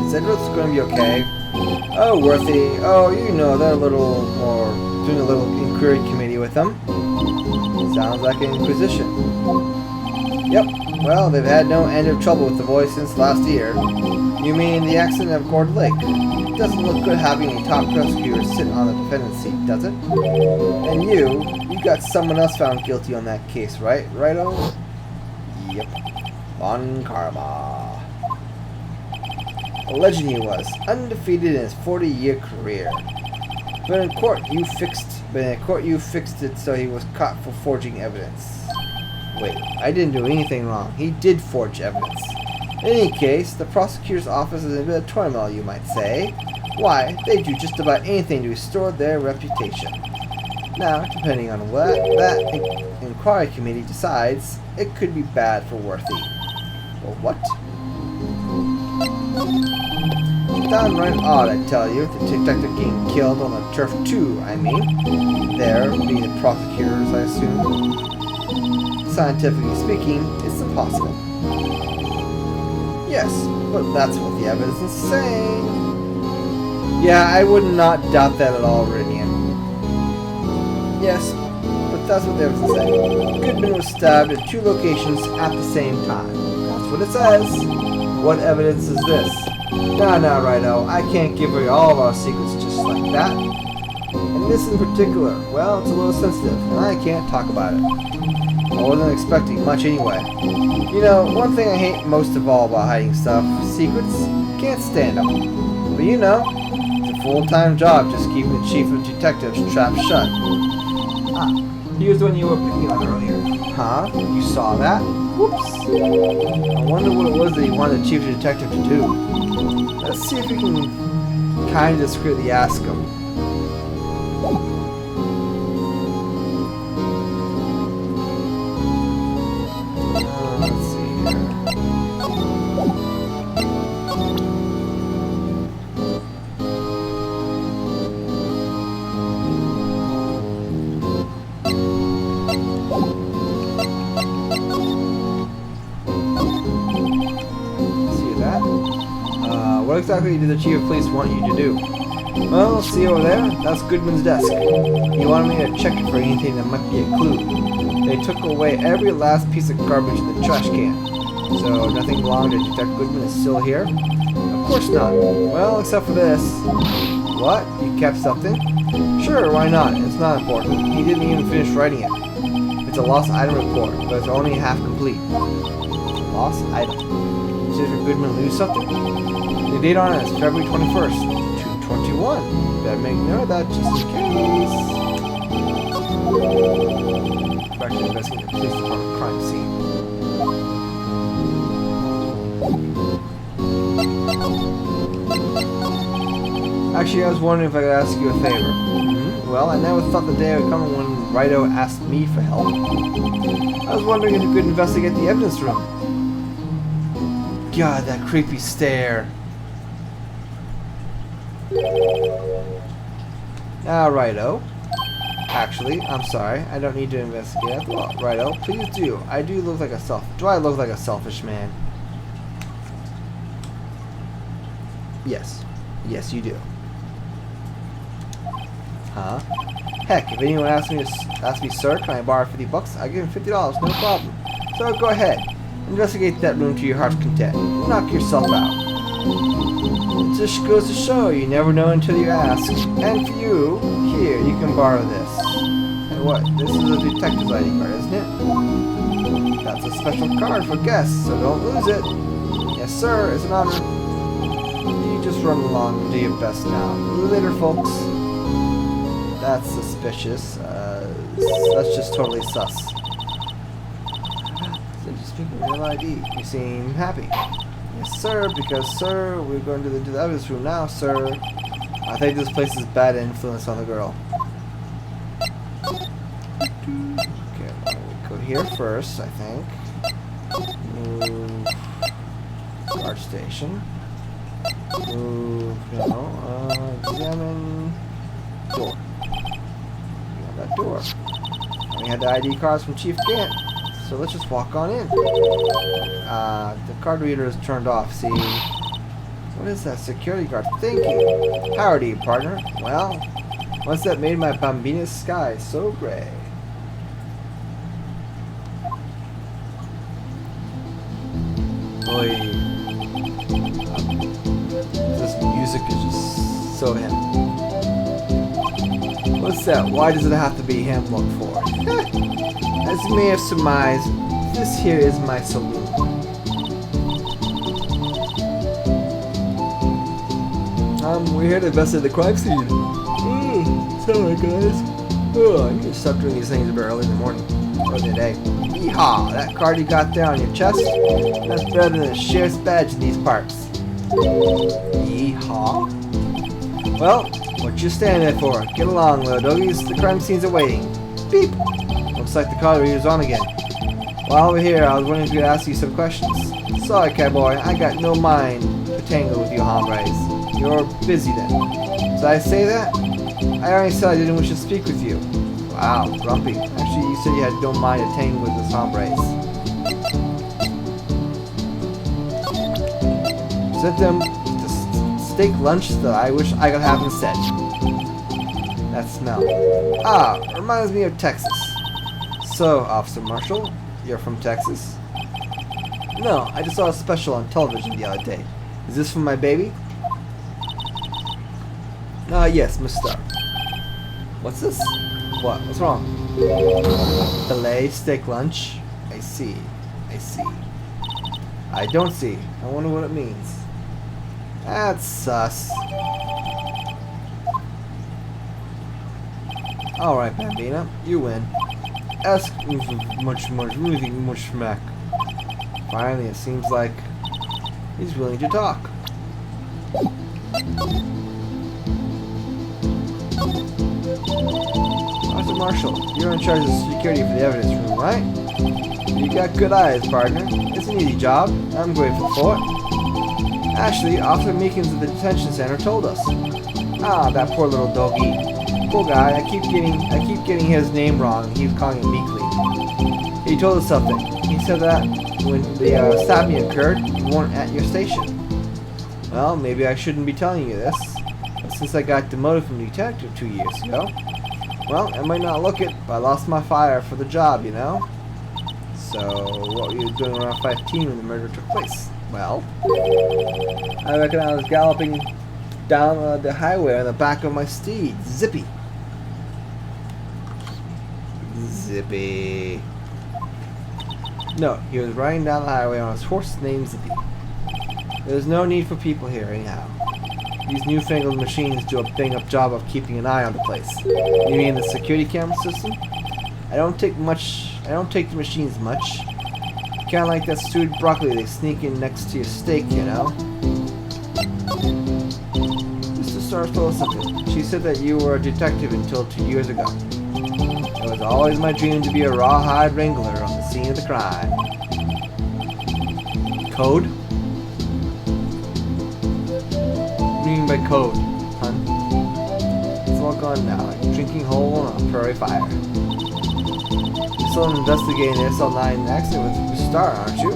Is Edward's going to be okay? Oh, Worthy. Oh, you know, they're a little more doing a little inquiry committee with them. Sounds like an inquisition. Yep. Well, they've had no end of trouble with the boy since last year. You mean the accident of Gord Lake? It doesn't look good having a top prosecutor sit on the defendant's seat, does it? And you got someone else found guilty on that case, right? Righto? Yep. Von Karma. A legend he was, undefeated in his 40-year career. But in court you fixed it so he was caught for forging evidence. Wait, I didn't do anything wrong. He did forge evidence. In any case, the prosecutor's office is in a bit of turmoil, you might say. Why, they do just about anything to restore their reputation. Now, depending on what that inquiry committee decides, it could be bad for Worthy. Well, what? Downright odd, I tell you, the detective getting killed on the turf too, I mean. There, being the prosecutors, I assume. Scientifically speaking, it's impossible. Yes, but that's what the evidence is saying. Yeah, I would not doubt that at all, Rinian. Yes, but that's what the evidence is saying. Goodman was stabbed at 2 locations at the same time. That's what it says. What evidence is this? Nah, righto. I can't give away all of our secrets just like that. And this in particular, well, it's a little sensitive, and I can't talk about it. I wasn't expecting much anyway. You know, one thing I hate most of all about hiding stuff, secrets, can't stand them. But you know, it's a full-time job just keeping the chief of detectives trapped shut. Ah, he was the one you were picking on earlier. Huh? You saw that? Whoops. I wonder what it was that he wanted the chief of detective to do. Let's see if we can kind of discreetly ask him. Let's see here. See that? What exactly did the chief of police want you to do? Well, see over there? That's Goodman's desk. He wanted me to check it for anything that might be a clue. They took away every last piece of garbage in the trash can. So nothing belonging to Detective Goodman is still here? Of course not. Well, except for this. What? You kept something? Sure, why not? It's not important. He didn't even finish writing it. It's a lost item report, but it's only half complete. Lost item. Did Goodman lose something? The date on it is February 21st, 221. Better make note of that just in case. Back to investigating the police department crime scene. Actually, I was wondering if I could ask you a favor. Well, I never thought the day would come when Rido asked me for help. I was wondering if you could investigate the evidence room. God, that creepy stare. Now, Rido. Actually, I'm sorry. I don't need to investigate. Well, Rido, please do. Do I look like a selfish man? Yes. Yes, you do. Huh? Heck, if anyone asks me, sir, can I borrow $50? I give him $50, no problem. So go ahead. Investigate that room to your heart's content. Knock yourself out. It just goes to show you never know until you ask. And for you, here, you can borrow this. And what? This is a detective's ID card, isn't it? That's a special card for guests, so don't lose it. Yes, sir, it's an honor. You just run along and do your best now. Later, folks. That's suspicious. That's just totally sus. So just speaking of real ID, you seem happy. Yes, sir, because, sir, we're going to the evidence room now, sir. I think this place is bad influence on the girl. Okay, we go here first, I think. Move. Guard station. Move, examine door. That door. We had the ID cards from Chief Gant, so let's just walk on in. The card reader is turned off. See, what is that security guard thinking? Howdy, partner. Well, what's that made my Bambina's sky so gray? Boy, this music is just so him. What's that? Why does it have to be him look for? As you may have surmised, this here is my saloon. We're here to investigate the crime scene. Sorry guys. I need to stop doing these things a bit early in the morning. Or the day. Yeehaw! That card you got there on your chest? That's better than a sheriff's badge in these parts. Yeehaw? Well, what you standing there for? Get along, little doggies. The crime scene's awaiting. Beep! Looks like the card reader's on again. While we're here, I was wondering if we could ask you some questions. Sorry, cowboy. I got no mind to tangle with you hombres. You're busy then. Did I say that? I already said I didn't wish to speak with you. Wow, grumpy. Actually, you said you had no mind to tangle with us hombres. Sent them the steak lunch that I wish I could have instead. That smell. Ah, reminds me of Texas. So, Officer Marshall, you're from Texas? No, I just saw a special on television the other day. Is this from my baby? Yes, Mr. What's this? What? What's wrong? Filet steak lunch? I see. I see. I don't see. I wonder what it means. That's sus. Alright, Bambina. You win. Ask much smack. Finally, it seems like he's willing to talk. Officer Marshall, you're in charge of security for the evidence room, right? You got good eyes, partner. It's an easy job. I'm grateful for it. Actually, Officer Meekins at the detention center told us. Ah, that poor little doggy. Poor guy. I keep getting his name wrong. He's calling it Meekly. He told us something. He said that when the stabbing occurred, you weren't at your station. Well, maybe I shouldn't be telling you this. But since I got demoted from detective 2 years ago. Well, I might not look it, but I lost my fire for the job, you know? So, what were you doing around 15 when the murder took place? Well, I reckon I was galloping down the highway on the back of my steed, Zippy. Zippy. No, he was riding down the highway on his horse named Zippy. There's no need for people here, anyhow. These newfangled machines do a bang-up job of keeping an eye on the place. You mean the security camera system? I don't take the machines much. Kinda like that stewed broccoli they sneak in next to your steak, you know? Mr. Stars told us something. She said that you were a detective until 2 years ago. It was always my dream to be a rawhide wrangler on the scene of the crime. Code? What do you mean by code, hun? It's all gone now, like a drinking hole on a prairie fire. You're still investigating the SL9 accident with Mr. Star, aren't you?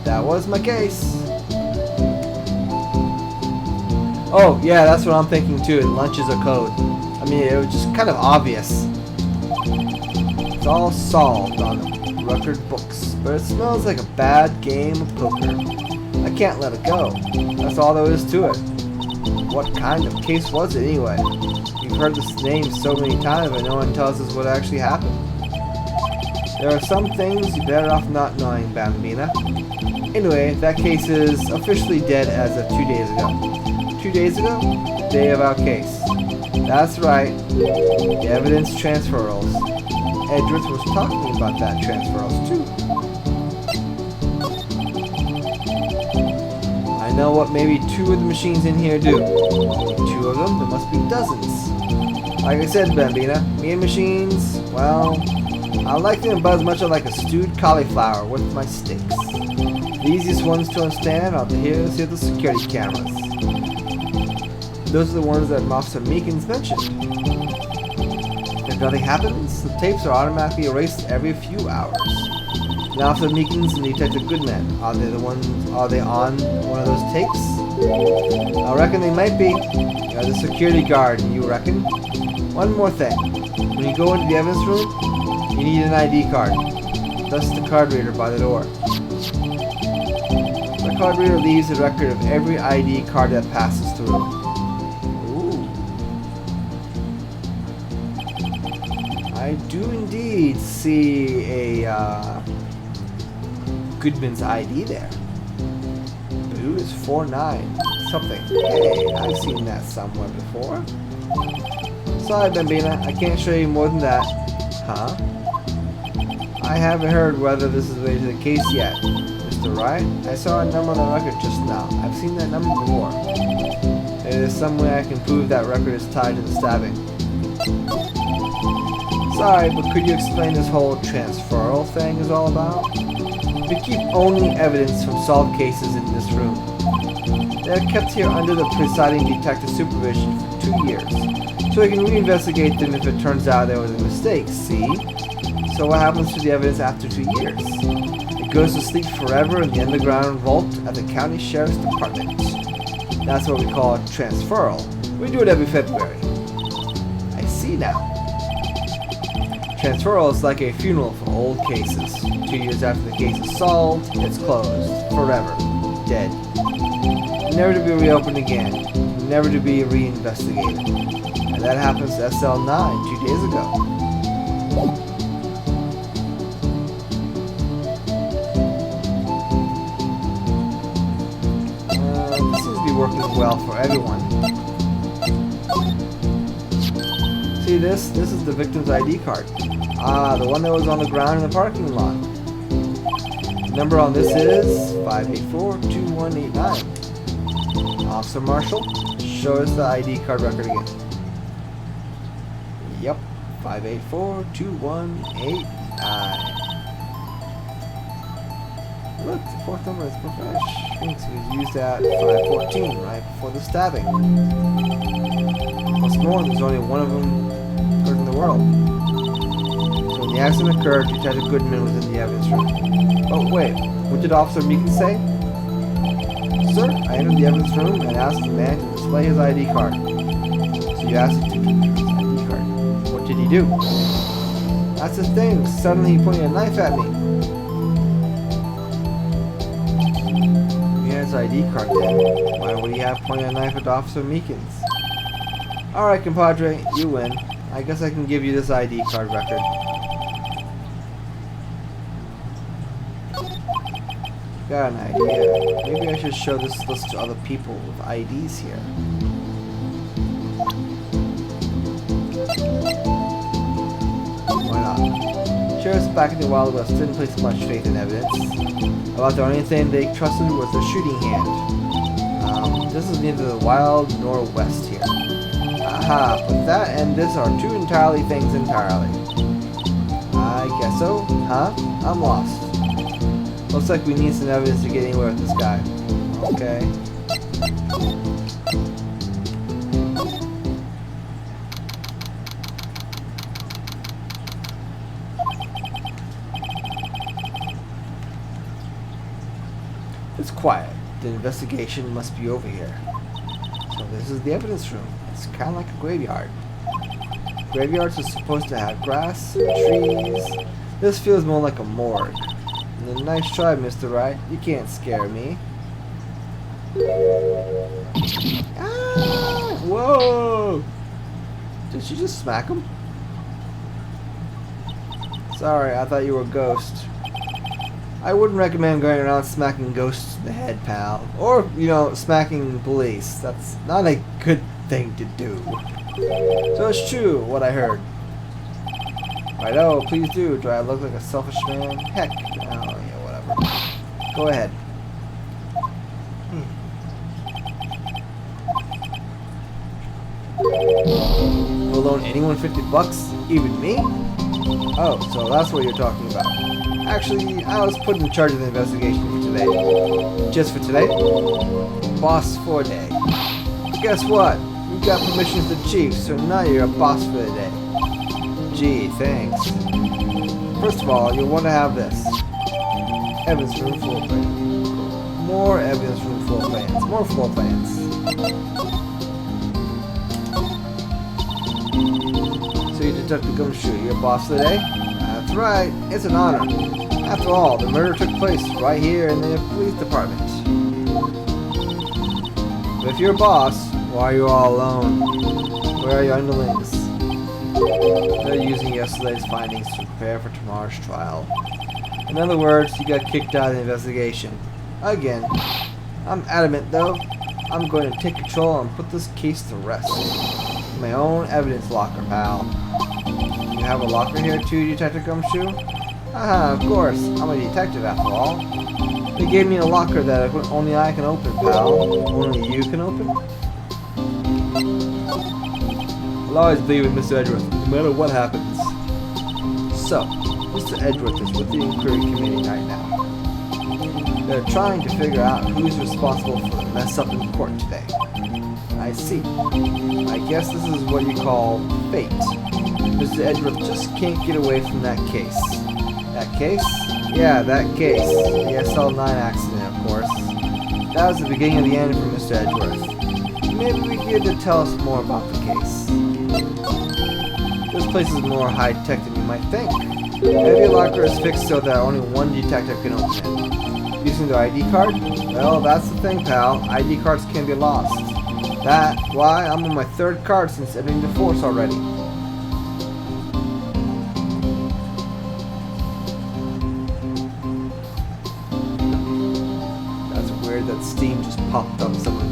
That was my case. Oh, yeah, that's what I'm thinking too. Lunch is a code. I mean, it was just kind of obvious. It's all solved on the record books, but it smells like a bad game of poker. I can't let it go. That's all there is to it. What kind of case was it anyway? You've heard this name so many times, but no one tells us what actually happened. There are some things you're better off not knowing, Bambina. Anyway, that case is officially dead as of 2 days ago. 2 days ago? The day of our case. That's right. The evidence transferals. Edgeworth was talking about that transferals too. I know what maybe 2 of the machines in here do. Only 2 of them? There must be dozens. Like I said, Bambina, me and machines, well, I like them about as much as like a stewed cauliflower with my steaks. The easiest ones to understand are the security cameras. Those are the ones that Officer Meekins mentioned. If nothing happens, the tapes are automatically erased every few hours. Now, Officer Meekins and Detective Goodman, are they on one of those tapes? I reckon they might be. You're the security guard, you reckon? One more thing. When you go into the evidence room, you need an ID card. Thus the card reader by the door. The card reader leaves a record of every ID card that passes through. Ooh. I do indeed see a Goodman's ID there. But who is 49 something? Hey, I've seen that somewhere before. Sorry, Bambina, I can't show you more than that. Huh? I haven't heard whether this is related to the case yet. Mr. Wright, I saw a number on the record just now. I've seen that number before. There is some way I can prove that record is tied to the stabbing. Sorry, but could you explain this whole transferal thing is all about? We keep only evidence from solved cases in this room. They are kept here under the presiding detective supervision for 2 years, so we can reinvestigate them if it turns out there was a mistake, see? So what happens to the evidence after 2 years? It goes to sleep forever in the underground vault at the county sheriff's department. That's what we call transferal. We do it every February. I see now. Transferal is like a funeral for old cases. 2 years after the case is solved, it's closed. Forever. Dead. Never to be reopened again. Never to be reinvestigated. And that happens to SL9 2 days ago. This seems to be working well for everyone. See this? This is the victim's ID card. Ah, the one that was on the ground in the parking lot. The number on this is 584-2189. Officer Marshall, show us the ID card record again. Yep, 584-2189. Look, the 4th number is profesh. It was used at 514, right before the stabbing. What's more, there's only one of them heard in the world. So when the accident occurred, Detective Goodman was in the evidence room. Oh wait, what did Officer Meekins say? Sir, I entered the evidence room and asked the man to display his ID card. you asked him to give me his ID card. What did he do? That's the thing. Suddenly he pointed a knife at me. He has ID card then. Why would he have pointed a knife at Officer Meekins? Alright, compadre, you win. I guess I can give you this ID card record. Got an idea. Maybe I should show this list to other people with IDs here. Why not? Sheriffs back in the Wild West didn't place much faith in evidence. About the only thing they trusted was their shooting hand. This is neither the Wild nor West here. Aha, but that and this are two entirely things entirely. I guess so, huh? I'm lost. Looks like we need some evidence to get anywhere with this guy. Okay. It's quiet. The investigation must be over here. So this is the evidence room. It's kind of like a graveyard. Graveyards are supposed to have grass and trees. This feels more like a morgue. And nice try, Mr. Wright. You can't scare me. Ah! Whoa! Did she just smack him? Sorry, I thought you were a ghost. I wouldn't recommend going around smacking ghosts in the head, pal. Or, you know, smacking police. That's not a good thing to do. So it's true, what I heard. Righto, please do. Do I look like a selfish man? Heck, oh yeah, whatever. Go ahead. You'll loan anyone $50? Even me? Oh, so that's what you're talking about. Actually, I was put in charge of the investigation for today. Just for today? Boss for a day. Guess what? You got permission from the chief, so now you're a boss for the day. Gee, thanks. First of all, you'll want to have this. Evidence room floor plan. More evidence room floor plans. More floor plans. So you Detective Gumshoe, you're boss for the day? That's right, it's an honor. After all, the murder took place right here in the police department. But if you're a boss, why are you all alone? Where are your underlings? They're using yesterday's findings to prepare for tomorrow's trial. In other words, you got kicked out of the investigation. Again. I'm adamant though. I'm going to take control and put this case to rest. My own evidence locker, pal. You have a locker here too, Detective Gumshoe? Aha, of course. I'm a detective after all. They gave me a locker that only I can open, pal. Only you can open? I'll always be with Mr. Edgeworth, no matter what happens. So, Mr. Edgeworth is with the inquiry committee right now. They're trying to figure out who's responsible for the mess up in court today. I see. I guess this is what you call fate. Mr. Edgeworth just can't get away from that case. That case? Yeah, that case. The SL9 accident, of course. That was the beginning of the end for Mr. Edgeworth. Maybe we get to tell us more about the case. This place is more high-tech than you might think. Every locker is fixed so that only one detective can open it. Using their ID card? Well, that's the thing, pal. ID cards can be lost. That's why I'm on my third card since entering the force already. That's weird that Steam just popped up somewhere.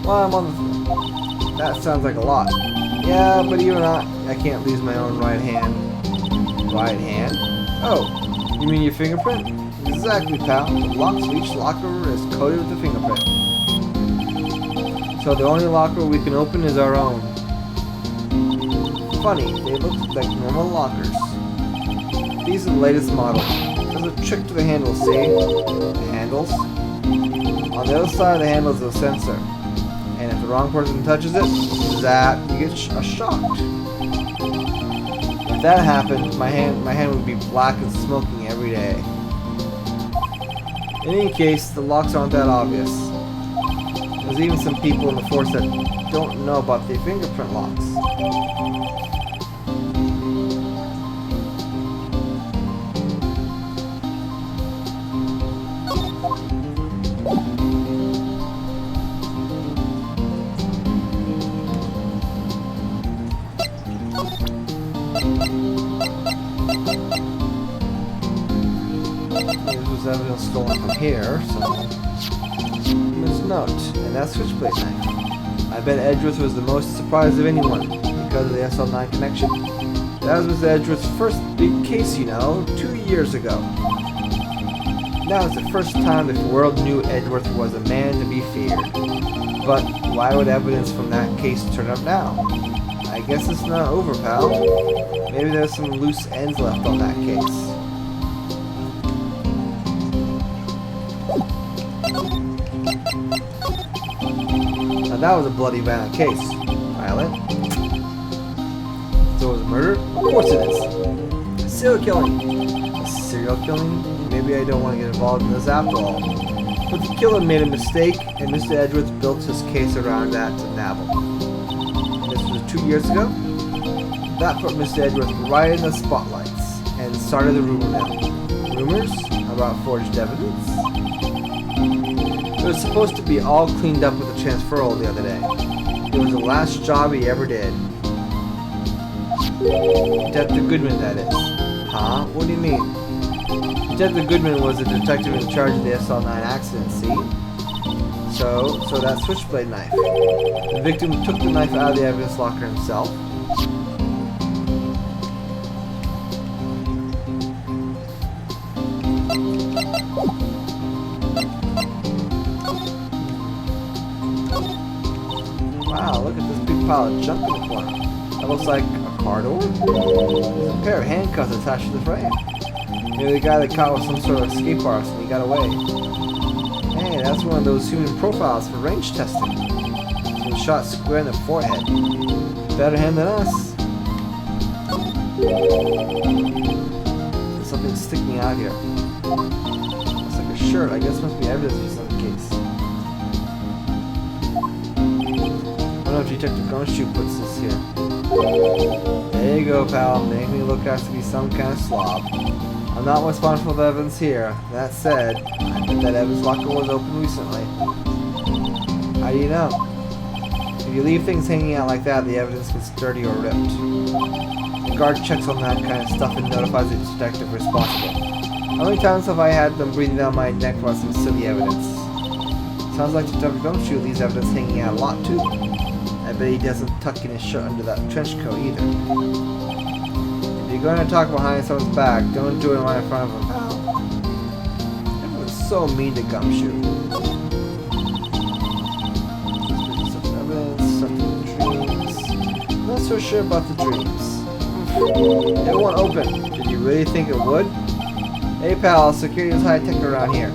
Well, I'm on the... That sounds like a lot. Yeah, but even I can't lose my own right hand. Right hand? Oh, you mean your fingerprint? Exactly, pal. The locks of each locker is coated with a fingerprint. So the only locker we can open is our own. Funny, they look like normal lockers. These are the latest model. There's a trick to the handles, see? The handles? On the other side of the handle is a sensor. And if the wrong person touches it, zap, you get shocked. If that happened, my hand would be black and smoking every day. In any case, the locks aren't that obvious. There's even some people in the force that don't know about the fingerprint locks. This was evidence stolen from here, so... There's a note, and that's switchblade knife. I bet Edgeworth was the most surprised of anyone, because of the SL9 connection. That was Edgeworth's first big case, you know, 2 years ago. That was the first time the world knew Edgeworth was a man to be feared. But why would evidence from that case turn up now? I guess it's not over, pal. Maybe there's some loose ends left on that case. Now that was a bloody violent case, Violet. So it was murder? Of course it is. A serial killing. A serial killing? Maybe I don't want to get involved in this after all. But the killer made a mistake, and Mr. Edgeworth built his case around that to nabble. This was 2 years ago. That put Mr. Edgeworth right in the spotlights, and started the rumor mill. Rumors about forged evidence? It was supposed to be all cleaned up with the transferal the other day. It was the last job he ever did. Detective Goodman, that is. Huh? What do you mean? Detective Goodman was the detective in charge of the SL9 accident, see? So that switchblade knife. The victim took the knife out of the evidence locker himself. Wow, look at this big pile of junk in the corner. That looks like a car door? There's a pair of handcuffs attached to the frame. Maybe the guy that caught was some sort of escape artist and he got away. Hey, that's one of those human profiles for range testing. He was shot square in the forehead. Better hand than us. There's something sticking out here. Looks like a shirt. I guess it must be evidence for some case. I don't know if Detective Gumshoe puts this here. There you go, pal. Make me look out to be some kind of slob. I'm not responsible for the evidence here. That said, I bet that evidence locker was open recently. How do you know? If you leave things hanging out like that, the evidence gets dirty or ripped. The guard checks on that kind of stuff and notifies the detective responsible. How many times have I had them breathing down my neck for some silly evidence? Sounds like Detective Gumshoe leaves evidence hanging out a lot too. I bet he doesn't tuck in his shirt under that trench coat either. If you're going to talk behind someone's back, don't do it right in front of them, pal. Everyone's so mean to Gumshoe. Some evidence, something dreams. I'm not so sure about the dreams. It won't open. Did you really think it would? Hey pal, security is high tech around here.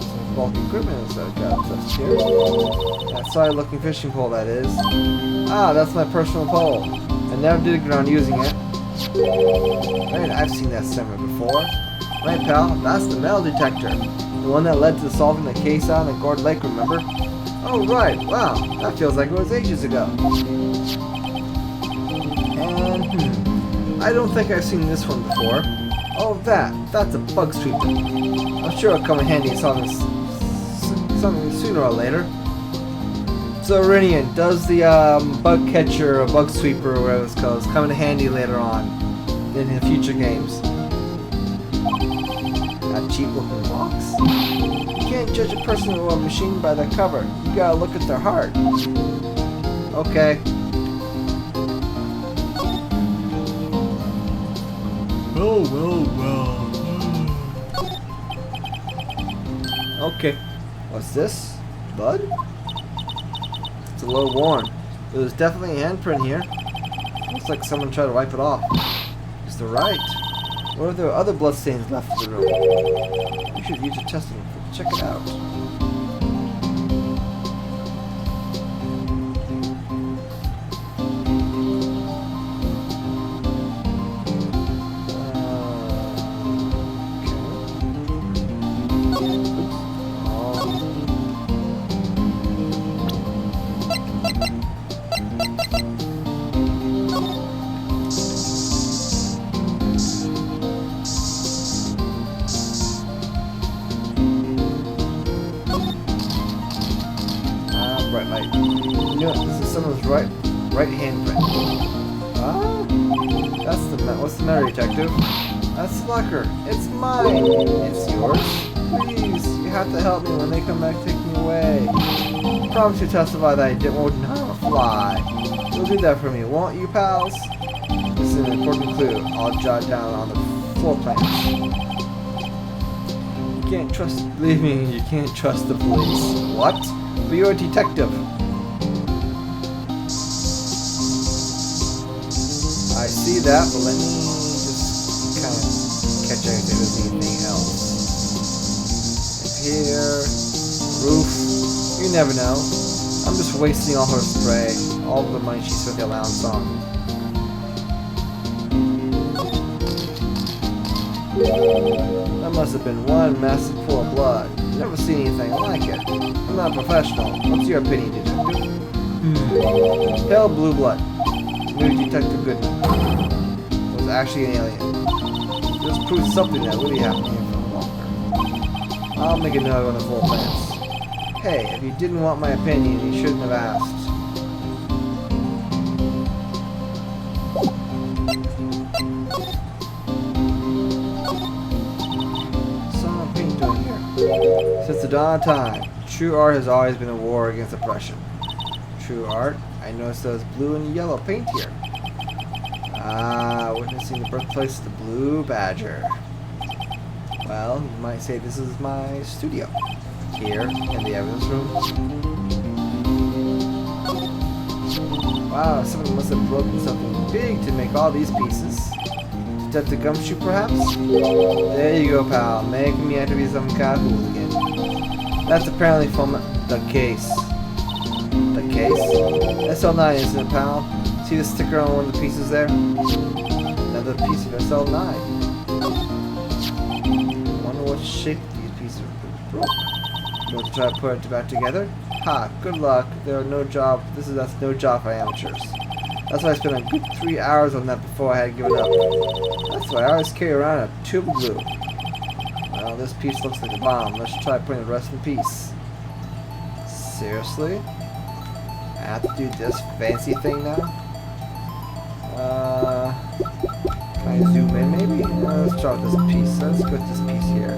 Some bulky equipment is got upstairs. That sorry looking fishing pole, that is. Ah, that's my personal pole. I never did get around using it. Right, I've seen that somewhere before. Right, pal, that's the metal detector. The one that led to solving the case out in the Gord Lake, remember? Oh, right, wow, that feels like it was ages ago. And, I don't think I've seen this one before. Oh, that's a bug sweeper. I'm sure it'll come in handy in something sooner or later. So Rinian, does the bug catcher or bug sweeper or whatever it's called come in handy later on in future games? That cheap looking box. You can't judge a person or a machine by their cover. You gotta look at their heart. Okay. Well. Okay. What's this? Blood? It's a little worn. There's definitely a handprint here. Looks like someone tried to wipe it off. It's the right. What if there are other bloodstains left in the room? We should use a testing. Check it out. right light. You know, this is someone's right handprint. Ah? What's the matter, detective? That's the locker. It's mine. It's yours. Please, you have to help me when they come back to take me away. Promise to testify that I won't harm a fly. You'll do that for me, won't you, pals? This is an important clue. I'll jot down on the floor plans. You can't trust. Believe me, you can't trust the police. What? But you're a detective. I see that, but let me just kind of catch anything. If there's anything else. Up here, roof. You never know. I'm just wasting all her spray, all the money she spent the allowance on. That must have been one massive pool of blood. Never seen anything like it. I'm not a professional. What's your opinion, detective? Pale blue blood. New Detective Goodman was actually an alien. This proves something that really happened here for longer. I'll make a note on the full plans. Hey, if you didn't want my opinion, you shouldn't have asked. Some paint doing here. Since the dawn of time, true art has always been a war against oppression. True art? I noticed those blue and yellow paint here. Ah, witnessing the birthplace of the Blue Badger. Well, you might say this is my studio. Here, in the evidence room. Wow, someone must have broken something big to make all these pieces. Detective Gumshoe, perhaps? There you go, pal. Making me out to be some kind of hooligan. That's apparently from the case. The case? SL9, isn't it, pal? See the sticker on one of the pieces there? Another piece of SL9. Wonder what shape these pieces are broken. Want to try to put it back together? Ha! Good luck. That's no job for amateurs. That's why I spent a good 3 hours on that before I had to give it up. That's why I always carry around a tube of glue. Well, this piece looks like a bomb. Let's try putting the rest in peace. Seriously? I have to do this fancy thing now? Can I zoom in maybe? Let's try with this piece. Let's go with this piece here.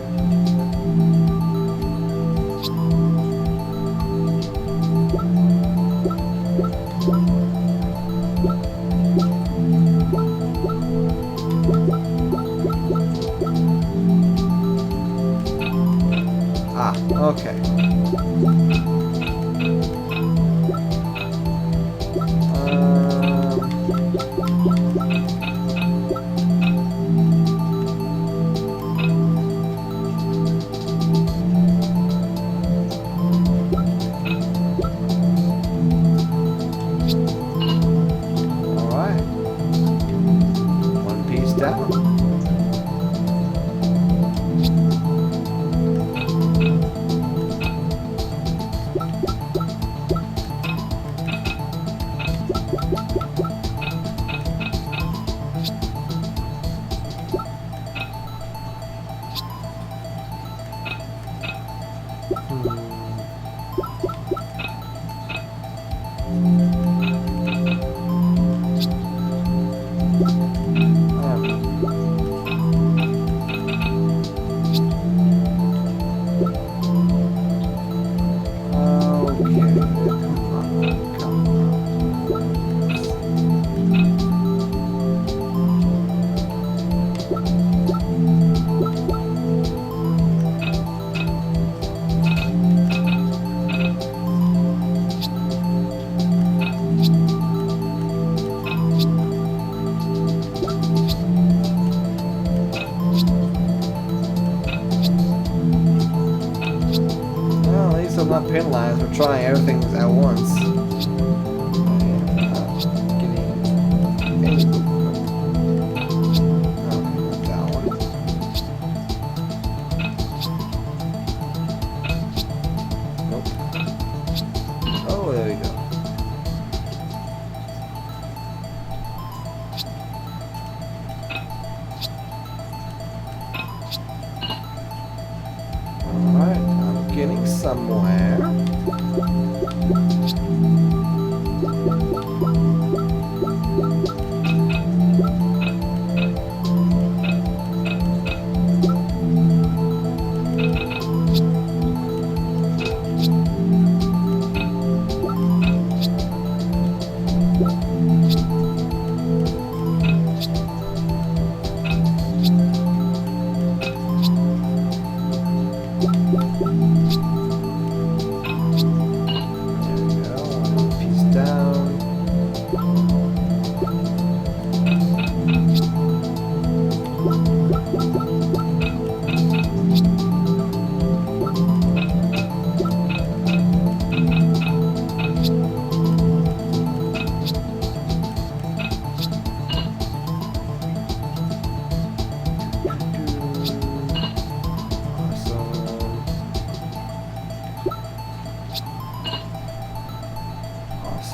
Ah, okay. Alright. One piece down. I'm not penalized for trying everything at once. Nope. Oh, there we go. Alright, I'm getting somewhere.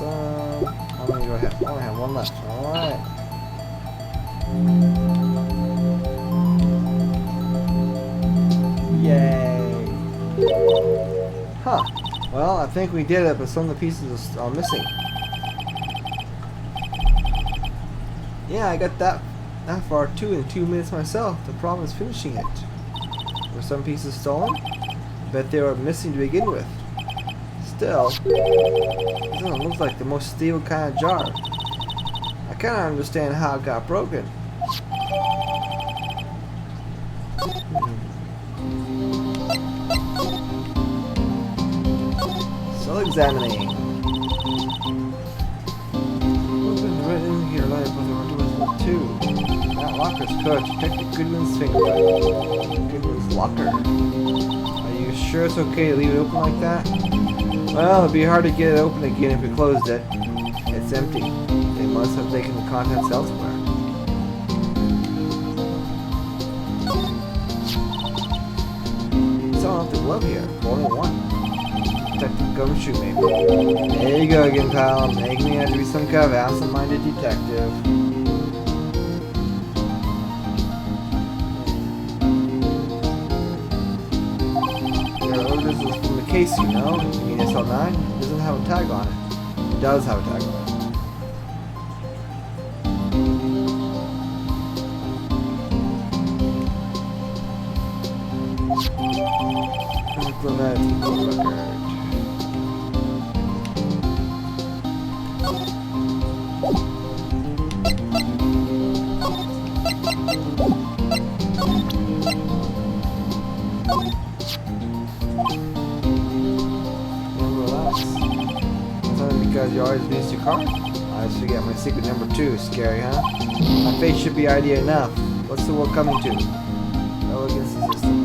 awesome. How many do I have? I only have one left. Alright. Yay. Huh. Well, I think we did it, but some of the pieces are missing. Yeah, I got that far too in 2 minutes myself. The problem is finishing it. Were some pieces stolen? Bet they were missing to begin with. Still, this doesn't look like the most stable kind of jar. I kind of understand how it got broken. Still examining. Open the red indicator light above the door to 2. That locker's code. Detective Goodman's fingerprint. Goodman's locker. Are you sure it's okay to leave it open like that? Well, it'd be hard to get it open again if we closed it. It's empty. They must have taken the contents elsewhere. Someone left the glove here. Only one. Detective Gumshoe, maybe. There you go again, pal. Making me out to be some kind of absent-minded detective. This is from the case, you know. You mean SL9? It doesn't have a tag on it. It does have a tag on it. Diplomatic record. Because you always lose your card? I always forget my secret number 2. Scary, huh? My face should be idea enough. What's the world coming to? Go against the system.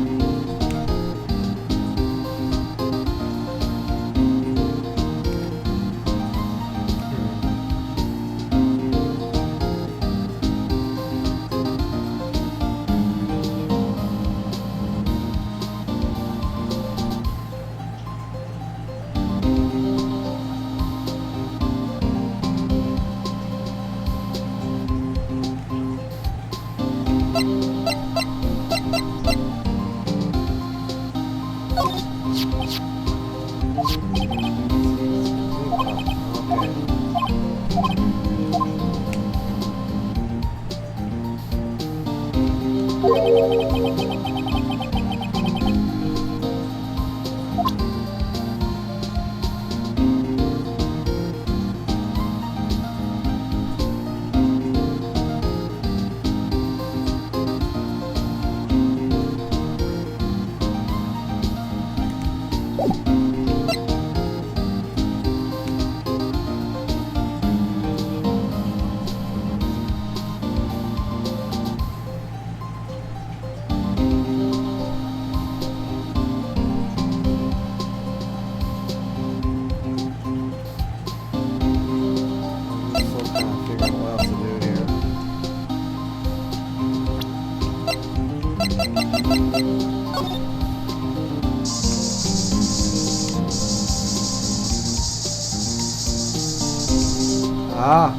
Ah.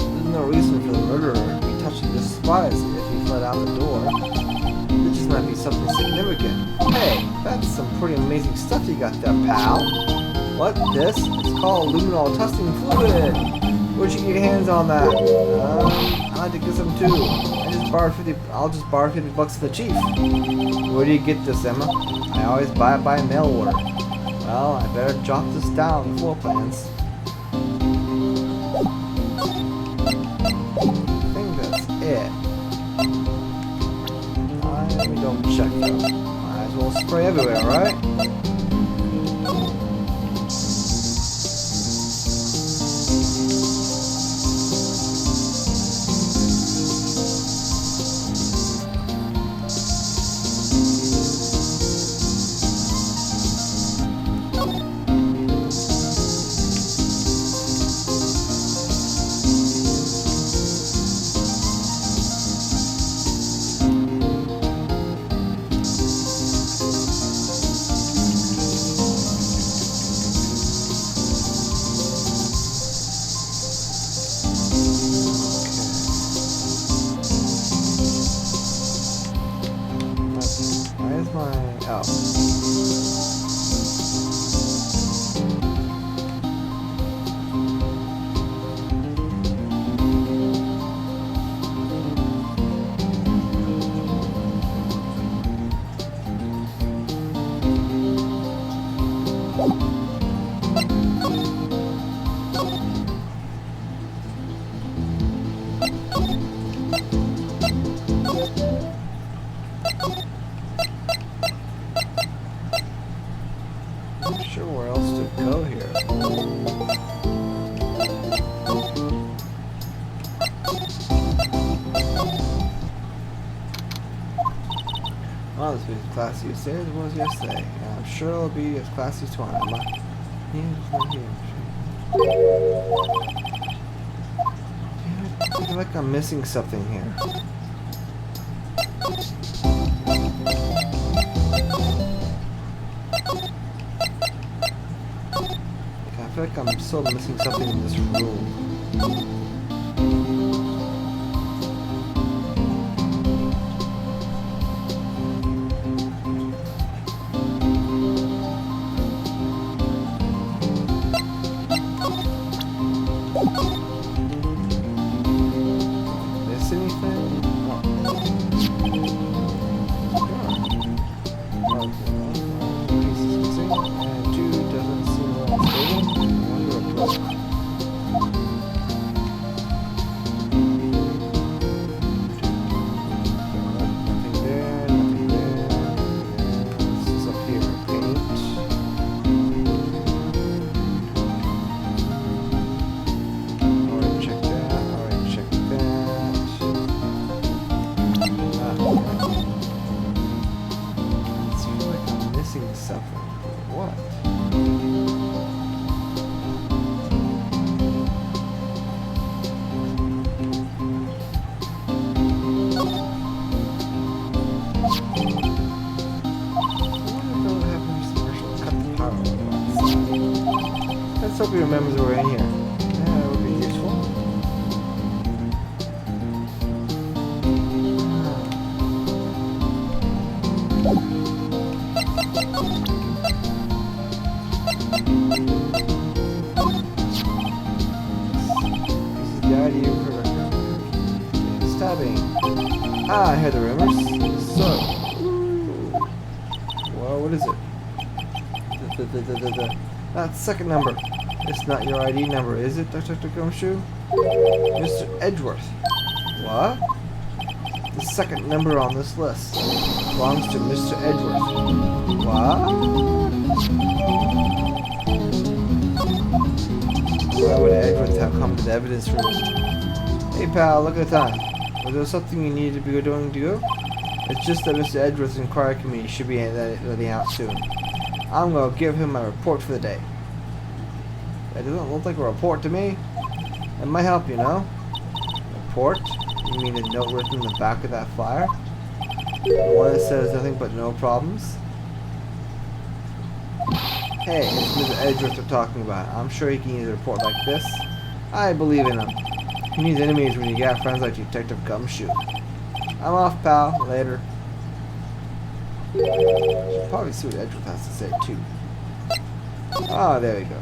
There's no reason for the murderer to be touching the spies if he fled out the door. This just might be something significant. Hey, that's some pretty amazing stuff you got there, pal. What? This? It's called luminol testing fluid. Where'd you get your hands on that? I'd like to get some too. I'll just borrow 50 bucks to the chief. Where do you get this, Emma? I always buy it by mail order. Well, I better jot this down on the floor plans. I think that's it. Let me double check though. Might as well spray everywhere, right? Not sure where else to go here. Well, this will be as classy as it was yesterday. And I'm sure it'll be as classy tomorrow. I feel like I'm missing something here. I feel like I'm still missing something in this room. Miss anything? Oh. Piece is missing, and 2 doesn't seem well stable. I wonder what broke. Nothing there, nothing there. This is up here. Paint. Already checked that. Already checked that. Ah, okay. It seems like I'm missing something. What? Let's hope he remembers we're in here. Yeah, that would be useful. This is the idea for stabbing. Ah, I heard the rumors. So, well, what is it? That second number. It's not your ID number, is it, Dr. Gumshoe? Mr. Edgeworth. What? The second number on this list belongs to Mr. Edgeworth. What? Why would Edgeworth have come to the evidence room? Hey pal, look at the time. Was there something you needed to be doing to go? It's just that Mr. Edgeworth's inquiry committee should be letting out soon. I'm going to give him my report for the day. That doesn't look like a report to me. It might help, you know. Report? You mean the note written in the back of that flyer? The one that says nothing but no problems? Hey, it's Mr. Edgeworth we're talking about. I'm sure he can use a report like this. I believe in him. He needs enemies when you got friends like Detective Gumshoe. I'm off, pal. Later. Should probably see what Edgeworth has to say, too. Ah, there we go.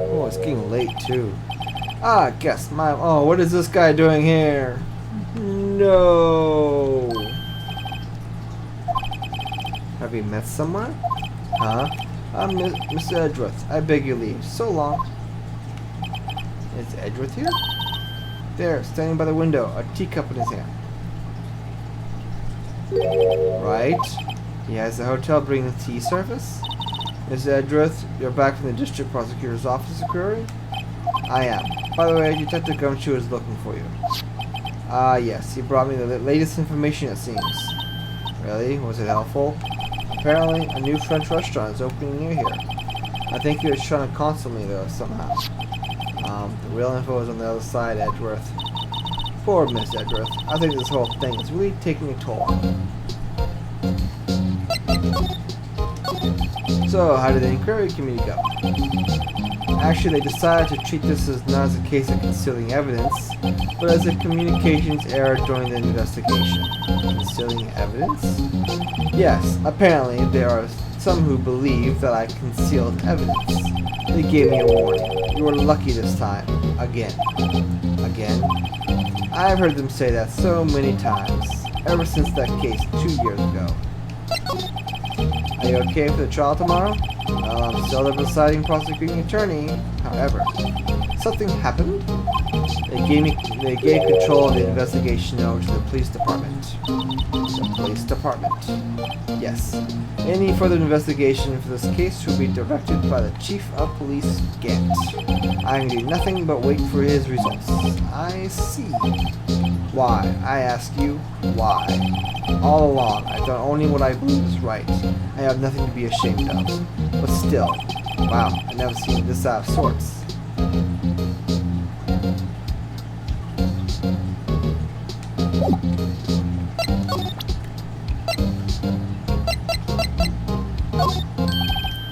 Oh, it's getting late too. Ah, guess my. Oh, what is this guy doing here? No. Have you met someone? Huh? I'm Mr. Edgeworth. I beg your leave. So long. Is Edgeworth here? There, standing by the window, a teacup in his hand. Right. He has the hotel bringing the tea service. Mr. Edgeworth, you're back from the district prosecutor's office, occurring? I am. By the way, Detective Gumshoe is looking for you. Ah, yes. He brought me the latest information, it seems. Really? Was it helpful? Apparently, a new French restaurant is opening near here. I think he was trying to console me, though, somehow. The real info is on the other side, Edgeworth. Poor Miss Edgeworth. I think this whole thing is really taking a toll. So, how did the inquiry committee go? Actually, they decided to treat this as not as a case of concealing evidence, but as a communications error during the investigation. Concealing evidence? Yes, apparently there are some who believe that I concealed evidence. They gave me a warning. You were lucky this time. Again. Again? I've heard them say that so many times, ever since that case 2 years ago. Are you okay for the trial tomorrow? Well, I'm still the presiding prosecuting attorney. However, something happened? They gave control of the investigation over to the police department. The police department. Yes. Any further investigation for this case will be directed by the Chief of Police Gant. I can do nothing but wait for his results. I see. Why? I ask you, why? All along, I've done only what I believe is right. I have nothing to be ashamed of. But still, wow, I've never seen this out of sorts.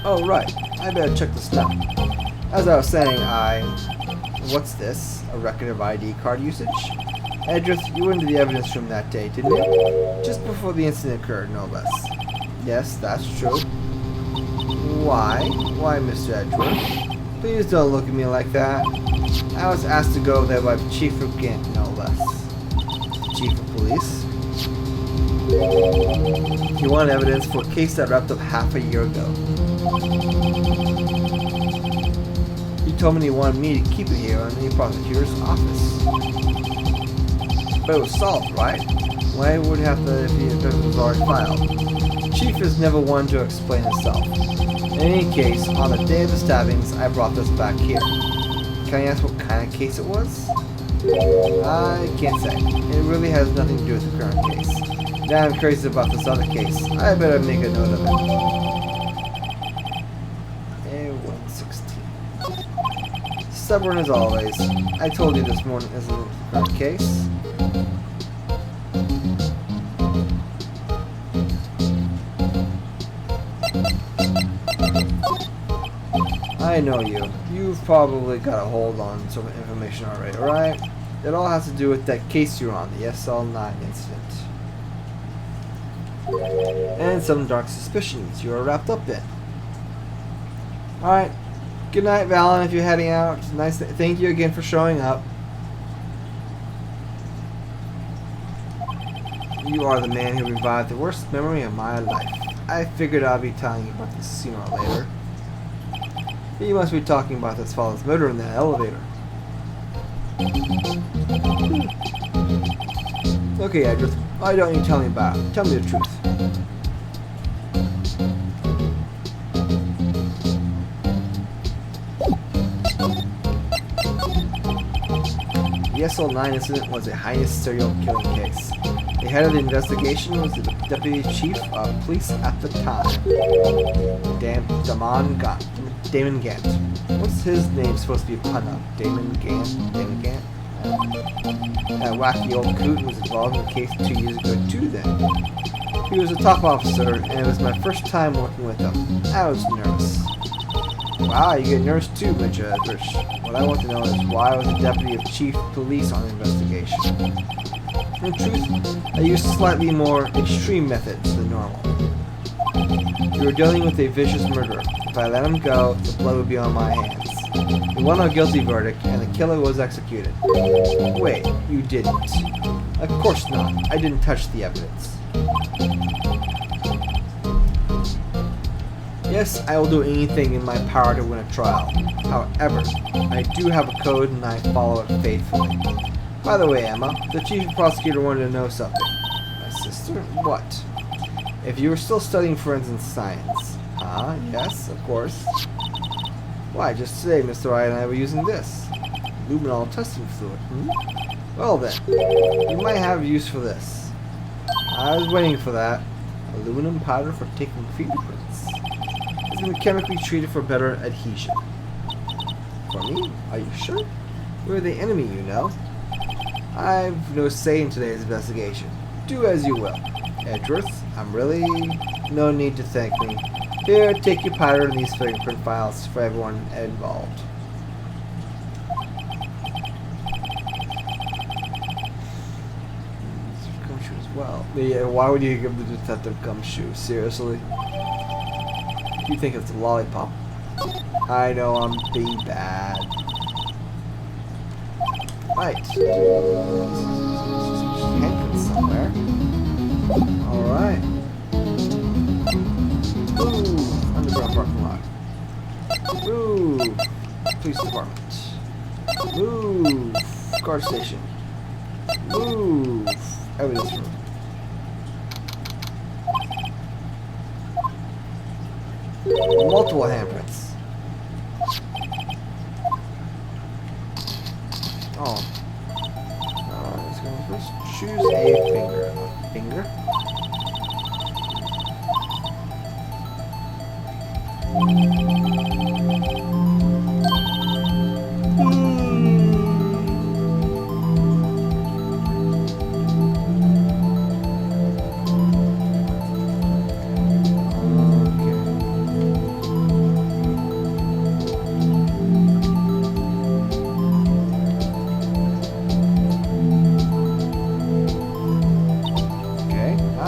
Oh, right. I better check this now. As I was saying, what's this? A record of ID card usage? Edris, you went into the evidence room that day, didn't you? Just before the incident occurred, no less. Yes, that's true. Why? Why, Mr. Edgeworth? Please don't look at me like that. I was asked to go there by Chief of Gant, no less. Chief of Police? He wanted evidence for a case that wrapped up half a year ago. He told me he wanted me to keep it here in the prosecutor's office. But it was solved, right? Why would he have to if it was already filed? Chief has never wanted to explain himself. In any case, on the day of the stabbings, I brought this back here. Can I ask what kind of case it was? I can't say. It really has nothing to do with the current case. Now I'm curious about this other case. I better make a note of it. A116. Stubborn as always. I told you this morning isn't the current case. I know you. You've probably got a hold on some information already, alright? It all has to do with that case you're on, the SL9 incident. And some dark suspicions you are wrapped up in. Alright. Good night, Valen, if you're heading out. Nice. Thank you again for showing up. You are the man who revived the worst memory of my life. I figured I'd be telling you about this sooner or later. You must be talking about this fellow's murder in that elevator. Okay, Edris, why don't you tell me about it? Tell me the truth. The SL9 incident was a heinous serial killing case. The head of the investigation was the deputy chief of police at the time, Damon Gant. What's his name supposed to be a pun of? Damon Gant? Damon Gant? That wacky old coot was involved in the case 2 years ago too then. He was a top officer, and it was my first time working with him. I was nervous. Wow, you get nervous too, Mr. Edrich. What I want to know is why was the deputy of chief of police on the investigation? In truth, I used slightly more extreme methods than normal. You were dealing with a vicious murderer. If I let him go, the blood would be on my hands. We won a guilty verdict, and the killer was executed. Wait, you didn't? Of course not. I didn't touch the evidence. Yes, I will do anything in my power to win a trial. However, I do have a code, and I follow it faithfully. By the way, Emma, the chief prosecutor wanted to know something. My sister? What? If you were still studying forensic science. Yes, of course. Why, just today Mr. Wright and I were using this. Luminol testing fluid, Well then, you might have use for this. I was waiting for that. Aluminum powder for taking fingerprints. It's been chemically treated for better adhesion. For me? Are you sure? We're the enemy, you know. I've no say in today's investigation. Do as you will. Edgeworth, I'm really... No need to thank me. Here, take your powder and these fingerprint files for everyone involved. Well, yeah, why would you give the detective gumshoe? Seriously? You think it's a lollipop? I know I'm being bad. Right. Handprints somewhere. Alright. Ooh, underground parking lot. Move. Police department. Move. Guard station. Move. Evidence room. Multiple handprints. Oh. Let's go first. Choose a finger. A finger?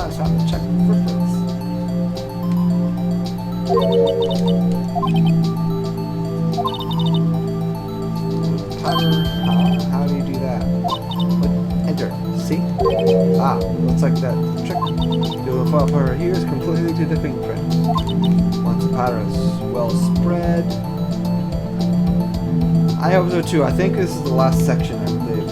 It's time to check the footprints. Pattern. How do you do that? What? Enter. See? Ah, looks like that trick. The file pointer here is completely to the fingerprint. Once the pattern is well spread. I hope so too. I think this is the last section, I believe.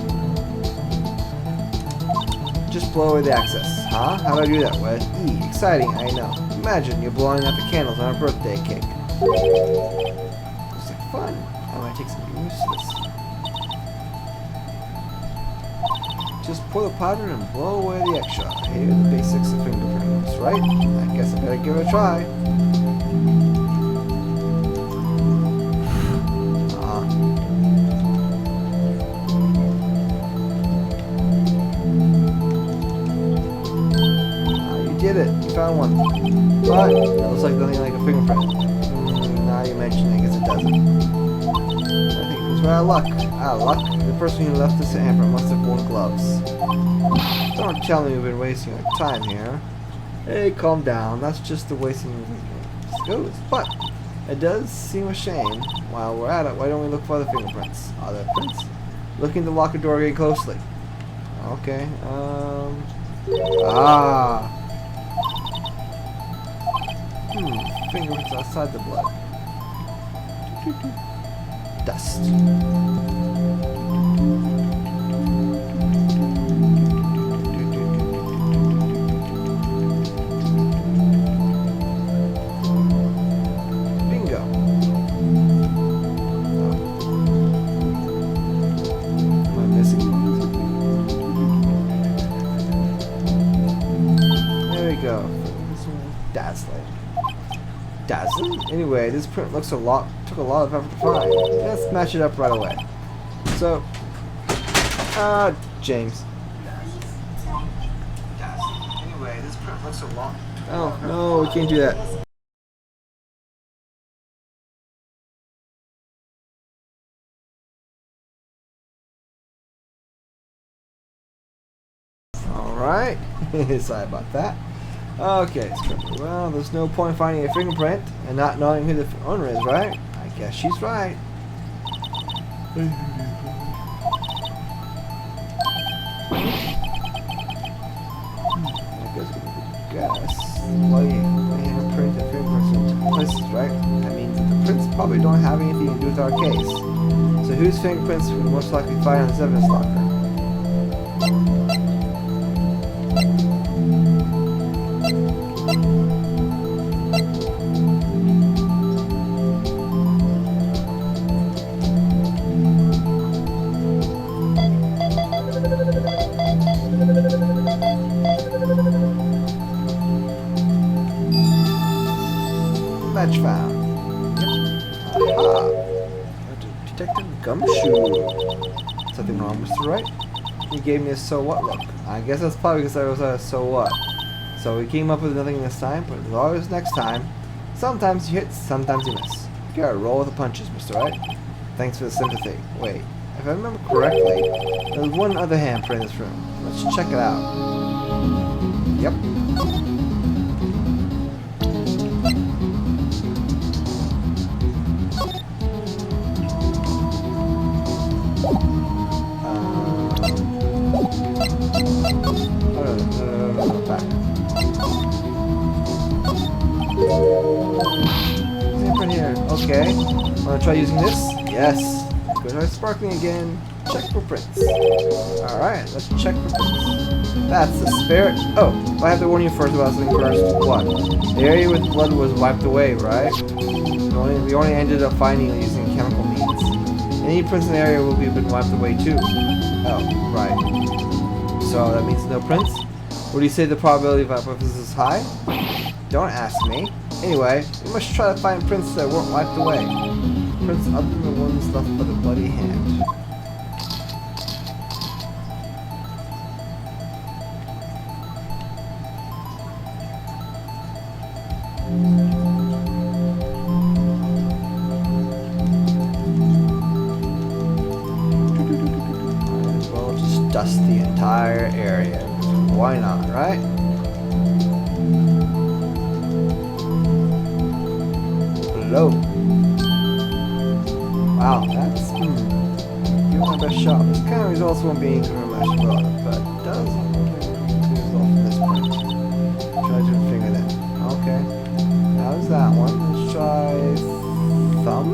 Just blow away the excess. Huh? How do I do that? With E. Exciting, I know. Imagine you're blowing out the candles on a birthday cake. Looks like fun. I might take some use to this. Just pour the powder and blow away the extra. Here are the basics of fingerprints, right? I guess I better give it a try. Did it. You found one. But it looks like nothing like a fingerprint. Now you mention it, I guess it doesn't. I think it was out of luck. Out of luck? The person who left this hamper must have worn gloves. Don't tell me you've been wasting your time here. Hey, calm down. That's just the wasting of goes. But it does seem a shame. While we're at it, why don't we look for other fingerprints? Other prints? Look into the locker door again closely. Okay. Fingerprints outside the blood. Dust. Bingo. Oh. Am I missing anything? There we go. Dazzling. Dazzling? Anyway, this print took a lot of effort to find. Let's match it up right away. So, James. Dazzling. Anyway, this print looks a lot. Oh, no, we can't do that. Alright. Sorry about that. Okay, well, there's no point finding a fingerprint and not knowing who the owner is, right? I guess she's right. I guess. Well, yeah, handprint and fingerprints in two places, right? That means that the prints probably don't have anything to do with our case. So whose fingerprints we most likely find on this evidence locker? Match found. Yep. Aha. Detective Gumshoe. Something wrong, Mr. Wright? He gave me a so what look. I guess that's probably because I was a so what. So we came up with nothing this time, but as always next time, sometimes you hit, sometimes you miss. You gotta roll with the punches, Mr. Wright. Thanks for the sympathy. Wait, if I remember correctly, there's one other handprint in this room. Let's check it out. Yep. Back. Different here. Okay. Wanna try using this? Yes. Go try sparkling again. Check for prints. Alright, let's check for prints. That's the spirit. Oh, I have to warn you first about something first. What? The area with blood was wiped away, right? We only ended up finding it using chemical means. Any prints in the area will be been wiped away too. Oh, right. So that means no prints? Would you say the probability of hypothesis is high? Don't ask me. Anyway, we must try to find prints that weren't wiped away. Prints other than the ones left by the bloody hand. Might as well just dust the entire area. Why not, right? Hello. Wow, that's give it my best shot. This kind of results won't be income much well, but it does look like a good result from this point. Try to figure that. Okay. How's that one? Let's try thumb.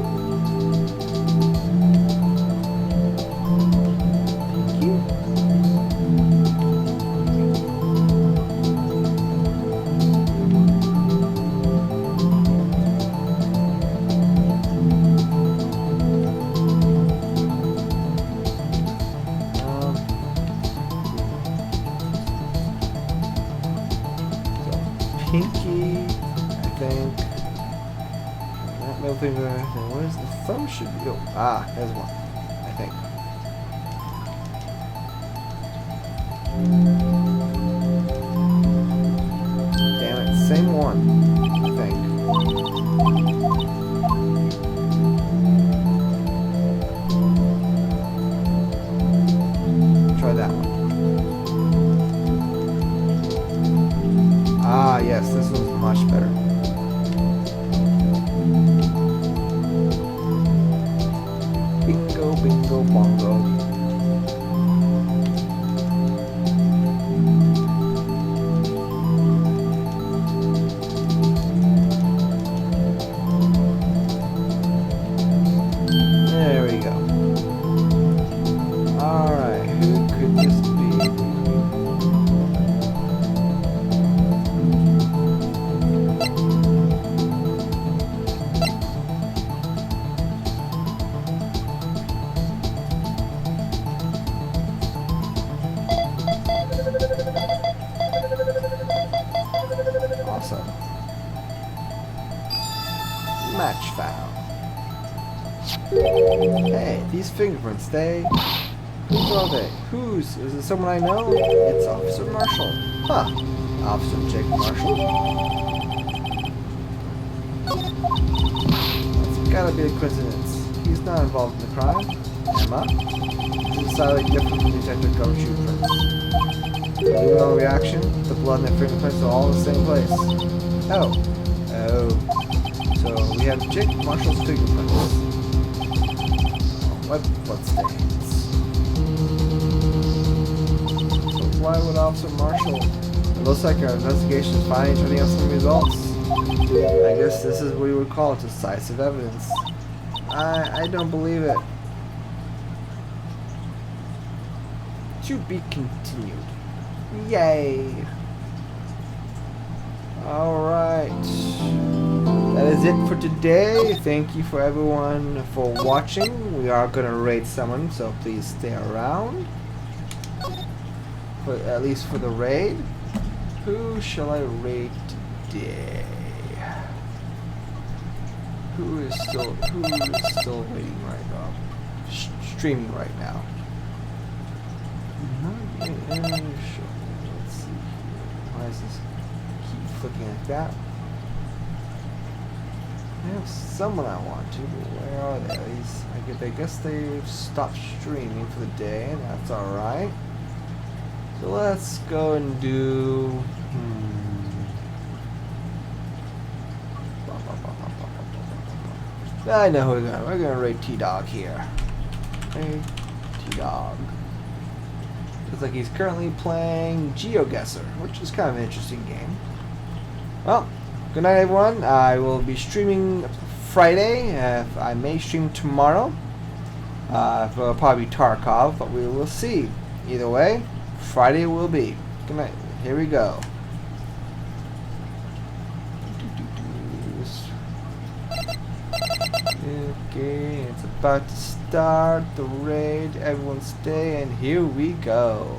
Pinky. Pinky, I think. That middle finger. Where's the thumb? Should be. Oh, there's one. I think. Damn it, same one. I think. Try that one. Yes, this one's much better. Bingo, bingo, bongo. There we go. Alright, who could this be? Awesome. Match found. Hey, these fingerprints, whose are they? Whose? Is it someone I know? It's Officer Marshall. Huh. Officer Jake Marshall. That's gotta be a coincidence. He's not involved in the crime. Emma? This is slightly different from Detective Gumshoe prints. No reaction. The blood and the fingerprints are all in the same place. Oh. So we have Jake Marshall's fingerprints. What stains? So why would Officer Marshall? It looks like our investigation is finally turning out some results. I guess this is what you would call decisive evidence. I don't believe it. To be continued. Yay! Alright. That is it for today. Thank you for everyone for watching. We are gonna rate someone, so please stay around. At least for the raid. Who shall I rate today? Who is still waiting right now? Streaming right now. Not getting any show. Let's see here. Why does this keep flicking like that? I have someone I want to, but where are they? I guess they've stopped streaming for the day, and that's alright. So let's go and do. I know who we're gonna rate T-Dog here. Hey, T-Dog. Looks like he's currently playing GeoGuessr, which is kind of an interesting game. Well, good night everyone. I will be streaming Friday. I may stream tomorrow. It'll probably be Tarkov, but we will see. Either way, Friday will be. Good night. Here we go. Okay, it's about to start the raid. Everyone stay, and here we go.